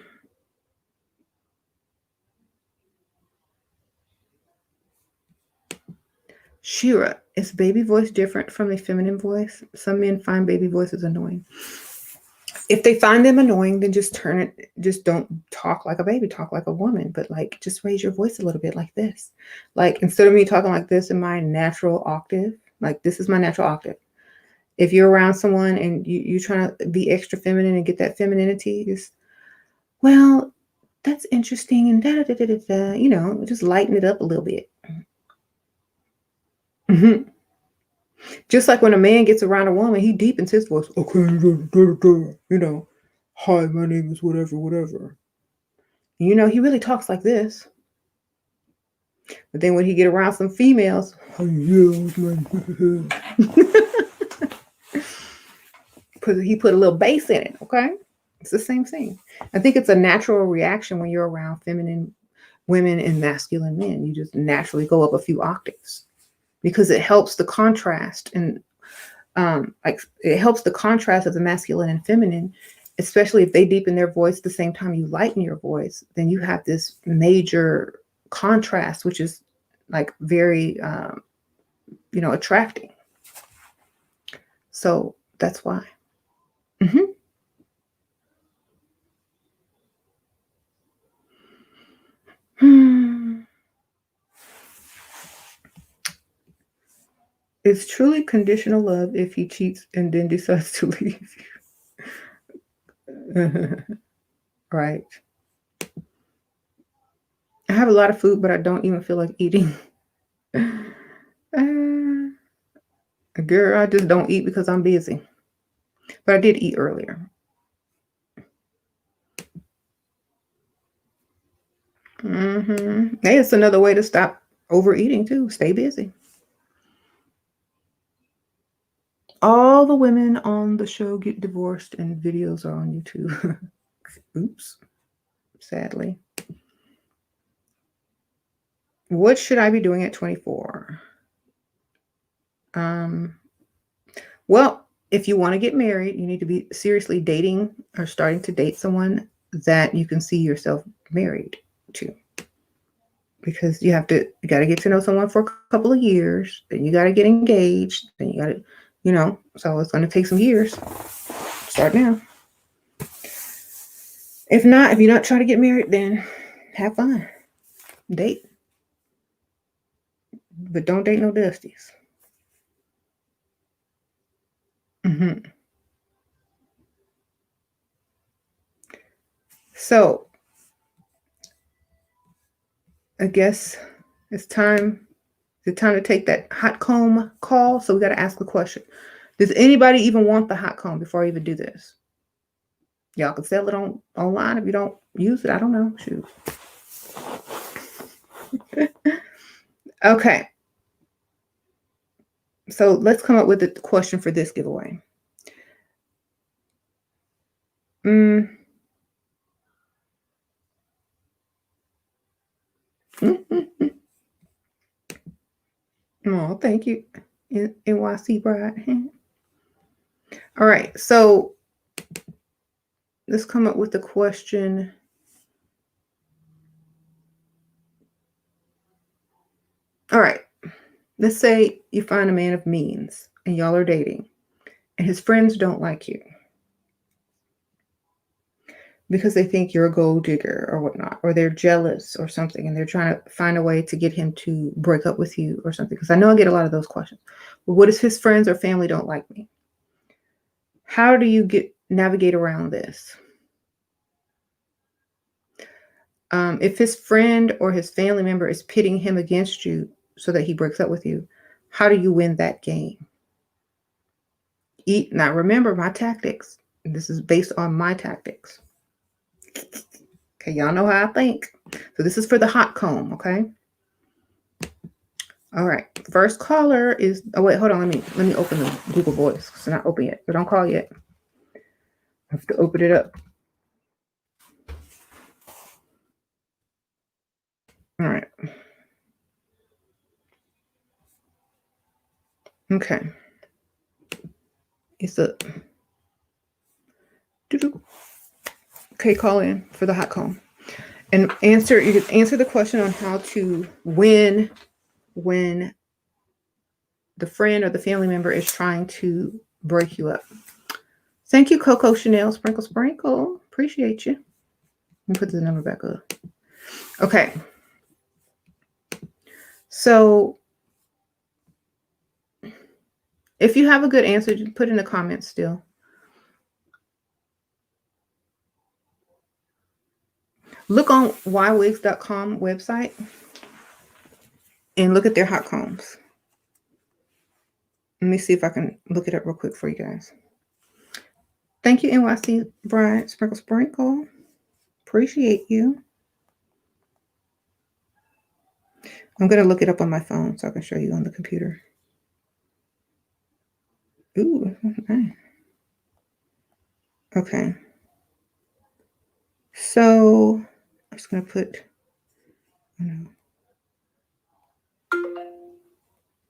Shira, is baby voice different from a feminine voice? Some men find baby voices annoying. If they find them annoying, then just turn it, just don't talk like a baby, talk like a woman, but like just raise your voice a little bit like this. Like instead of me talking like this in my natural octave, like this is my natural octave. If you're around someone and you're trying to be extra feminine and get that femininity, just, well, that's interesting and da da da da da, you know, just lighten it up a little bit. Mm-hmm. Just like when a man gets around a woman, he deepens his voice. Okay, you know, hi, my name is whatever, whatever. You know, he really talks like this. But then when he get around some females, he put a little bass in it, okay? It's the same thing. I think it's a natural reaction when you're around feminine women and masculine men. You just naturally go up a few octaves because it helps the contrast and like it helps the contrast of the masculine and feminine, especially if they deepen their voice at the same time you lighten your voice, then you have this major contrast, which is like very, you know, attracting. So that's why. Mm-hmm. It's truly conditional love if he cheats and then decides to leave you. Right. I have a lot of food, but I don't even feel like eating. Girl, I just don't eat because I'm busy. But I did eat earlier. Hey, it's another way to stop overeating too. Stay busy. All the women on the show get divorced and videos are on YouTube. Oops. Sadly. What should I be doing at 24? Well, if you want to get married, you need to be seriously dating or starting to date someone that you can see yourself married to. Because you got to get to know someone for a couple of years, then you got to get engaged, then you got to, you know, so it's going to take some years. Start now. If not, if you're not trying to get married, then have fun. Date. But don't date no dusties. So, I guess it's time to take that hot comb call. So we got to ask the question. Does anybody even want the hot comb before I even do this? Y'all can sell it online if you don't use it. I don't know. Shoot. Okay. So let's come up with the question for this giveaway. Oh, thank you, NYC Bride. All right. So let's come up with the question. All right. Let's say you find a man of means and y'all are dating and his friends don't like you because they think you're a gold digger or whatnot, or they're jealous or something, and they're trying to find a way to get him to break up with you or something. Because I know I get a lot of those questions. But what if his friends or family don't like me? How do you navigate around this? If his friend or his family member is pitting him against you so that he breaks up with you, how do you win that game? Now remember my tactics. This is based on my tactics. Okay, y'all know how I think. So this is for the hot comb, okay? All right. First caller is, oh wait, hold on. Let me open the Google Voice. It's not open yet. So don't call yet. I have to open it up. All right. Okay. It's up. Okay, call in for the hot comb. And you can answer the question on how to win when the friend or the family member is trying to break you up. Thank you, Coco Chanel Sprinkle Sprinkle. Appreciate you. Let me put the number back up. Okay. So if you have a good answer, just put in the comments still. Look on Ywigs.com website and look at their hot combs. Let me see if I can look it up real quick for you guys. Thank you, NYC Brian Sprinkle Sprinkle. Appreciate you. I'm going to look it up on my phone so I can show you on the computer. Ooh, nice. Okay. So I'm just going to put,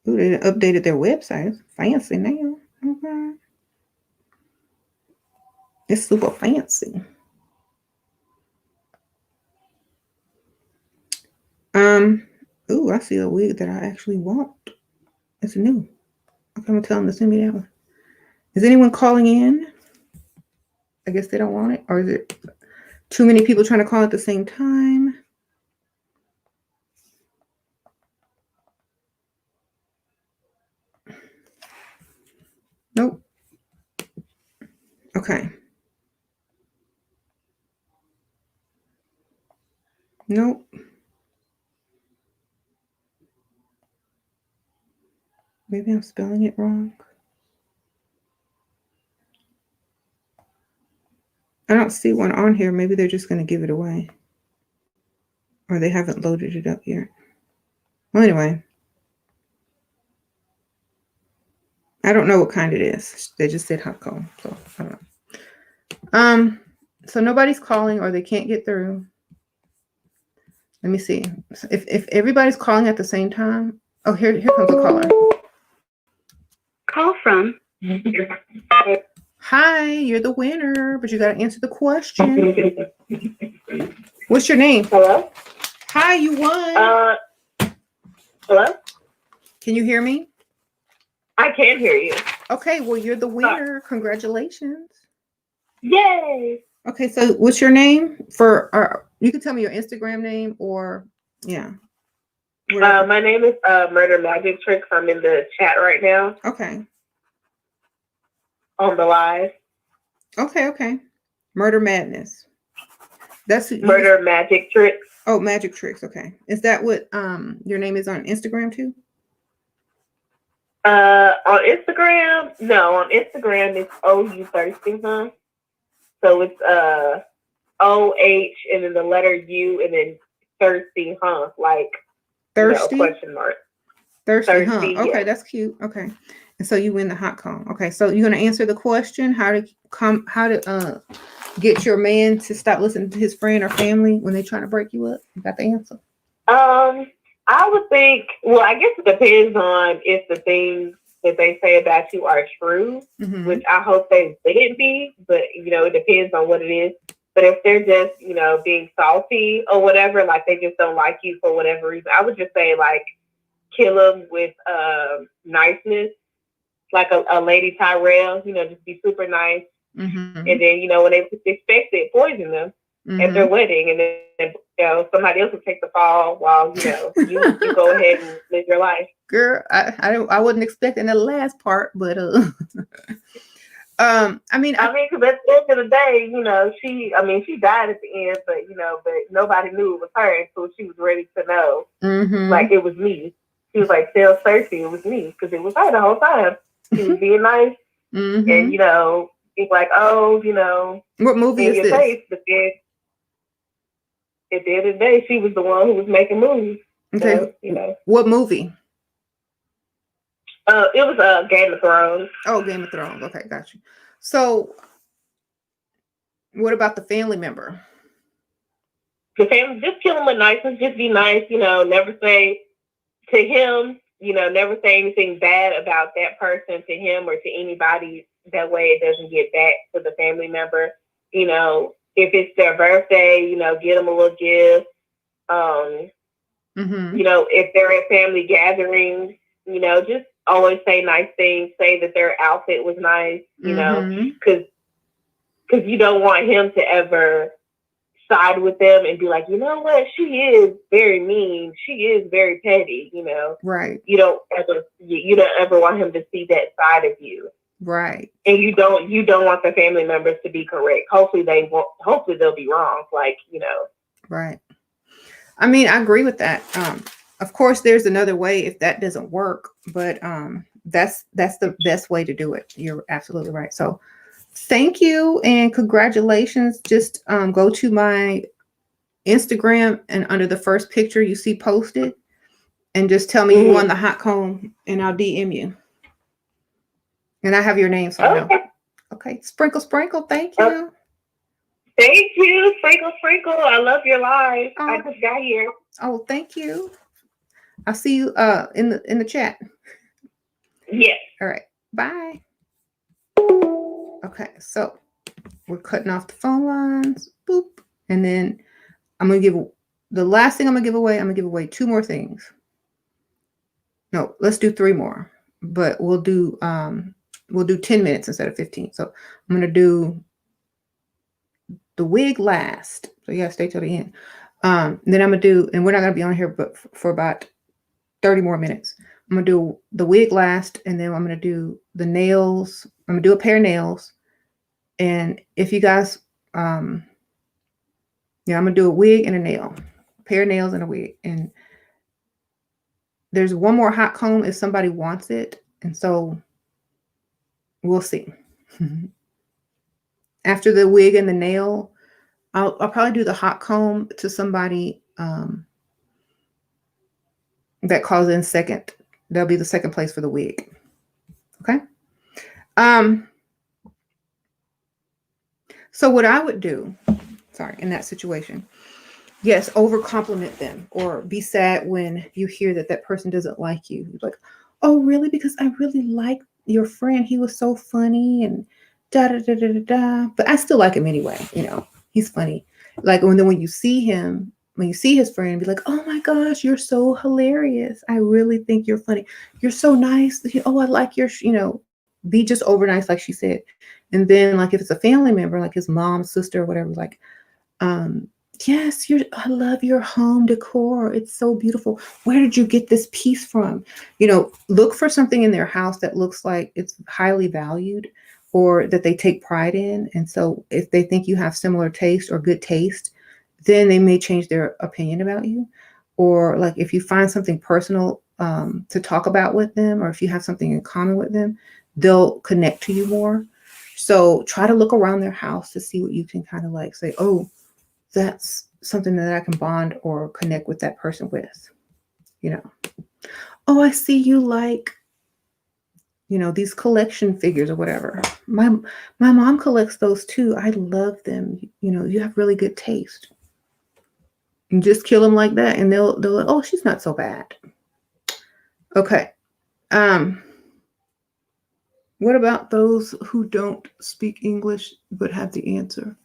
ooh, they updated their website. It's fancy now. Okay. It's super fancy. Ooh, I see a wig that I actually want. It's new. Okay, I'm gonna tell them to send me that one. Is anyone calling in? I guess they don't want it. Or is it too many people trying to call at the same time? Nope. Okay. Nope. Maybe I'm spelling it wrong. I don't see one on here. Maybe they're just going to give it away. Or they haven't loaded it up yet. Well, anyway. I don't know what kind it is. They just said hot comb. So, I don't know. So nobody's calling or they can't get through. Let me see. If everybody's calling at the same time. Oh, here comes a caller. Call from. Hi, you're the winner, but you got to answer the question. What's your name? Hello? Hi, you won. Hello? Can you hear me? I can hear you. Okay, well, you're the winner. Congratulations. Yay! Okay, so what's your name? You can tell me your Instagram name or, yeah. My name is Murder Magic Tricks. I'm in the chat right now. Okay. On the live. Okay. Murder Madness. That's Murder Magic Tricks. Oh, Magic Tricks. Okay. Is that what your name is on Instagram too? On Instagram? No, on Instagram it's OU Thirsty, huh? So it's OH and then the letter U and then thirsty, huh? Like Thirsty? Question mark. Thirsty, huh? Yeah. Okay, that's cute. Okay. And so you win the hot comb. Okay, so you're gonna answer the question, how to get your man to stop listening to his friend or family when they try to break you up? You got the answer? I would think, well, I guess it depends on if the things that they say about you are true, Mm-hmm. which I hope they wouldn't be, but it depends on what it is. But if they're just, being salty or whatever, like they just don't like you for whatever reason, I would just say like kill them with niceness, like a Lady Tyrell, just be super nice. Mm-hmm. And then, when they expect it, poison them at their wedding. And then, somebody else will take the fall while, you go ahead and live your life. Girl, I wasn't expecting the last part, but I mean, because at the end of the day, she died at the end, but nobody knew it was her until she was ready to know, like it was me. She was like, tell Cersei it was me, because it was her the whole time. She was being nice, and it's like, what movie is this? Face, but then at the end of the day, she was the one who was making moves. Okay, so, what movie? It was Game of Thrones. Oh, Game of Thrones. Okay, got you. So, what about the family member? The family, just kill him with niceness. Just be nice. Never say to him. Never say anything bad about that person to him or to anybody. That way, it doesn't get back to the family member. If it's their birthday, get them a little gift. If they're at family gatherings, just always say nice things. Say that their outfit was nice, because you don't want him to ever side with them and be like, you know what, she is very mean. She is very petty. Right. You don't ever want him to see that side of you. Right. And you don't want the family members to be correct. Hopefully they'll be wrong. Like, Right. I mean, I agree with that. Of course, there's another way if that doesn't work, but that's the best way to do it. You're absolutely right. So thank you and congratulations. Just go to my Instagram and under the first picture you see posted and just tell me you won the hot comb and I'll DM you. And I have your name, so I know. Okay. Sprinkle, sprinkle. Thank you. Thank you. Sprinkle, sprinkle. I love your live. Oh. I just got here. Oh, thank you. I'll see you in the chat. Yes. All right. Bye. Okay, so we're cutting off the phone lines. Boop. And then I'm gonna give the last thing I'm gonna give away. I'm gonna give away 2 more things. No, let's do 3 more. But we'll do 10 minutes instead of 15. So I'm gonna do the wig last. So you gotta stay till the end. Then I'm gonna do, and we're not gonna be on here but for about 30 more minutes. I'm gonna do the wig last, and then I'm gonna do the nails. I'm gonna do a pair of nails. And if you guys, I'm gonna do a wig and a nail, a pair of nails and a wig. And there's one more hot comb if somebody wants it. And so we'll see. After the wig and the nail, I'll probably do the hot comb to somebody that calls in second. That'll be the second place for the wig. Okay. So what I would do, in that situation, yes, over compliment them or be sad when you hear that person doesn't like you. You're like, oh, really? Because I really like your friend. He was so funny and da da da da da da. But I still like him anyway. He's funny. Like when you see him, when you see his friend, be like, oh my gosh, you're so hilarious. I really think you're funny. You're so nice. Oh, I like your, be just over nice, like she said. And then like if it's a family member, like his mom, sister, or whatever, like, yes, I love your home decor. It's so beautiful. Where did you get this piece from? Look for something in their house that looks like it's highly valued or that they take pride in. And so if they think you have similar taste or good taste, then they may change their opinion about you. Or like if you find something personal to talk about with them, or if you have something in common with them, they'll connect to you more. So try to look around their house to see what you can kind of like say, oh, that's something that I can bond or connect with that person with. Oh, I see you like, these collection figures or whatever. My mom collects those too. I love them. You have really good taste. And just kill them like that. And they'll like, oh, she's not so bad. Okay. What about those who don't speak English but have the answer?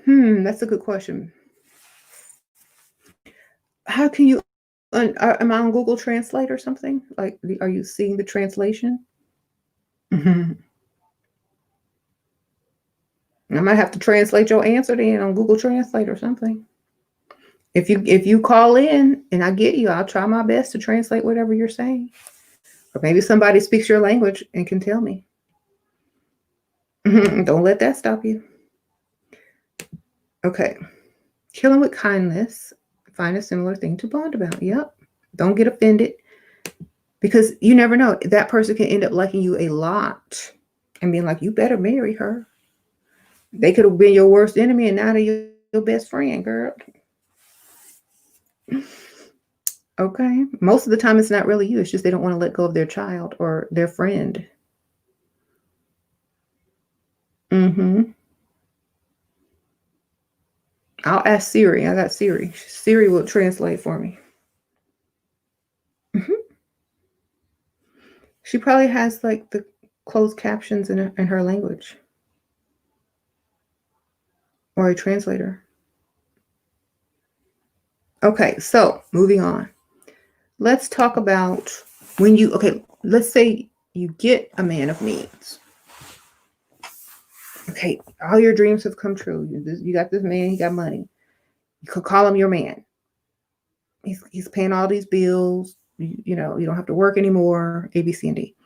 That's a good question. How can you? Am I on Google Translate or something? Like, are you seeing the translation? I might have to translate your answer then on Google Translate or something. If you call in and I get you, I'll try my best to translate whatever you're saying. Or maybe somebody speaks your language and can tell me. Don't let that stop you. Okay. Killing with kindness. Find a similar thing to bond about. Yep. Don't get offended. Because you never know. That person can end up liking you a lot and being like, you better marry her. They could have been your worst enemy and now they're your best friend, girl. Okay. Most of the time, it's not really you. It's just they don't want to let go of their child or their friend. I'll ask Siri. I got Siri. Siri will translate for me. She probably has like the closed captions in her language. Or a translator. Okay, so moving on. Let's talk about when you, let's say you get a man of means. Okay, all your dreams have come true. You got this man, he got money. You could call him your man. He's paying all these bills. You know, you don't have to work anymore, A, B, C, and D.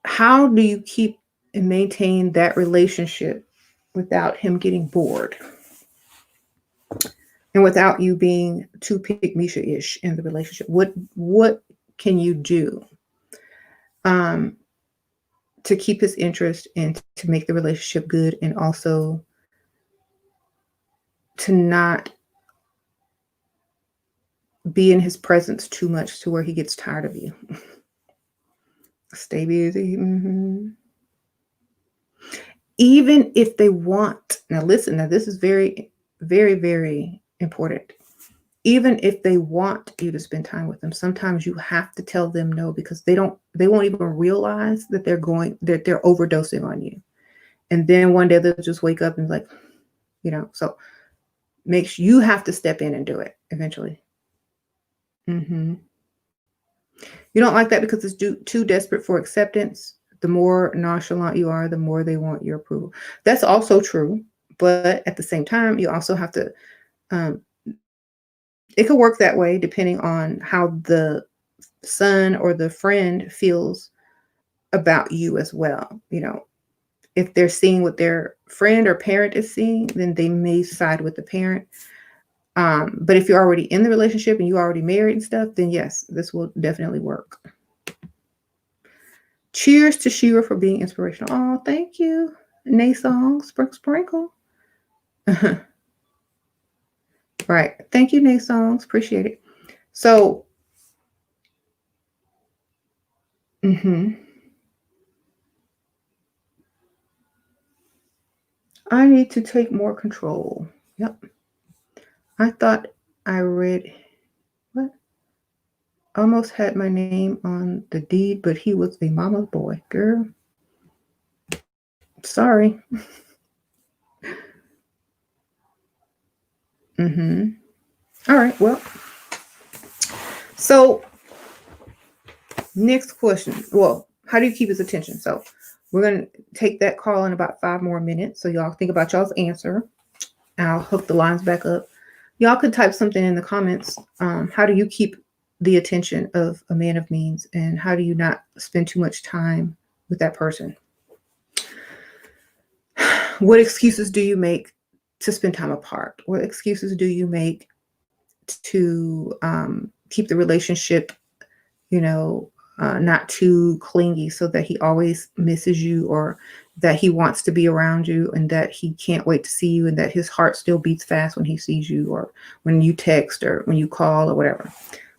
How do you keep and maintain that relationship without him getting bored? And without you being too pick-me-ish in the relationship? What can you do to keep his interest and to make the relationship good, and also to not be in his presence too much to where he gets tired of you? Stay busy. Even if they want, now listen, now this is very, very, very important. Even if they want you to spend time with them, sometimes you have to tell them no, because they won't even realize that they're overdosing on you. And then one day they'll just wake up and be like, so you have to step in and do it eventually. You don't like that because it's too desperate for acceptance. The more nonchalant you are, the more they want your approval. That's also true. But at the same time, you also have to, it could work that way depending on how the son or the friend feels about you as well. If they're seeing what their friend or parent is seeing, then they may side with the parent. But if you're already in the relationship and you already married and stuff, then yes, this will definitely work. Cheers to Shira for being inspirational. Oh, thank you. Naysong, sprinkle. Right. Thank you, Naysongs. Appreciate it. So, I need to take more control. Yep. I thought I read, what? Almost had my name on the deed, but he was a mama's boy. Girl. Sorry. All right. Well, so next question. Well, how do you keep his attention? So we're going to take that call in about 5 more minutes. So y'all think about y'all's answer. I'll hook the lines back up. Y'all could type something in the comments. How do you keep the attention of a man of means, and how do you not spend too much time with that person? What excuses do you make to spend time apart? What excuses do you make to keep the relationship, not too clingy, so that he always misses you, or that he wants to be around you, and that he can't wait to see you, and that his heart still beats fast when he sees you, or when you text, or when you call, or whatever?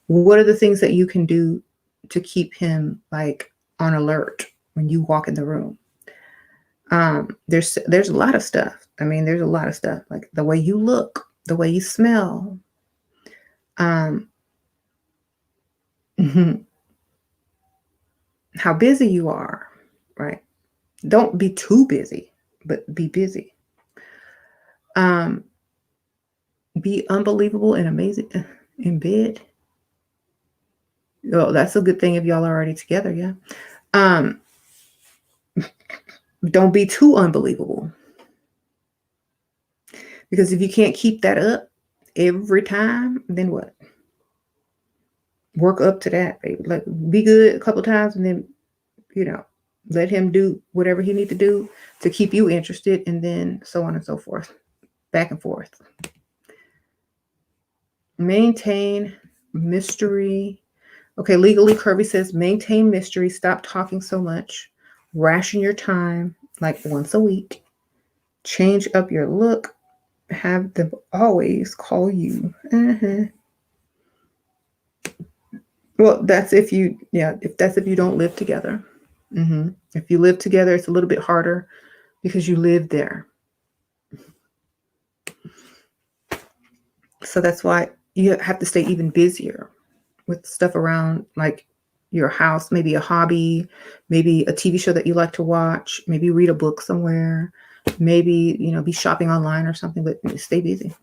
What are the things that you can do to keep him like on alert when you walk in the room? There's a lot of stuff. I mean, there's a lot of stuff, like the way you look, the way you smell. how busy you are, right? Don't be too busy, but be busy. Be unbelievable and amazing in bed. Oh, that's a good thing if y'all are already together, yeah. Don't be too unbelievable. Because if you can't keep that up every time, then what? Work up to that, baby. Like, be good a couple times and then, let him do whatever he needs to do to keep you interested, and then so on and so forth. Back and forth. Maintain mystery. Okay, Legally Curvy says maintain mystery. Stop talking so much. Ration your time like once a week. Change up your look. Have them always call you. Well, that's if you don't live together. If you live together, it's a little bit harder because you live there. So that's why you have to stay even busier with stuff around, like your house, maybe a hobby, maybe a TV show that you like to watch, maybe read a book somewhere, maybe, be shopping online or something, but stay busy.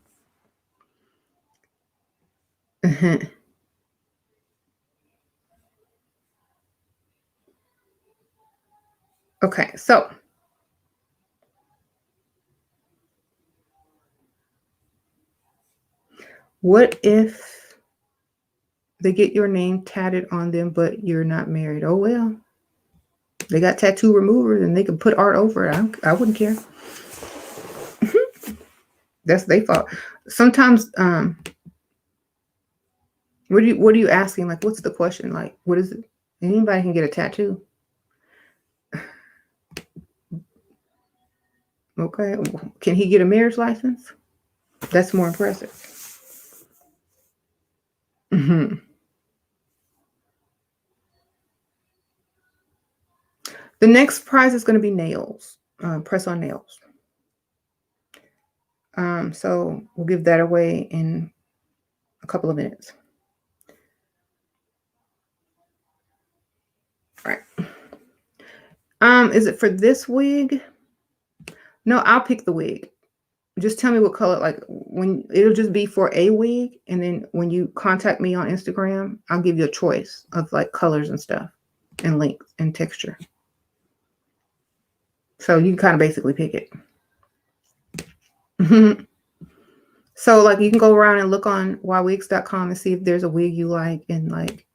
Okay, so what if they get your name tatted on them, but you're not married? Oh, well, they got tattoo removers and they can put art over it. I wouldn't care. That's their fault. Sometimes, what are you asking? Like, what's the question? Like, what is it? Anybody can get a tattoo. Okay. Can he get a marriage license? That's more impressive. The next prize is going to be nails, press-on nails. So we'll give that away in a couple of minutes. All right. Is it for this wig? No, I'll pick the wig. Just tell me what color, like when it'll just be for a wig. And then when you contact me on Instagram, I'll give you a choice of like colors and stuff and length and texture. So you can kind of basically pick it. So like you can go around and look on Ywigs.com and see if there's a wig you like, and like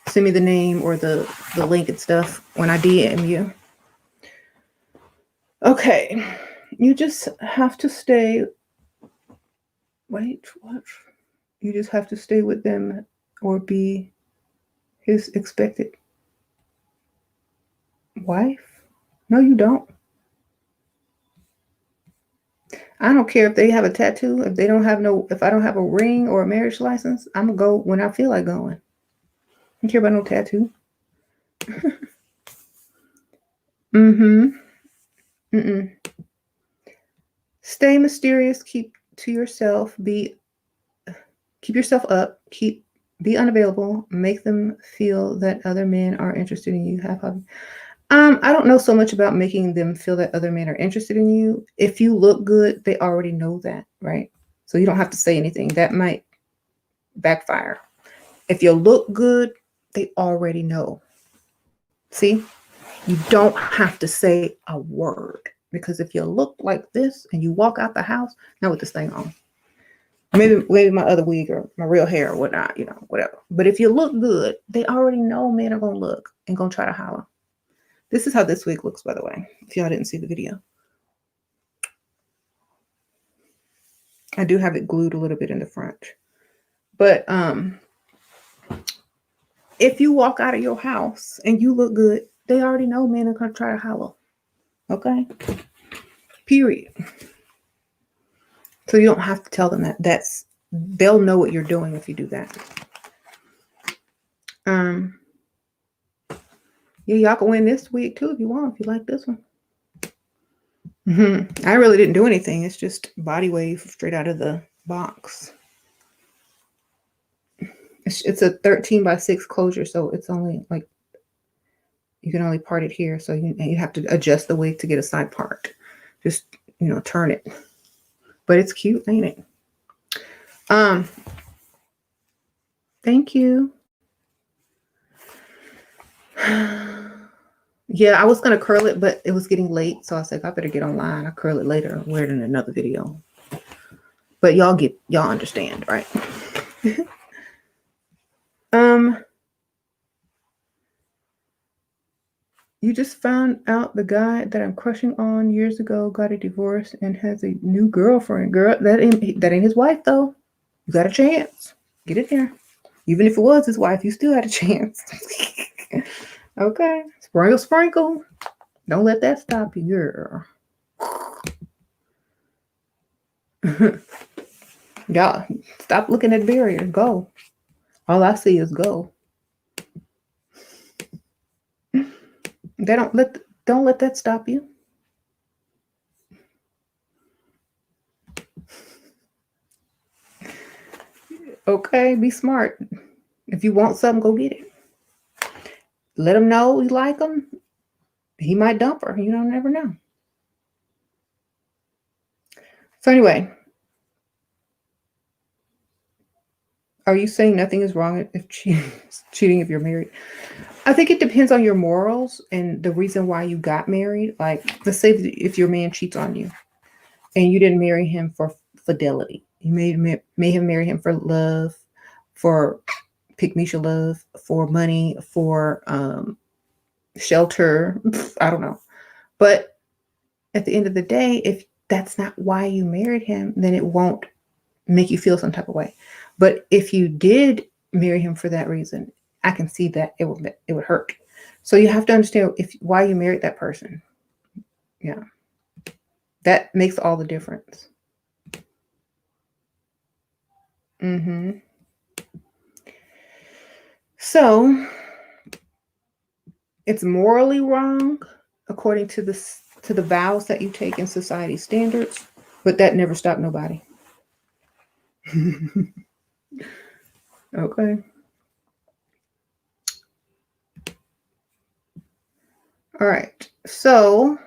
send me the name or the link and stuff when I DM you. Okay. You just have to stay. Wait, what? You just have to stay with them or be his expected wife? No, you don't. I don't care if they have a tattoo. If I don't have a ring or a marriage license, I'm gonna go when I feel like going. I don't care about no tattoo. Stay mysterious. Keep to yourself. Keep yourself up. Be unavailable. Make them feel that other men are interested in you. Have hobbies. I don't know so much about making them feel that other men are interested in you. If you look good, they already know that, right? So you don't have to say anything. That might backfire. If you look good, they already know. See? You don't have to say a word, because if you look like this and you walk out the house, not with this thing on, maybe my other wig or my real hair or whatnot, whatever. But if you look good, they already know men are going to look and going to try to holler. This is how this wig looks, by the way, if y'all didn't see the video. I do have it glued a little bit in the front. But if you walk out of your house and you look good, they already know men are going to try to holler. Okay? Period. So you don't have to tell them that. They'll know what you're doing if you do that. Yeah, y'all can win this wig too if you want, if you like this one. I really didn't do anything. It's just body wave straight out of the box. It's a 13 by 6 closure, so it's only like you can only part it here. So you have to adjust the wig to get a side part. Just, turn it. But it's cute, ain't it? Thank you. Yeah, I was going to curl it, but it was getting late. So I said, I better get online. I'll curl it later and wear it in another video. But y'all understand, right? You just found out the guy that I'm crushing on years ago got a divorce and has a new girlfriend. Girl, that ain't his wife though. You got a chance. Get it there. Even if it was his wife, you still had a chance. Okay. Sprinkle, sprinkle. Don't let that stop you, girl. Y'all, stop looking at barriers. Go. All I see is go. Don't let that stop you. Okay, be smart. If you want something, go get it. Let him know you like him. He might dump her. You don't never know. So anyway, are you saying nothing is wrong if cheating if you're married? I think it depends on your morals and the reason why you got married. Like, let's say if your man cheats on you and you didn't marry him for fidelity. You may have married him for love, for pick-me-sha love, for money, for shelter. I don't know. But at the end of the day, if that's not why you married him, then it won't make you feel some type of way. But if you did marry him for that reason, I can see that it would hurt. So you have to understand why you married that person. Yeah. That makes all the difference. So it's morally wrong according to the vows that you take in society standards, but that never stopped nobody. Okay. All right. So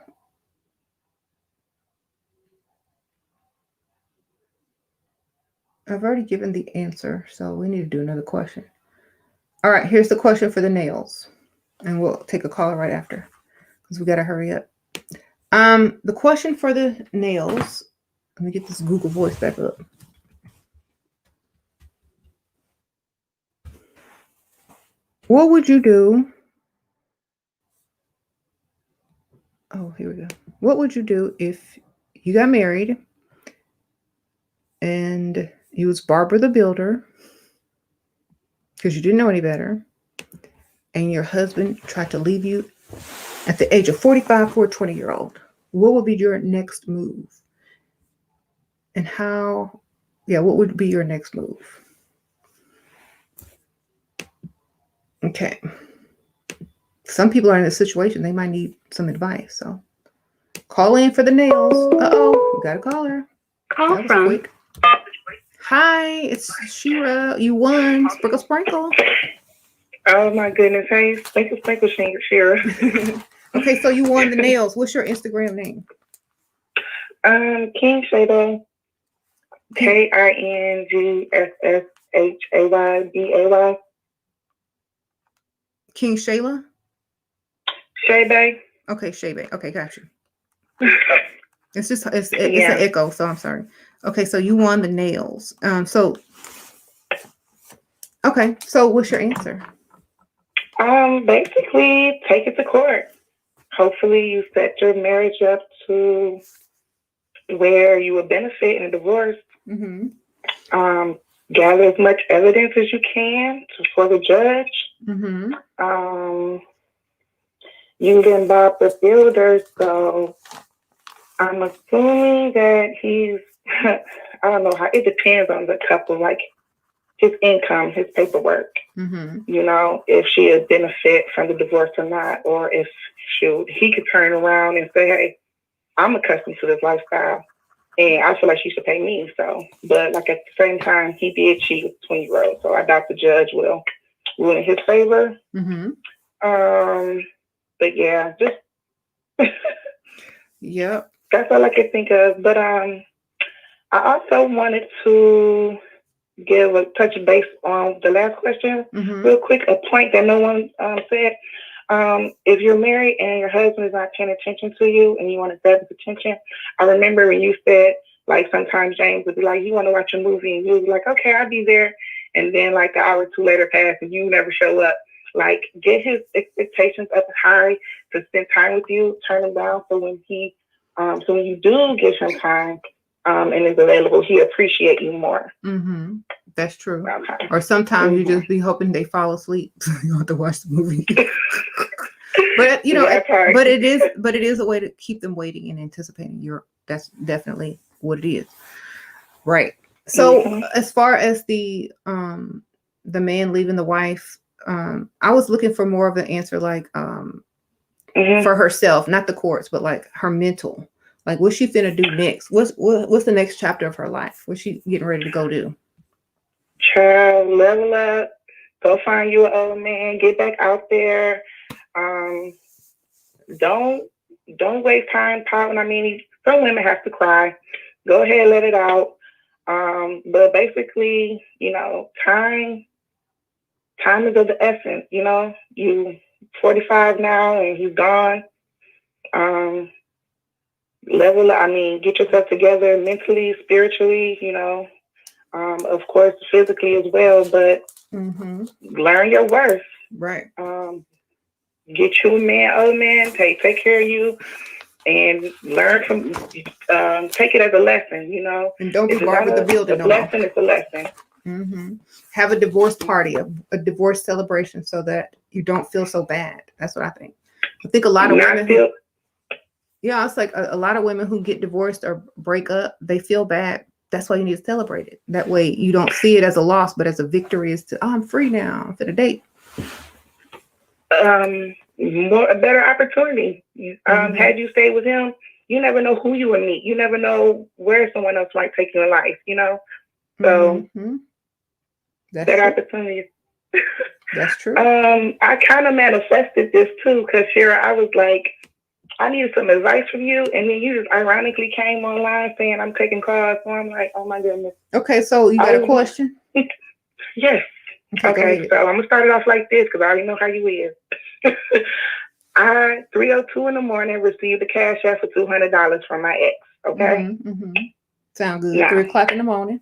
I've already given the answer, so we need to do another question. All right, here's the question for the nails. And we'll take a caller right after because we got to hurry up. The question for the nails, let me get this Google Voice back up. What would you do? Oh, here we go. What would you do if you got married and you was Barbara the Builder because you didn't know any better, and your husband tried to leave you at the age of 45 for a 20-year-old? What would be your next move? And what would be your next move? Okay. Some people are in a situation, they might need some advice. So call in for the nails. Uh-oh, we got a caller. Call from. Quick. Hi, it's Shira. You won. Sprinkle, sprinkle. Oh my goodness. Hey, sprinkle, sprinkle, Shira. Okay, so you won the nails. What's your Instagram name? King Shayday. KINGSSHAYBAY. King Shayla? Shayday. Okay, Shayday. Okay, got you. It's an echo, so I'm sorry. Okay, so you won the nails. Okay, so what's your answer? Basically, take it to court. Hopefully, you set your marriage up to where you will benefit in a divorce. Gather as much evidence as you can for the judge. You've been Bob the Builder, so I'm assuming that he's, I don't know how, it depends on the couple, like his income, his paperwork, if she would benefit from the divorce or not, or if he could turn around and say, hey, I'm accustomed to this lifestyle and I feel like she should pay me. So, but like at the same time, he did cheat with a 20-year-old. So I doubt the judge will rule in his favor. But yeah, just Yep. that's all I could think of. But I also wanted to give a touch base on the last question real quick. A point that no one said. If you're married and your husband is not paying attention to you and you want to grab his attention, I remember when you said, like, sometimes James would be like, you want to watch a movie, and you would be like, okay, I'll be there. And then like an hour or two later pass and you never show up. Like, get his expectations up high to spend time with you, turn them down so when you do get some time and is available, he appreciate you more. That's true. Okay. Or sometimes you just be hoping they fall asleep so you don't have to watch the movie. But you know, but it is a way to keep them waiting and anticipating. That's definitely what it is. Right. So as far as the man leaving the wife, I was looking for more of an answer like for herself, not the courts, but like her mental. Like, what's she finna do next? What's the next chapter of her life? What's she getting ready to go do? Child, level up. Go find you an old man. Get back out there. Don't waste time pouting. I mean, some women have to cry. Go ahead, let it out. But basically, you know, time is of the essence. You know, you 45 now and he's gone. Level up. I mean, get yourself together mentally, spiritually. You know, of course, physically as well. But learn your worth. Right. Get you a man, old man. Take care of you. And learn from, take it as a lesson, you know. And don't be barred with the building. A lesson is a lesson. Have a divorce party, a divorce celebration, so that you don't feel so bad. That's what I think. I think a lot of women. It's like a lot of women who get divorced or break up, they feel bad. That's why you need to celebrate it. That way you don't see it as a loss, but as a victory. As to, I'm free now. I'm fit to date. A better opportunity. Had you stayed with him, you never know who you would meet. You never know where someone else might take you in life, you know? So that opportunity. That's true. I kind of manifested this too, because Shera, I was like, I needed some advice from you, and then you just ironically came online saying I'm taking calls, so I'm like, oh my goodness. Okay, so you got a question? Yes. Okay, so I'm gonna start it off like this because I already know how you is. I 3:02 in the morning received a cash app for $200 from my ex. Okay. Sound good. Now, 3:00 in the morning.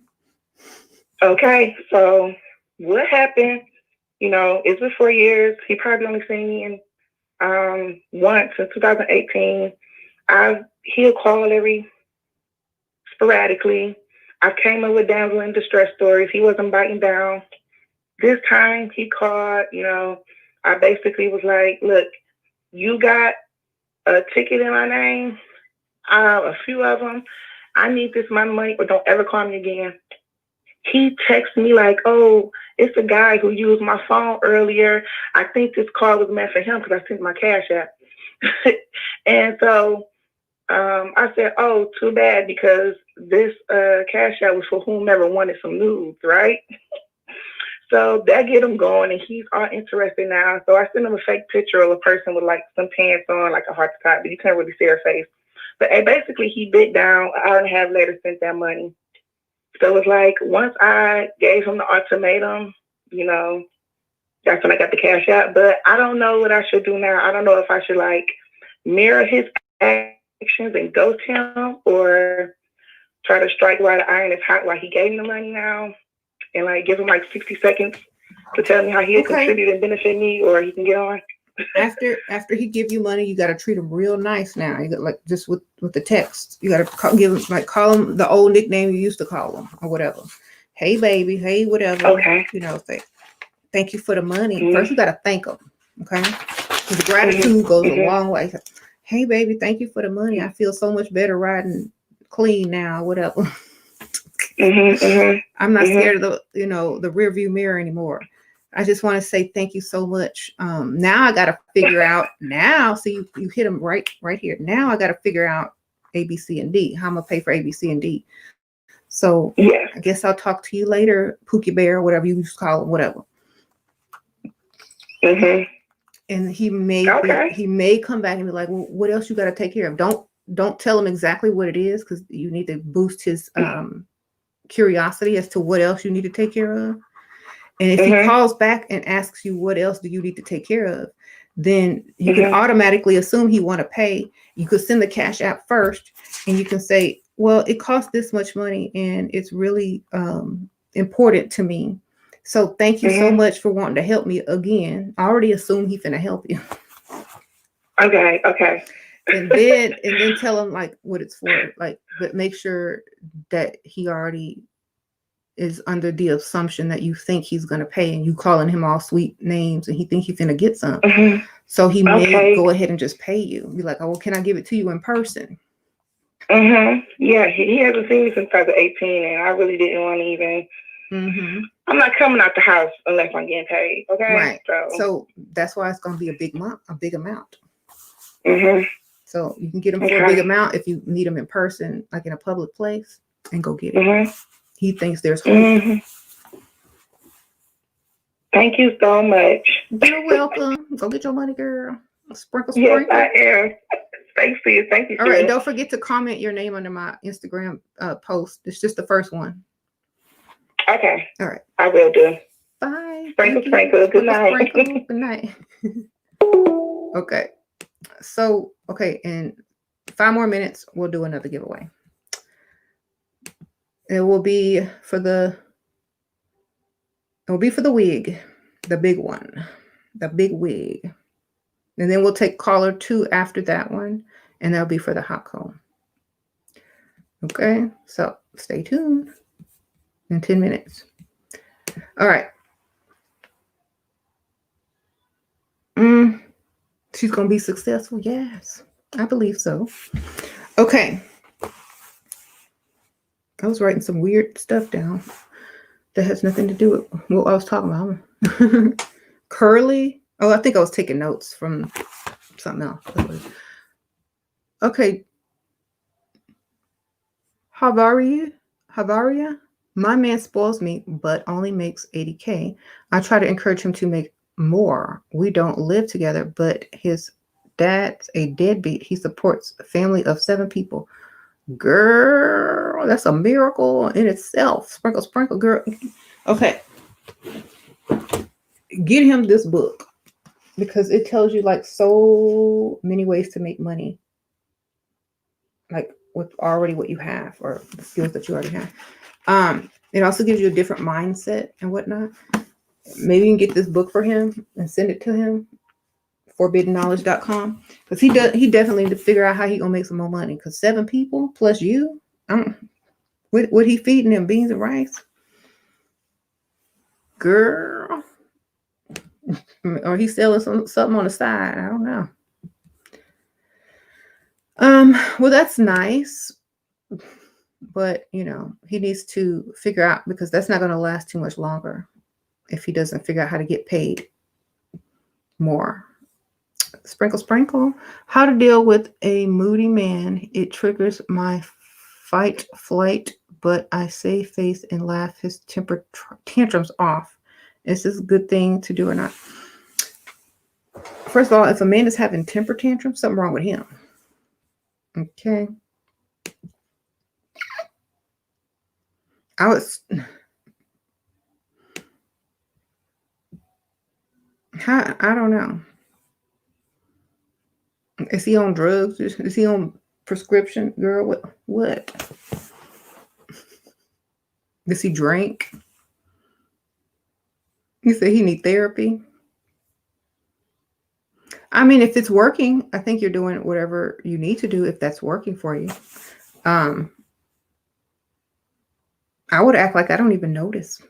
Okay, so what happened? You know, it's been 4 years. He probably only seen me in once in 2018. He'll call sporadically. I came up with damsel in distress stories. He wasn't biting down. This time he called, you know, I basically was like, look, you got a ticket in my name, a few of them. I need this money or don't ever call me again. He texted me like, oh, it's a guy who used my phone earlier. I think this call was meant for him because I sent my cash app. And so I said, oh, too bad, because this cash app was for whomever wanted some nudes, right? So that get him going, and he's all interested now. So I sent him a fake picture of a person with like some pants on, like a heart top, but you can't really see her face. But basically, he bit down. An hour and a half later, sent that money. So it's like, once I gave him the ultimatum, you know, that's when I got the cash out. But I don't know what I should do now. I don't know if I should like mirror his actions and ghost him, or try to strike while the iron is hot while he gave me the money now, and like give him like 60 seconds to tell me how he had contributed and benefit me, or he can get on. After he give you money, you got to treat him real nice. Now you got like just with the text, you got to call him the old nickname you used to call him or whatever. Hey baby, hey whatever. Okay. You know, say thank you for the money. First, you got to thank him. Okay, because gratitude goes a long way. Hey baby, thank you for the money. I feel so much better riding clean now. Whatever. I'm not scared of the rear view mirror anymore. I just want to say thank you so much. Now I got to figure out see you hit them right here. Now I got to figure out A, B, C, and D. How I'm gonna pay for A, B, C, and D. So yeah. I guess I'll talk to you later, Pookie Bear, whatever you used to call it, whatever. And he may Okay. he may come back and be like, well, what else you got to take care of? Don't tell him exactly what it is, because you need to boost his curiosity as to what else you need to take care of. And if he calls back and asks you what else do you need to take care of, then you can automatically assume he want to pay. You could send the cash app first, and you can say, well, it costs this much money and it's really important to me. So thank you so much for wanting to help me again. I already assume he finna help you. Okay. Okay. And then tell him like what it's for. Like, but make sure that he already is under the assumption that you think he's gonna pay, and you calling him all sweet names, and he think he's gonna get some. So he may go ahead and just pay you. Be like, oh, well, can I give it to you in person? Yeah, he hasn't seen me since I was 18, and I really didn't want to even. I'm not coming out the house unless I'm getting paid. Okay. Right. So that's why it's gonna be a big amount. So you can get him for a big amount if you need him in person, like in a public place, and go get it. He thinks there's hope. Thank you so much. You're welcome. Go get your money, girl. Sprinkle. Yes, I am. Thanks, sis. Thank you. All right, and don't forget to comment your name under my Instagram post. It's just the first one. Okay. All right. I will do. Bye. Sprinkle. Good night. Good night. Okay. So, in 5 more minutes, we'll do another giveaway. It will be for the wig, the big one, the big wig. And then we'll take caller 2 after that one, and that'll be for the hot comb. Okay, so stay tuned in 10 minutes. All right. She's going to be successful. Yes, I believe so. Okay. I was writing some weird stuff down that has nothing to do with what I was talking about. Curly. Oh, I think I was taking notes from something else. Okay. Havaria. My man spoils me, but only makes $80K. I try to encourage him to make more. We don't live together, but his dad's a deadbeat. He supports a family of 7 people. Girl, that's a miracle in itself. Sprinkle, girl. Okay. Get him this book, because it tells you like so many ways to make money, like with already what you have, or the skills that you already have. It also gives you a different mindset and whatnot. Maybe you can get this book for him and send it to him, forbiddenknowledge.com, because he definitely need to figure out how he gonna make some more money, because 7 people plus you, what he feeding them, beans and rice, girl, or he's selling something on the side. I don't know. Well, that's nice, but he needs to figure out, because that's not going to last too much longer if he doesn't figure out how to get paid more. Sprinkle. How to deal with a moody man. It triggers my fight, flight, but I save face and laugh his temper tantrums off. Is this a good thing to do or not? First of all, if a man is having temper tantrums, something wrong with him. Okay. I don't know. Is he on drugs? Is he on prescription? Girl, what? Does he drink? You say he need therapy? I mean, if it's working, I think you're doing whatever you need to do if that's working for you. I would act like I don't even notice.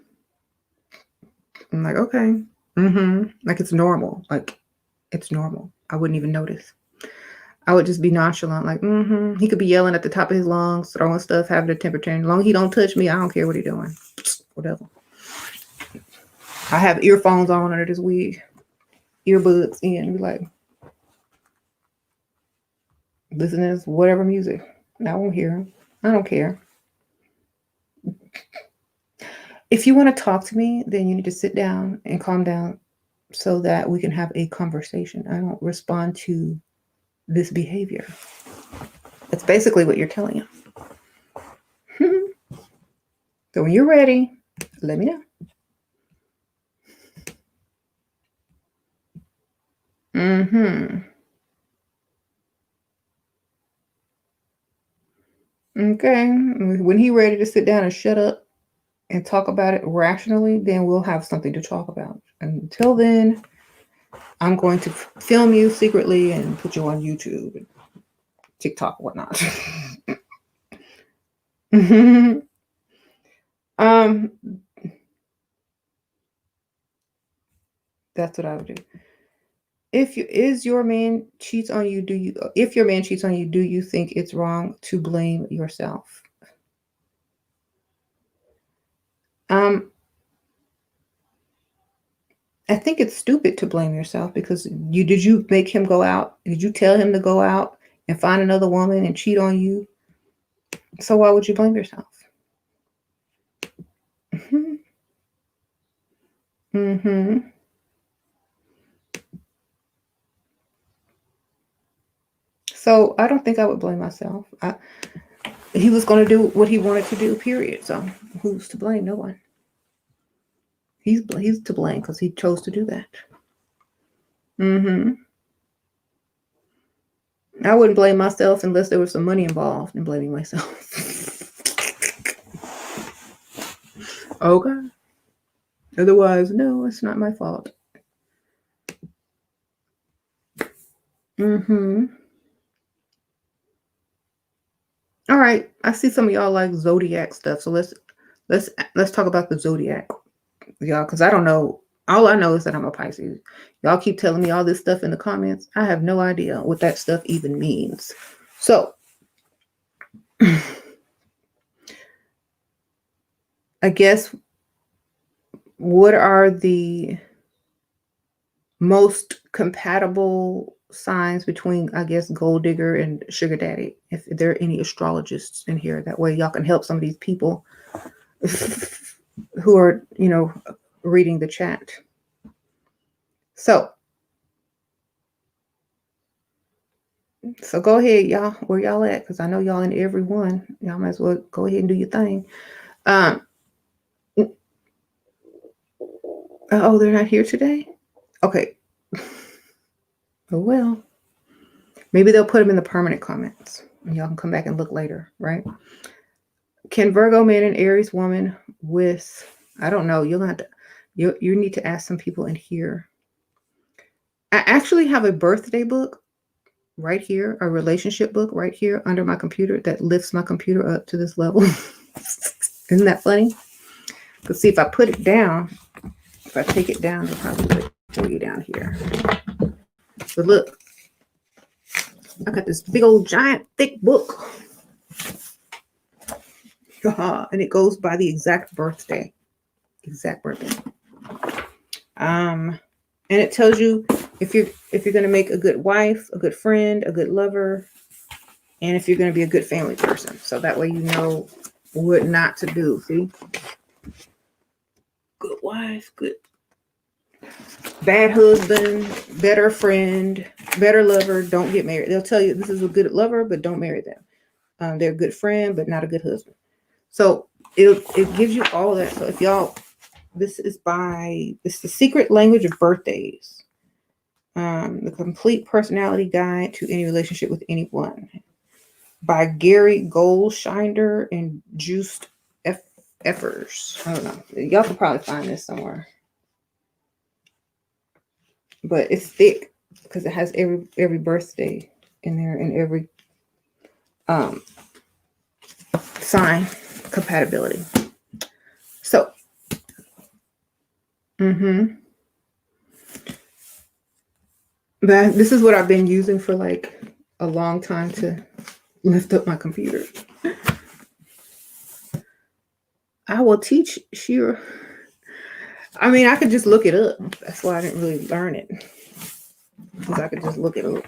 I'm like, okay. Like it's normal. Like it's normal. I wouldn't even notice. I would just be nonchalant, like, He could be yelling at the top of his lungs, throwing stuff, having a temper tantrum. As long as he don't touch me, I don't care what he's doing. Whatever. I have earphones on under this wig, earbuds in, be like, listening to whatever music. I won't hear him. I don't care. If you want to talk to me, then you need to sit down and calm down so that we can have a conversation. I don't respond to this behavior. That's basically what you're telling him. So when you're ready, let me know. Okay. When he's ready to sit down and shut up and talk about it rationally, then we'll have something to talk about. Until then, I'm going to film you secretly and put you on YouTube and TikTok, whatnot. That's what I would do. If your man cheats on you, if your man cheats on you, do you think it's wrong to blame yourself? I think it's stupid to blame yourself because did you make him go out? Did you tell him to go out and find another woman and cheat on you? So why would you blame yourself? So I don't think I would blame myself. He was going to do what he wanted to do, period. So who's to blame? No one. He's to blame because he chose to do that. I wouldn't blame myself unless there was some money involved in blaming myself. Okay. Otherwise, no, it's not my fault. All right. I see some of y'all like zodiac stuff. So let's talk about the zodiac, y'all, because I don't know. All I know is that I'm a Pisces. Y'all keep telling me all this stuff in the comments. I have no idea what that stuff even means. So I guess what are the most compatible signs between, I guess, gold digger and sugar daddy? If there are any astrologists in here, that way y'all can help some of these people who are, reading the chat. So go ahead, y'all. Where y'all at? Because I know y'all in every one. Y'all might as well go ahead and do your thing. Oh, they're not here today? Okay. Oh, well. Maybe they'll put them in the permanent comments. And y'all can come back and look later, right? Can Virgo man and Aries woman with, I don't know, you'll have to, you need to ask some people in here. I actually have a birthday book right here, a relationship book right here under my computer that lifts my computer up to this level. Isn't that funny? Because see, if I put it down, if I take it down, it'll probably put it for you down here. But look, I got this big old giant thick book. And it goes by the exact birthday. And it tells you if you're going to make a good wife, a good friend, a good lover, and if you're going to be a good family person. So that way you know what not to do. See? Good wife, good bad husband, better friend, better lover, don't get married. They'll tell you this is a good lover, but don't marry them. They're a good friend, but not a good husband. So it gives you all of that. So if y'all, this is the Secret Language of Birthdays. The Complete Personality Guide to Any Relationship with Anyone by Gary Goldshinder and Juiced Effers. I don't know. Y'all can probably find this somewhere. But it's thick because it has every birthday in there and every sign compatibility. So but this is what I've been using for like a long time to lift up my computer. I will teach Shira. I mean, I could just look it up. That's why I didn't really learn it. Because I could just look it up.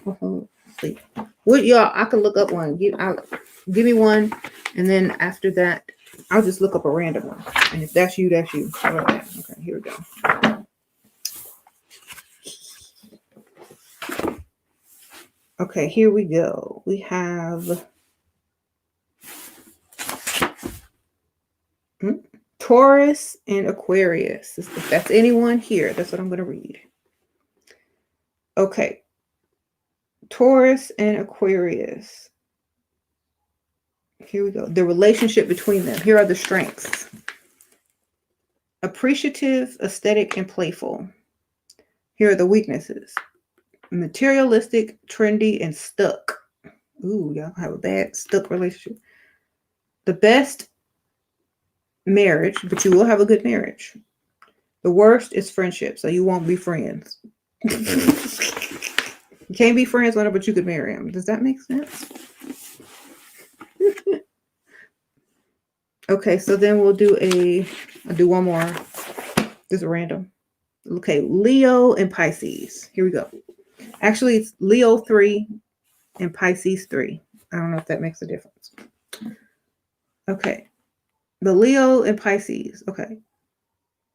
See. What y'all, I could look up one. Give me one. And then after that, I'll just look up a random one. And if that's you, that's you. How about that? Okay, here we go. Okay, here we go. We have Taurus and Aquarius. If that's anyone here, that's what I'm going to read. Okay. Taurus and Aquarius. Here we go. The relationship between them. Here are the strengths. Appreciative, aesthetic, and playful. Here are the weaknesses. Materialistic, trendy, and stuck. Ooh, y'all have a bad stuck relationship. The best, marriage, but you will have a good marriage. The worst is friendship, so you won't be friends. You can't be friends with him, but you could marry him. Does that make sense? Okay, so then I'll do one more. This is random. Okay, Leo and Pisces. Here we go. Actually, it's Leo 3 and Pisces 3. I don't know if that makes a difference. Okay. The Leo and Pisces. Okay.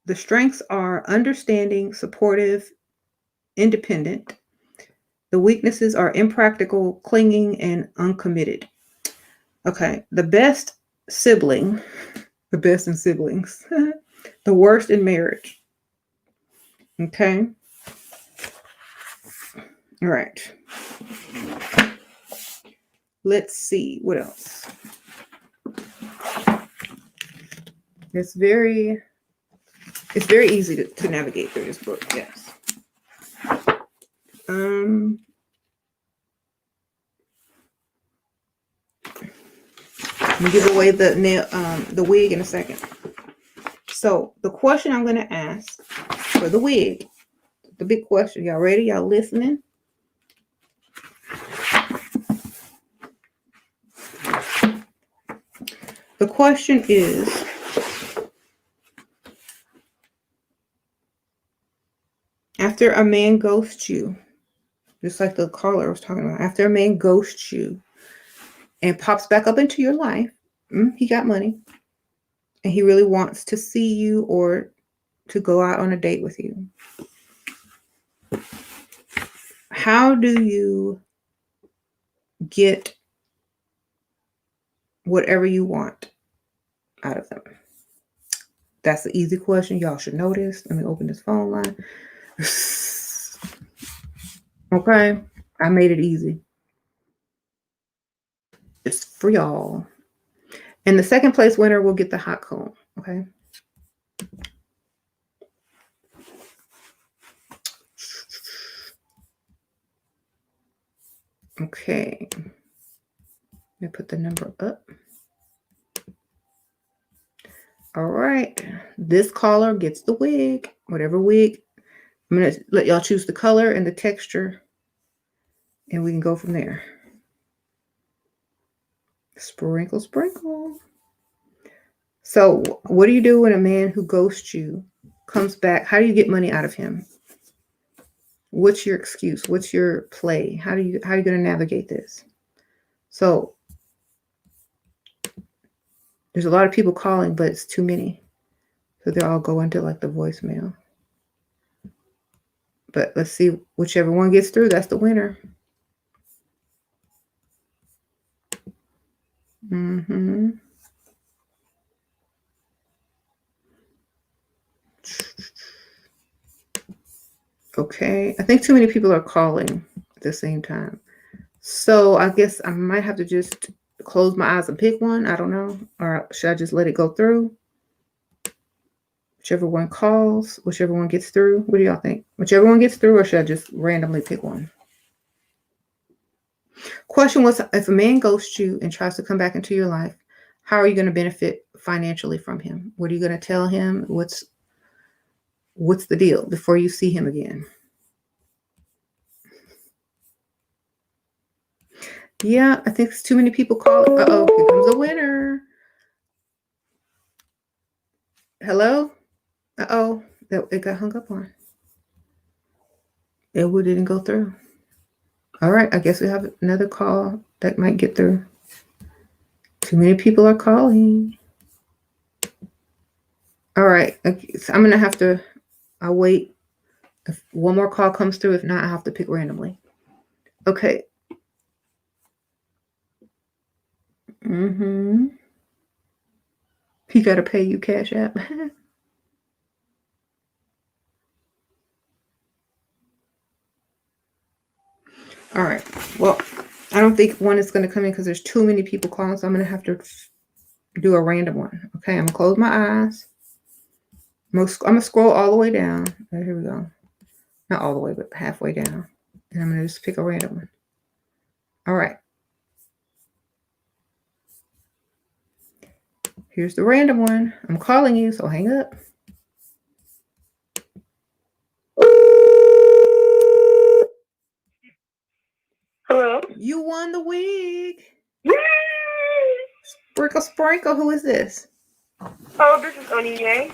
The strengths are understanding, supportive, independent. The weaknesses are impractical, clinging, and uncommitted. Okay. The best sibling, the best in siblings, the worst in marriage. Okay. All right. Let's see what else. It's very easy to navigate through this book. Yes. I'm gonna give away the wig in a second. So the question I'm gonna ask for the wig, the big question. Y'all ready? Y'all listening? The question is, after a man ghosts you, just like the caller was talking about, after a man ghosts you and pops back up into your life, he got money, and he really wants to see you or to go out on a date with you. How do you get whatever you want out of them? That's the easy question. Y'all should know this. Let me open this phone line. Okay, I made it easy. It's for y'all. And the second place winner will get the hot comb. Okay. Okay. Let me put the number up. All right. This caller gets the wig, whatever wig. I'm going to let y'all choose the color and the texture, and we can go from there. Sprinkle, sprinkle. So what do you do when a man who ghosts you comes back? How do you get money out of him? What's your excuse? What's your play? How are you going to navigate this? So there's a lot of people calling, but it's too many. So they're all going to like the voicemail. But let's see, whichever one gets through, that's the winner. Okay, I think too many people are calling at the same time. So I guess I might have to just close my eyes and pick one. I don't know. Or should I just let it go through? Whichever one calls, whichever one gets through. What do y'all think? Whichever one gets through, or should I just randomly pick one? Question was, if a man ghosts you and tries to come back into your life, how are you going to benefit financially from him? What are you going to tell him? What's the deal before you see him again? Yeah, I think it's too many people calling. Uh-oh, here comes a winner. Hello? Uh-oh, it got hung up on. It didn't go through. All right, I guess we have another call that might get through. Too many people are calling. All right, so I'm going to have to, I'll wait. If one more call comes through, if not, I have to pick randomly. Okay, Mm-hmm. He got to pay you Cash App. All right. Well, I don't think one is going to come in because there's too many people calling, so I'm going to have to do a random one. Okay, I'm going to close my eyes. I'm going to scroll all the way down. Right, here we go. Not all the way, but halfway down. And I'm going to just pick a random one. All right. Here's the random one. I'm calling you, so hang up. Hello? You won the wig. Yay! Sprinkle, sprinkle. Who is this? Oh, this is Onyinye.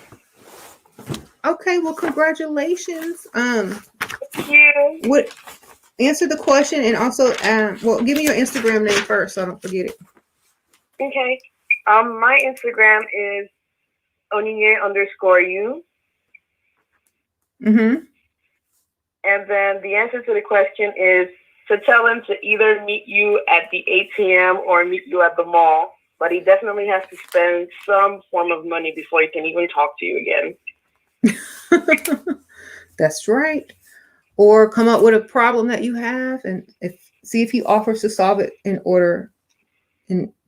Okay, well, congratulations. Thank you. What? Answer the question and also, well, give me your Instagram name first so I don't forget it. Okay. My Instagram is Onyinye_you. Mm-hmm. And then the answer to the question is to tell him to either meet you at the ATM or meet you at the mall. But he definitely has to spend some form of money before he can even talk to you again. That's right. Or come up with a problem that you have and see if he offers to solve it in order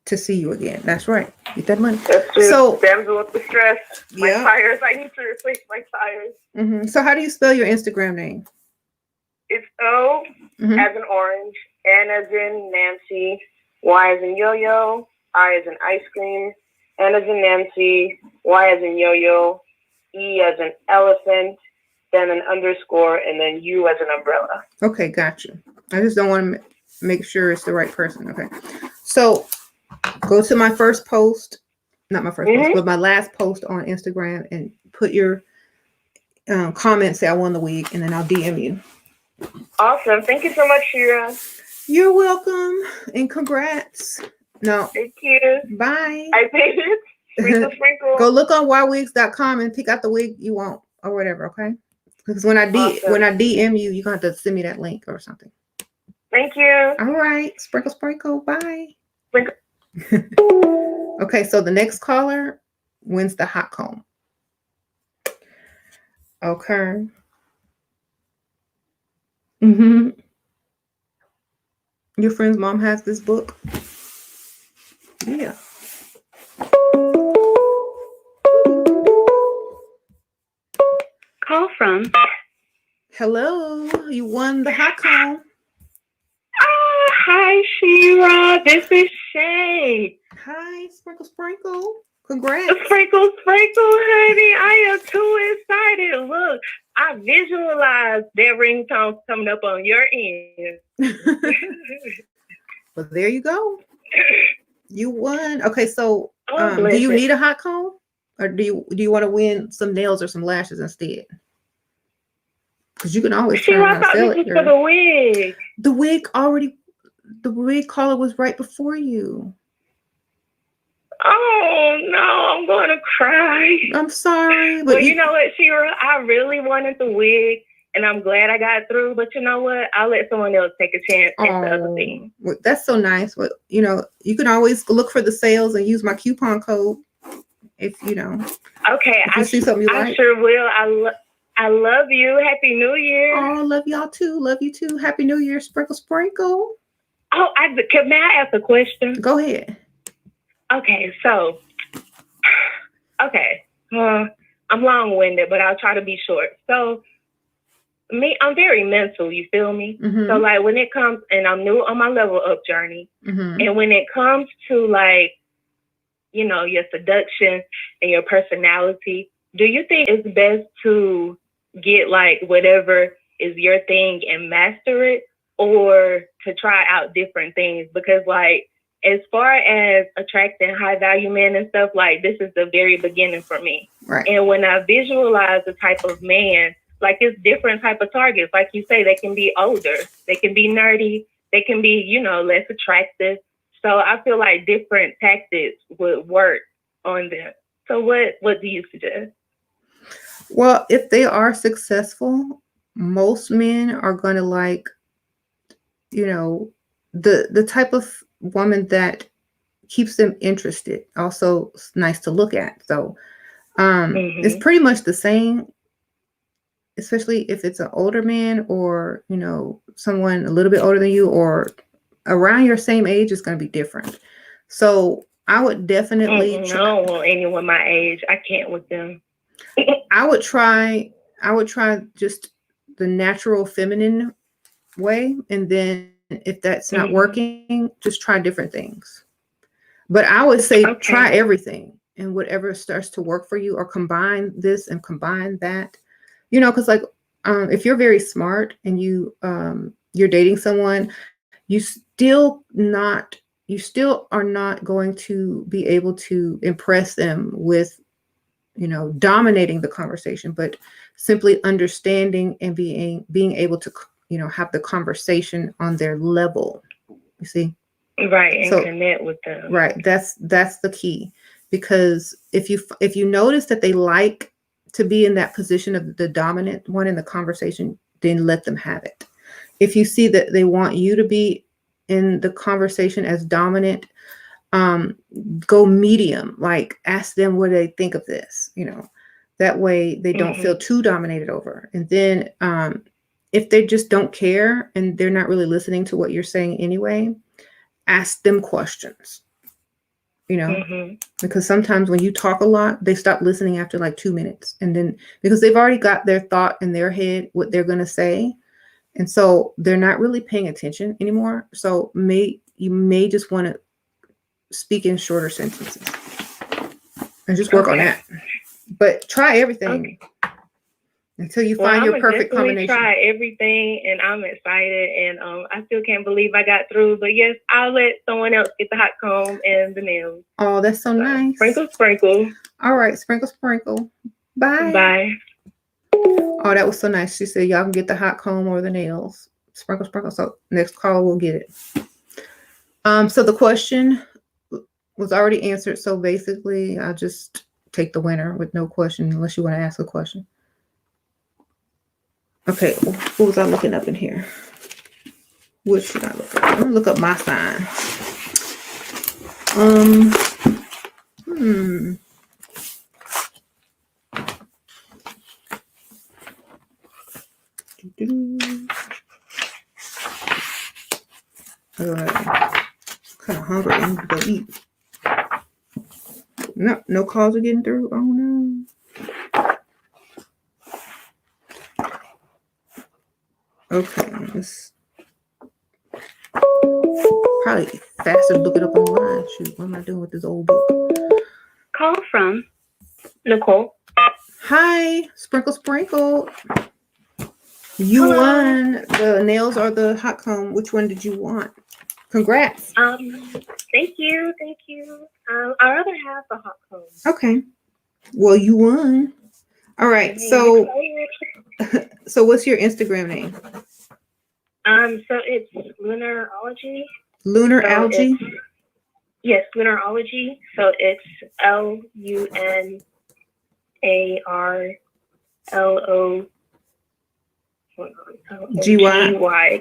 to see you again. That's right. Get that money. That's just So damsel with the stress. My yeah. tires. I need to replace my tires. Mm-hmm. So how do you spell your Instagram name? It's O as in orange, N as in Nancy, Y as in yo-yo, I as in ice cream, N as in Nancy, Y as in yo-yo, E as in elephant, then an underscore, and then U as an umbrella. Okay, gotcha. I just don't want to make sure it's the right person. Okay. So go to my first post, not my first post, but my last post on Instagram and put your comment, say I won the wig, and then I'll DM you. Awesome. Thank you so much, Shira. You're welcome, and congrats. No. Thank you. Bye. I made it. Sprinkle, sprinkle. Go look on ywigs.com and pick out the wig you want or whatever, okay? Because when I DM you, you're going to have to send me that link or something. Thank you. All right. Sprinkle, sprinkle. Bye. Sprinkle. Okay, so the next caller wins the hot comb. Okay. Your friend's mom has this book. Yeah. Call from. Hello. You won the hot comb. Hi, Shira. This is Shay. Hi, Sprinkle, sprinkle. Congrats. Sprinkle, sprinkle, honey. I am too excited. Look, I visualized that ringtone coming up on your end. Well, there you go. You won. Okay, so do bless you it. need a hot comb, or do you want to win some nails or some lashes instead? Because you can always turn Shira, I around and thought sell this it. was for the wig. The wig caller was right before you. Oh no, I'm gonna cry. I'm sorry, but Well, you know what, Shira? I really wanted the wig, and I'm glad I got through. But you know what? I'll let someone else take a chance at the other thing. Well, that's so nice. But you know, you can always look for the sales and use my coupon code if you know. Okay, if you see something you I like. sure will. I love you. Happy New Year. Oh, love y'all too. Love you too. Happy New Year, sprinkle, sprinkle. Oh, may I ask a question? Go ahead. Okay, so, I'm long-winded, but I'll try to be short. So, I'm very mental, you feel me? Mm-hmm. So, like, when it comes, and I'm new on my level up journey, Mm-hmm. and when it comes to, like, you know, your seduction and your personality, do you think it's best to get, like, whatever is your thing and master it, or to try out different things? Because, like, as far as attracting high value men and stuff, like, this is the very beginning for me. Right. And when I visualize the type of man, like, it's different type of targets. Like you say, they can be older, they can be nerdy, they can be, you know, less attractive. So I feel like different tactics would work on them. So what do you suggest? Well, if they are successful, most men are going to like, you know, the type of woman that keeps them interested. Also, it's nice to look at. So it's Mhm. pretty much the same, especially if it's an older man or, someone a little bit older than you or around your same age is going to be different. So I would definitely I don't want anyone my age. I can't with them. I would try just the natural feminine way, and then if that's not working, just try different things. But I would say try Okay. everything, and whatever starts to work for you, or combine this and combine that. Because like if you're very smart and you're dating someone, you still are not going to be able to impress them with dominating the conversation, but simply understanding and being able to have the conversation on their level. You see? Right, and So connect with them. right, that's the key, because if you notice that they like to be in that position of the dominant one in the conversation, then let them have it. If you see that they want you to be in the conversation as dominant, go medium, like ask them what they think of this, that way they don't feel too dominated over. And then if they just don't care and they're not really listening to what you're saying anyway, ask them questions, because sometimes when you talk a lot, they stop listening after like 2 minutes, and then because they've already got their thought in their head what they're going to say, and so they're not really paying attention anymore. So you may just want to speak in shorter sentences and just work on that. But try everything until you find your perfect combination. Try everything, and I'm excited, and I still can't believe I got through. But yes, I'll let someone else get the hot comb and the nails. Oh, that's so nice. Sprinkle, sprinkle. All right, sprinkle, sprinkle. Bye. Bye. Oh, that was so nice. She said y'all can get the hot comb or the nails. Sprinkle, sprinkle. So next caller will get it. So the question was already answered. So basically, I'll just take the winner with no question, unless you want to ask a question. Okay, what was I looking up in here? What should I look up? I'm gonna look up my sign. Kind of hungry. I need to go eat. No calls are getting through. Oh no. Okay, it's probably faster to look it up online. Shoot, what am I doing with this old book? Call from Nicole. Hi, Sprinkle Sprinkle. You won the nails or the hot comb. Which one did you want? Congrats. Thank you. I'd rather have the hot comb. Okay. Well, you won. All right. So what's your Instagram name? So it's Lunarology. Lunar Algae? Yes, Lunarology. So it's LUNARLOGY.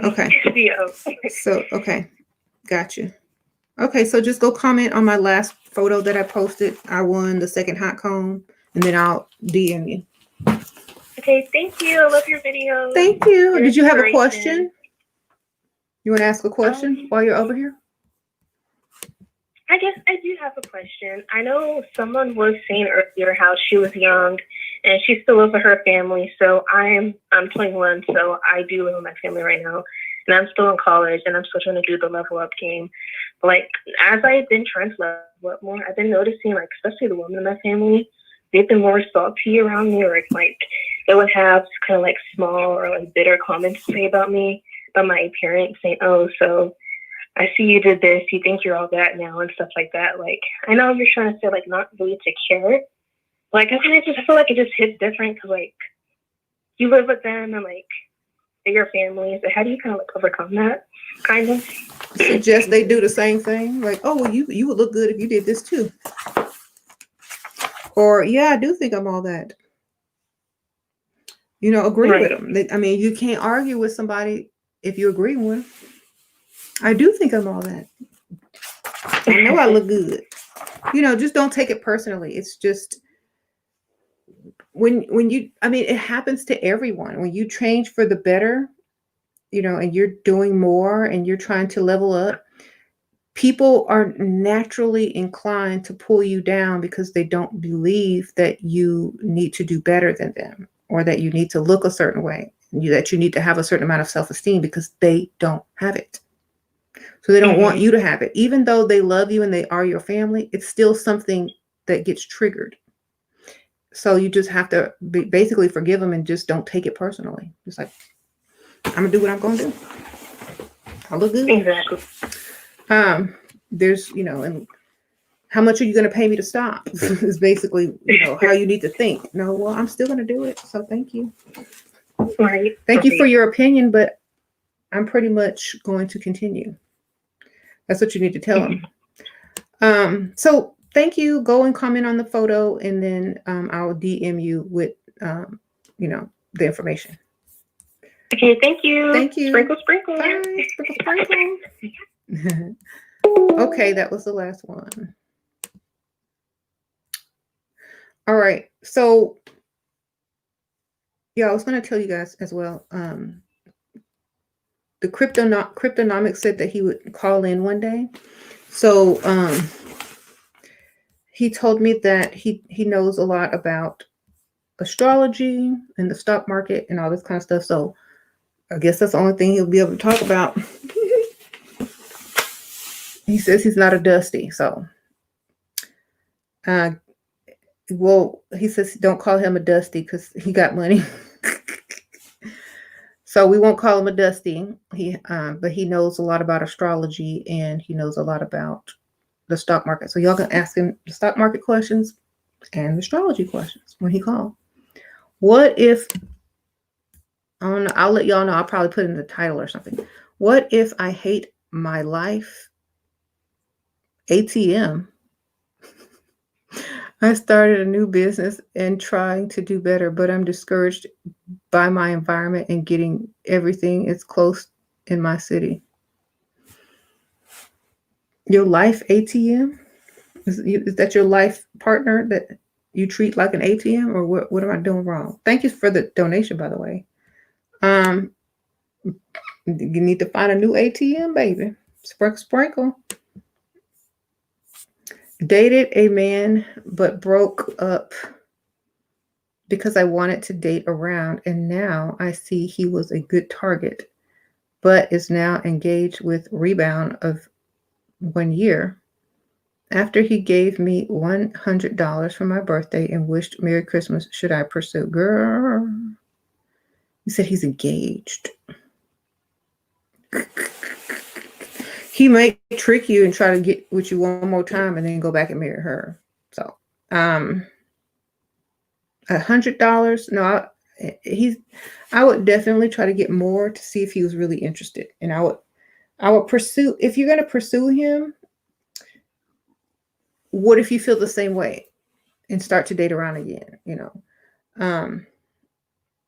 Okay. So, okay. Gotcha. Okay, so just go comment on my last photo that I posted. I won the second hot comb, and then I'll DM you. Okay, thank you. I love your video. Thank you. Did you have a question? You want to ask a question while you're over here? I guess I do have a question. I know someone was saying earlier how she was young and she still lives with her family. So I'm 21, so I do live with my family right now. And I'm still in college and I'm still trying to do the level up game. But like as I've been trying to level up more, I've been noticing like especially the women in my family, they've been more salty around me, or like they would have kind of like small or like bitter comments to say about me, about my appearance, saying, "Oh, so I see you did this, you think you're all that now," and stuff like that. Like, I know you're trying to say, like, not really to care. Like, I feel like it just hits different because, like, you live with them and, like, they're your family. So how do you kind of, like, overcome that, kind of? Suggest they do the same thing. Like, oh, well, you would look good if you did this, too. Or, yeah, I do think I'm all that. Agree with them. I mean, you can't argue with somebody if you agree with them. I do think I'm all that. I know I look good. Just don't take it personally. It's just when you, I mean, it happens to everyone. When you change for the better, and you're doing more and you're trying to level up, people are naturally inclined to pull you down because they don't believe that you need to do better than them, or that you need to look a certain way, that you need to have a certain amount of self-esteem, because they don't have it. So they don't want you to have it. Even though they love you and they are your family, it's still something that gets triggered. So you just have to basically forgive them and just don't take it personally. Just like, I'm gonna do what I'm gonna do. I look good. Exactly. There's, and how much are you gonna pay me to stop? Is basically, how you need to think. No, well, I'm still gonna do it. So thank you. Right. Thank you for your opinion, but I'm pretty much going to continue. That's what you need to tell them. So thank you. Go and comment on the photo, and then I'll DM you with, the information. Okay, thank you. Thank you. Sprinkle, sprinkle. Bye. Sprinkle, sprinkle. Okay, that was the last one. All right. So, yeah, I was going to tell you guys as well. The cryptonomics said that he would call in one day. So he told me that he knows a lot about astrology and the stock market and all this kind of stuff. So I guess that's the only thing he'll be able to talk about. He says he's not a Dusty. So, well, he says don't call him a Dusty because he got money. So we won't call him a Dusty. But he knows a lot about astrology, and he knows a lot about the stock market. So y'all can ask him the stock market questions and the astrology questions when he calls. What if, I don't know, I'll let y'all know. I'll probably put it in the title or something. What if I hate my life? ATM. I started a new business and trying to do better, but I'm discouraged by my environment and getting everything is close in my city. Your life ATM? Is that your life partner that you treat like an ATM, or what am I doing wrong? Thank you for the donation, by the way. You need to find a new ATM, baby. Sprinkle, sprinkle. Dated a man, but broke up because I wanted to date around, and now I see he was a good target, but is now engaged with rebound of 1 year. After he gave me $100 for my birthday and wished Merry Christmas, should I pursue? Girl, he said he's engaged. He might trick you and try to get with you one more time and then go back and marry her. So, $100. No, I would definitely try to get more to see if he was really interested. And I would pursue, if you're going to pursue him, what if you feel the same way and start to date around again?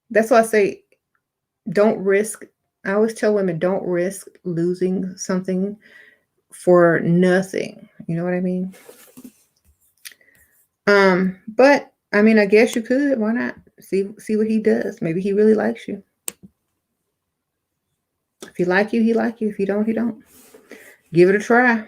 That's why I say don't risk. I always tell women, don't risk losing something for nothing. You know what I mean? But I mean, I guess you could. Why not? See what he does. Maybe he really likes you. If he like you, he like you. If he don't, he don't. Give it a try.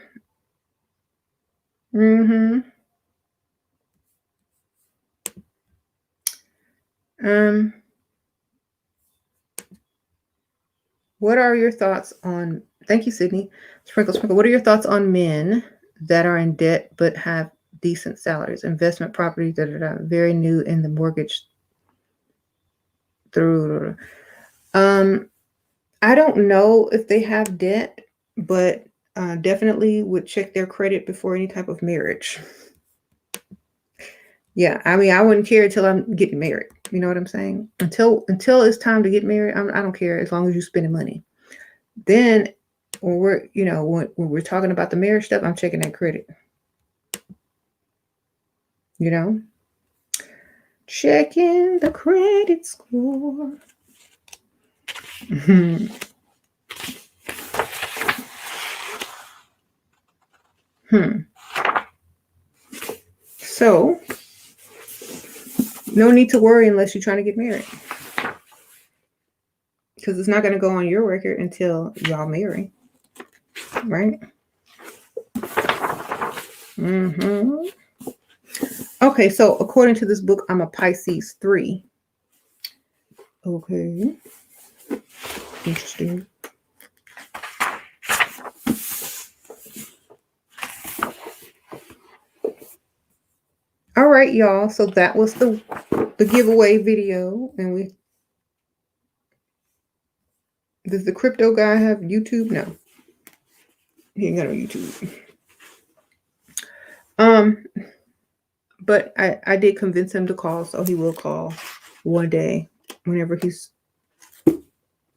What are your thoughts on, thank you, Sydney. Sprinkle, sprinkle. What are your thoughts on men that are in debt but have decent salaries, investment properties that are very new in the mortgage through? I don't know if they have debt, but definitely would check their credit before any type of marriage. Yeah, I mean, I wouldn't care until I'm getting married. You know what I'm saying? Until it's time to get married, I don't care as long as you're spending money. Then when we're, when we're talking about the marriage stuff, I'm checking that credit. Checking the credit score. So, no need to worry unless you're trying to get married. Because it's not going to go on your record until y'all marry. Right? Okay, so according to this book, I'm a Pisces 3. Okay. Interesting. All right, y'all. So that was the giveaway video. And does the crypto guy have YouTube? No. He ain't got no YouTube. But I did convince him to call, so he will call one day whenever he's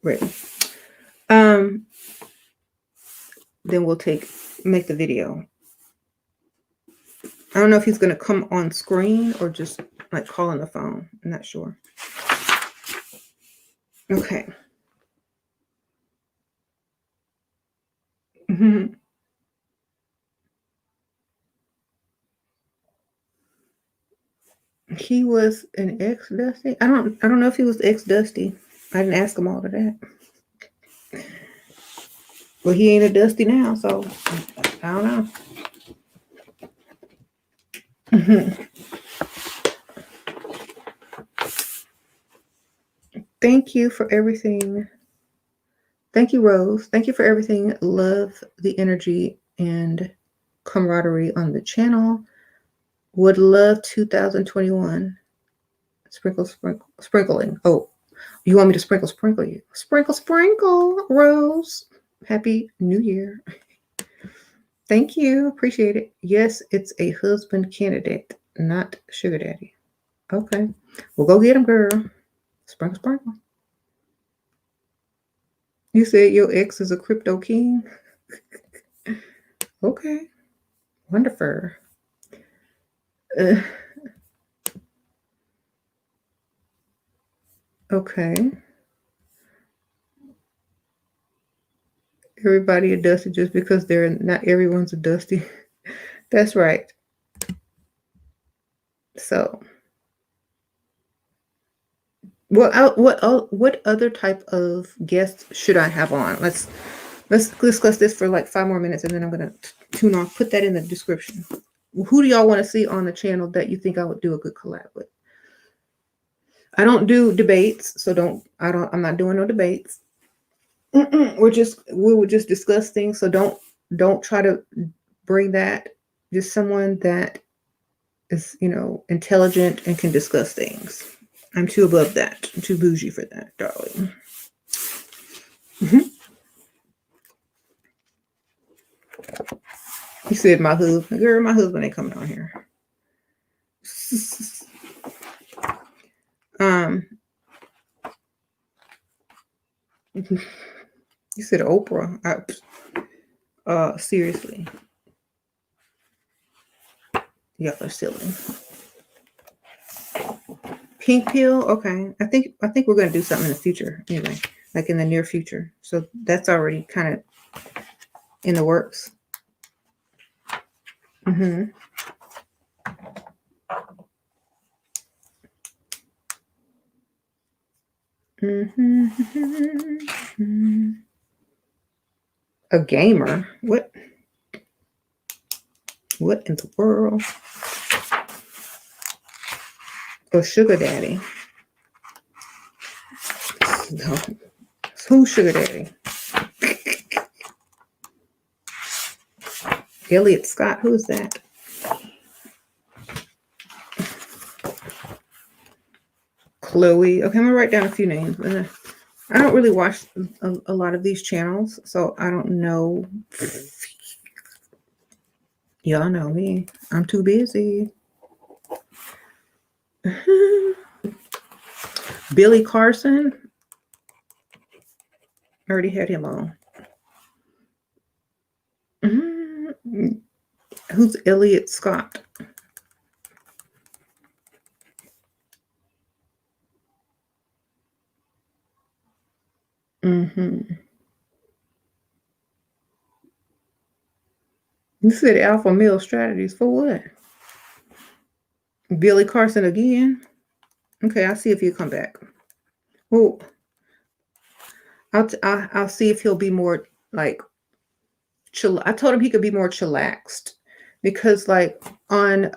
ready. Then we'll make the video. I don't know if he's gonna come on screen or just like call on the phone. I'm not sure. Okay. He was an ex-Dusty. I don't know if he was ex-Dusty. I didn't ask him all of that. Well, he ain't a Dusty now, so I don't know. Thank you for everything. Thank you, Rose. Thank you for everything. Love the energy and camaraderie on the channel. Would love 2021. Sprinkling. Oh, you want me to sprinkle you? Sprinkle, Rose. Happy New Year. Thank you. Appreciate it. Yes, it's a husband candidate, not sugar daddy. Okay. Well, go get him, girl. Sprinkle. You said your ex is a crypto king? Okay. Wonderful. Okay. Everybody a Dusty just because they're not everyone's a Dusty. That's right. So, what other type of guests should I have on? Let's discuss this for like 5 more minutes, and then I'm gonna tune off. Put that in the description. Who do y'all want to see on the channel that you think I would do a good collab with? I don't do debates, so I'm not doing no debates. We will just discuss things. So don't try to bring that. Just someone that is, intelligent and can discuss things. I'm too above that. I'm too bougie for that, darling. He said my husband. Girl, my husband ain't coming on here. You said Oprah. Seriously. Y'all are silly. Pink pill. Okay. I think we're gonna do something in the future anyway, like in the near future. So that's already kind of in the works. A gamer? What? What in the world? A sugar daddy? No. Who's sugar daddy? Elliot Scott? Who is that? Chloe. Okay, I'm gonna write down a few names. I don't really watch a lot of these channels, so I don't know. Y'all know me. I'm too busy. Billy Carson. I already had him on. Who's Elliot Scott? You said alpha male strategies for what? Billy Carson again? Okay, I'll see if he'll come back. Well, I'll see if he'll be more like chill. I told him he could be more chillaxed because like on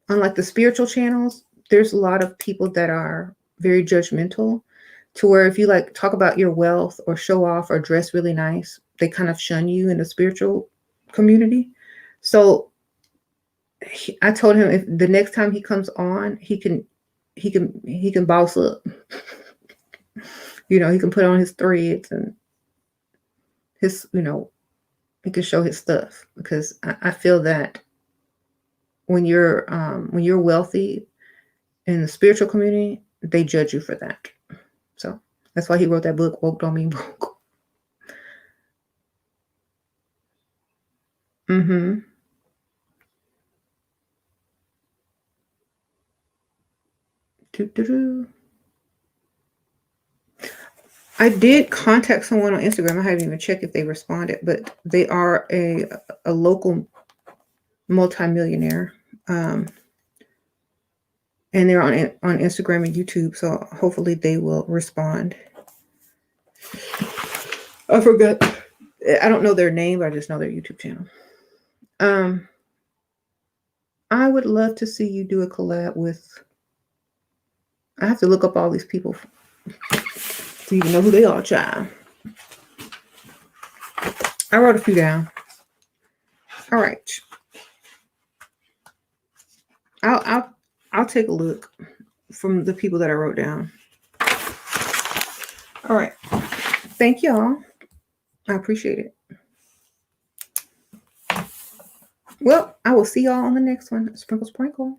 like the spiritual channels, there's a lot of people that are very judgmental to where if you like talk about your wealth or show off or dress really nice, they kind of shun you in the spiritual community. So I told him if the next time he comes on, he can boss up. You know, he can put on his threads and his, you know, he can show his stuff because I feel that when you're wealthy in the spiritual community, they judge you for that. So that's why he wrote that book, Woke Don't Mean Broke. Mm-hmm. Doo-doo-doo. I did contact someone on Instagram. I haven't even checked if they responded, but they are a local multimillionaire. And they're on Instagram and YouTube, so hopefully they will respond. I forgot. I don't know their name, but I just know their YouTube channel. I would love to see you do a collab with. I have to look up all these people so you can know who they are, child. I wrote a few down. All right. I'll take a look from the people that I wrote down. All right. Thank y'all. I appreciate it. Well, I will see y'all on the next one. Sprinkle, sprinkle.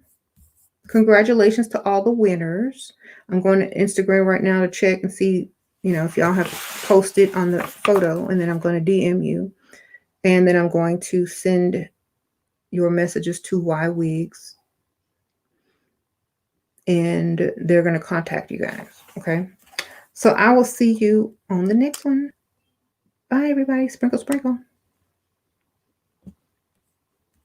Congratulations to all the winners. I'm going to Instagram right now to check and see, you know, if y'all have posted on the photo, and then I'm going to DM you. And then I'm going to send your messages to Ywigs. And they're going to contact you guys. Okay. So I will see you on the next one. Bye, everybody. Sprinkle, sprinkle.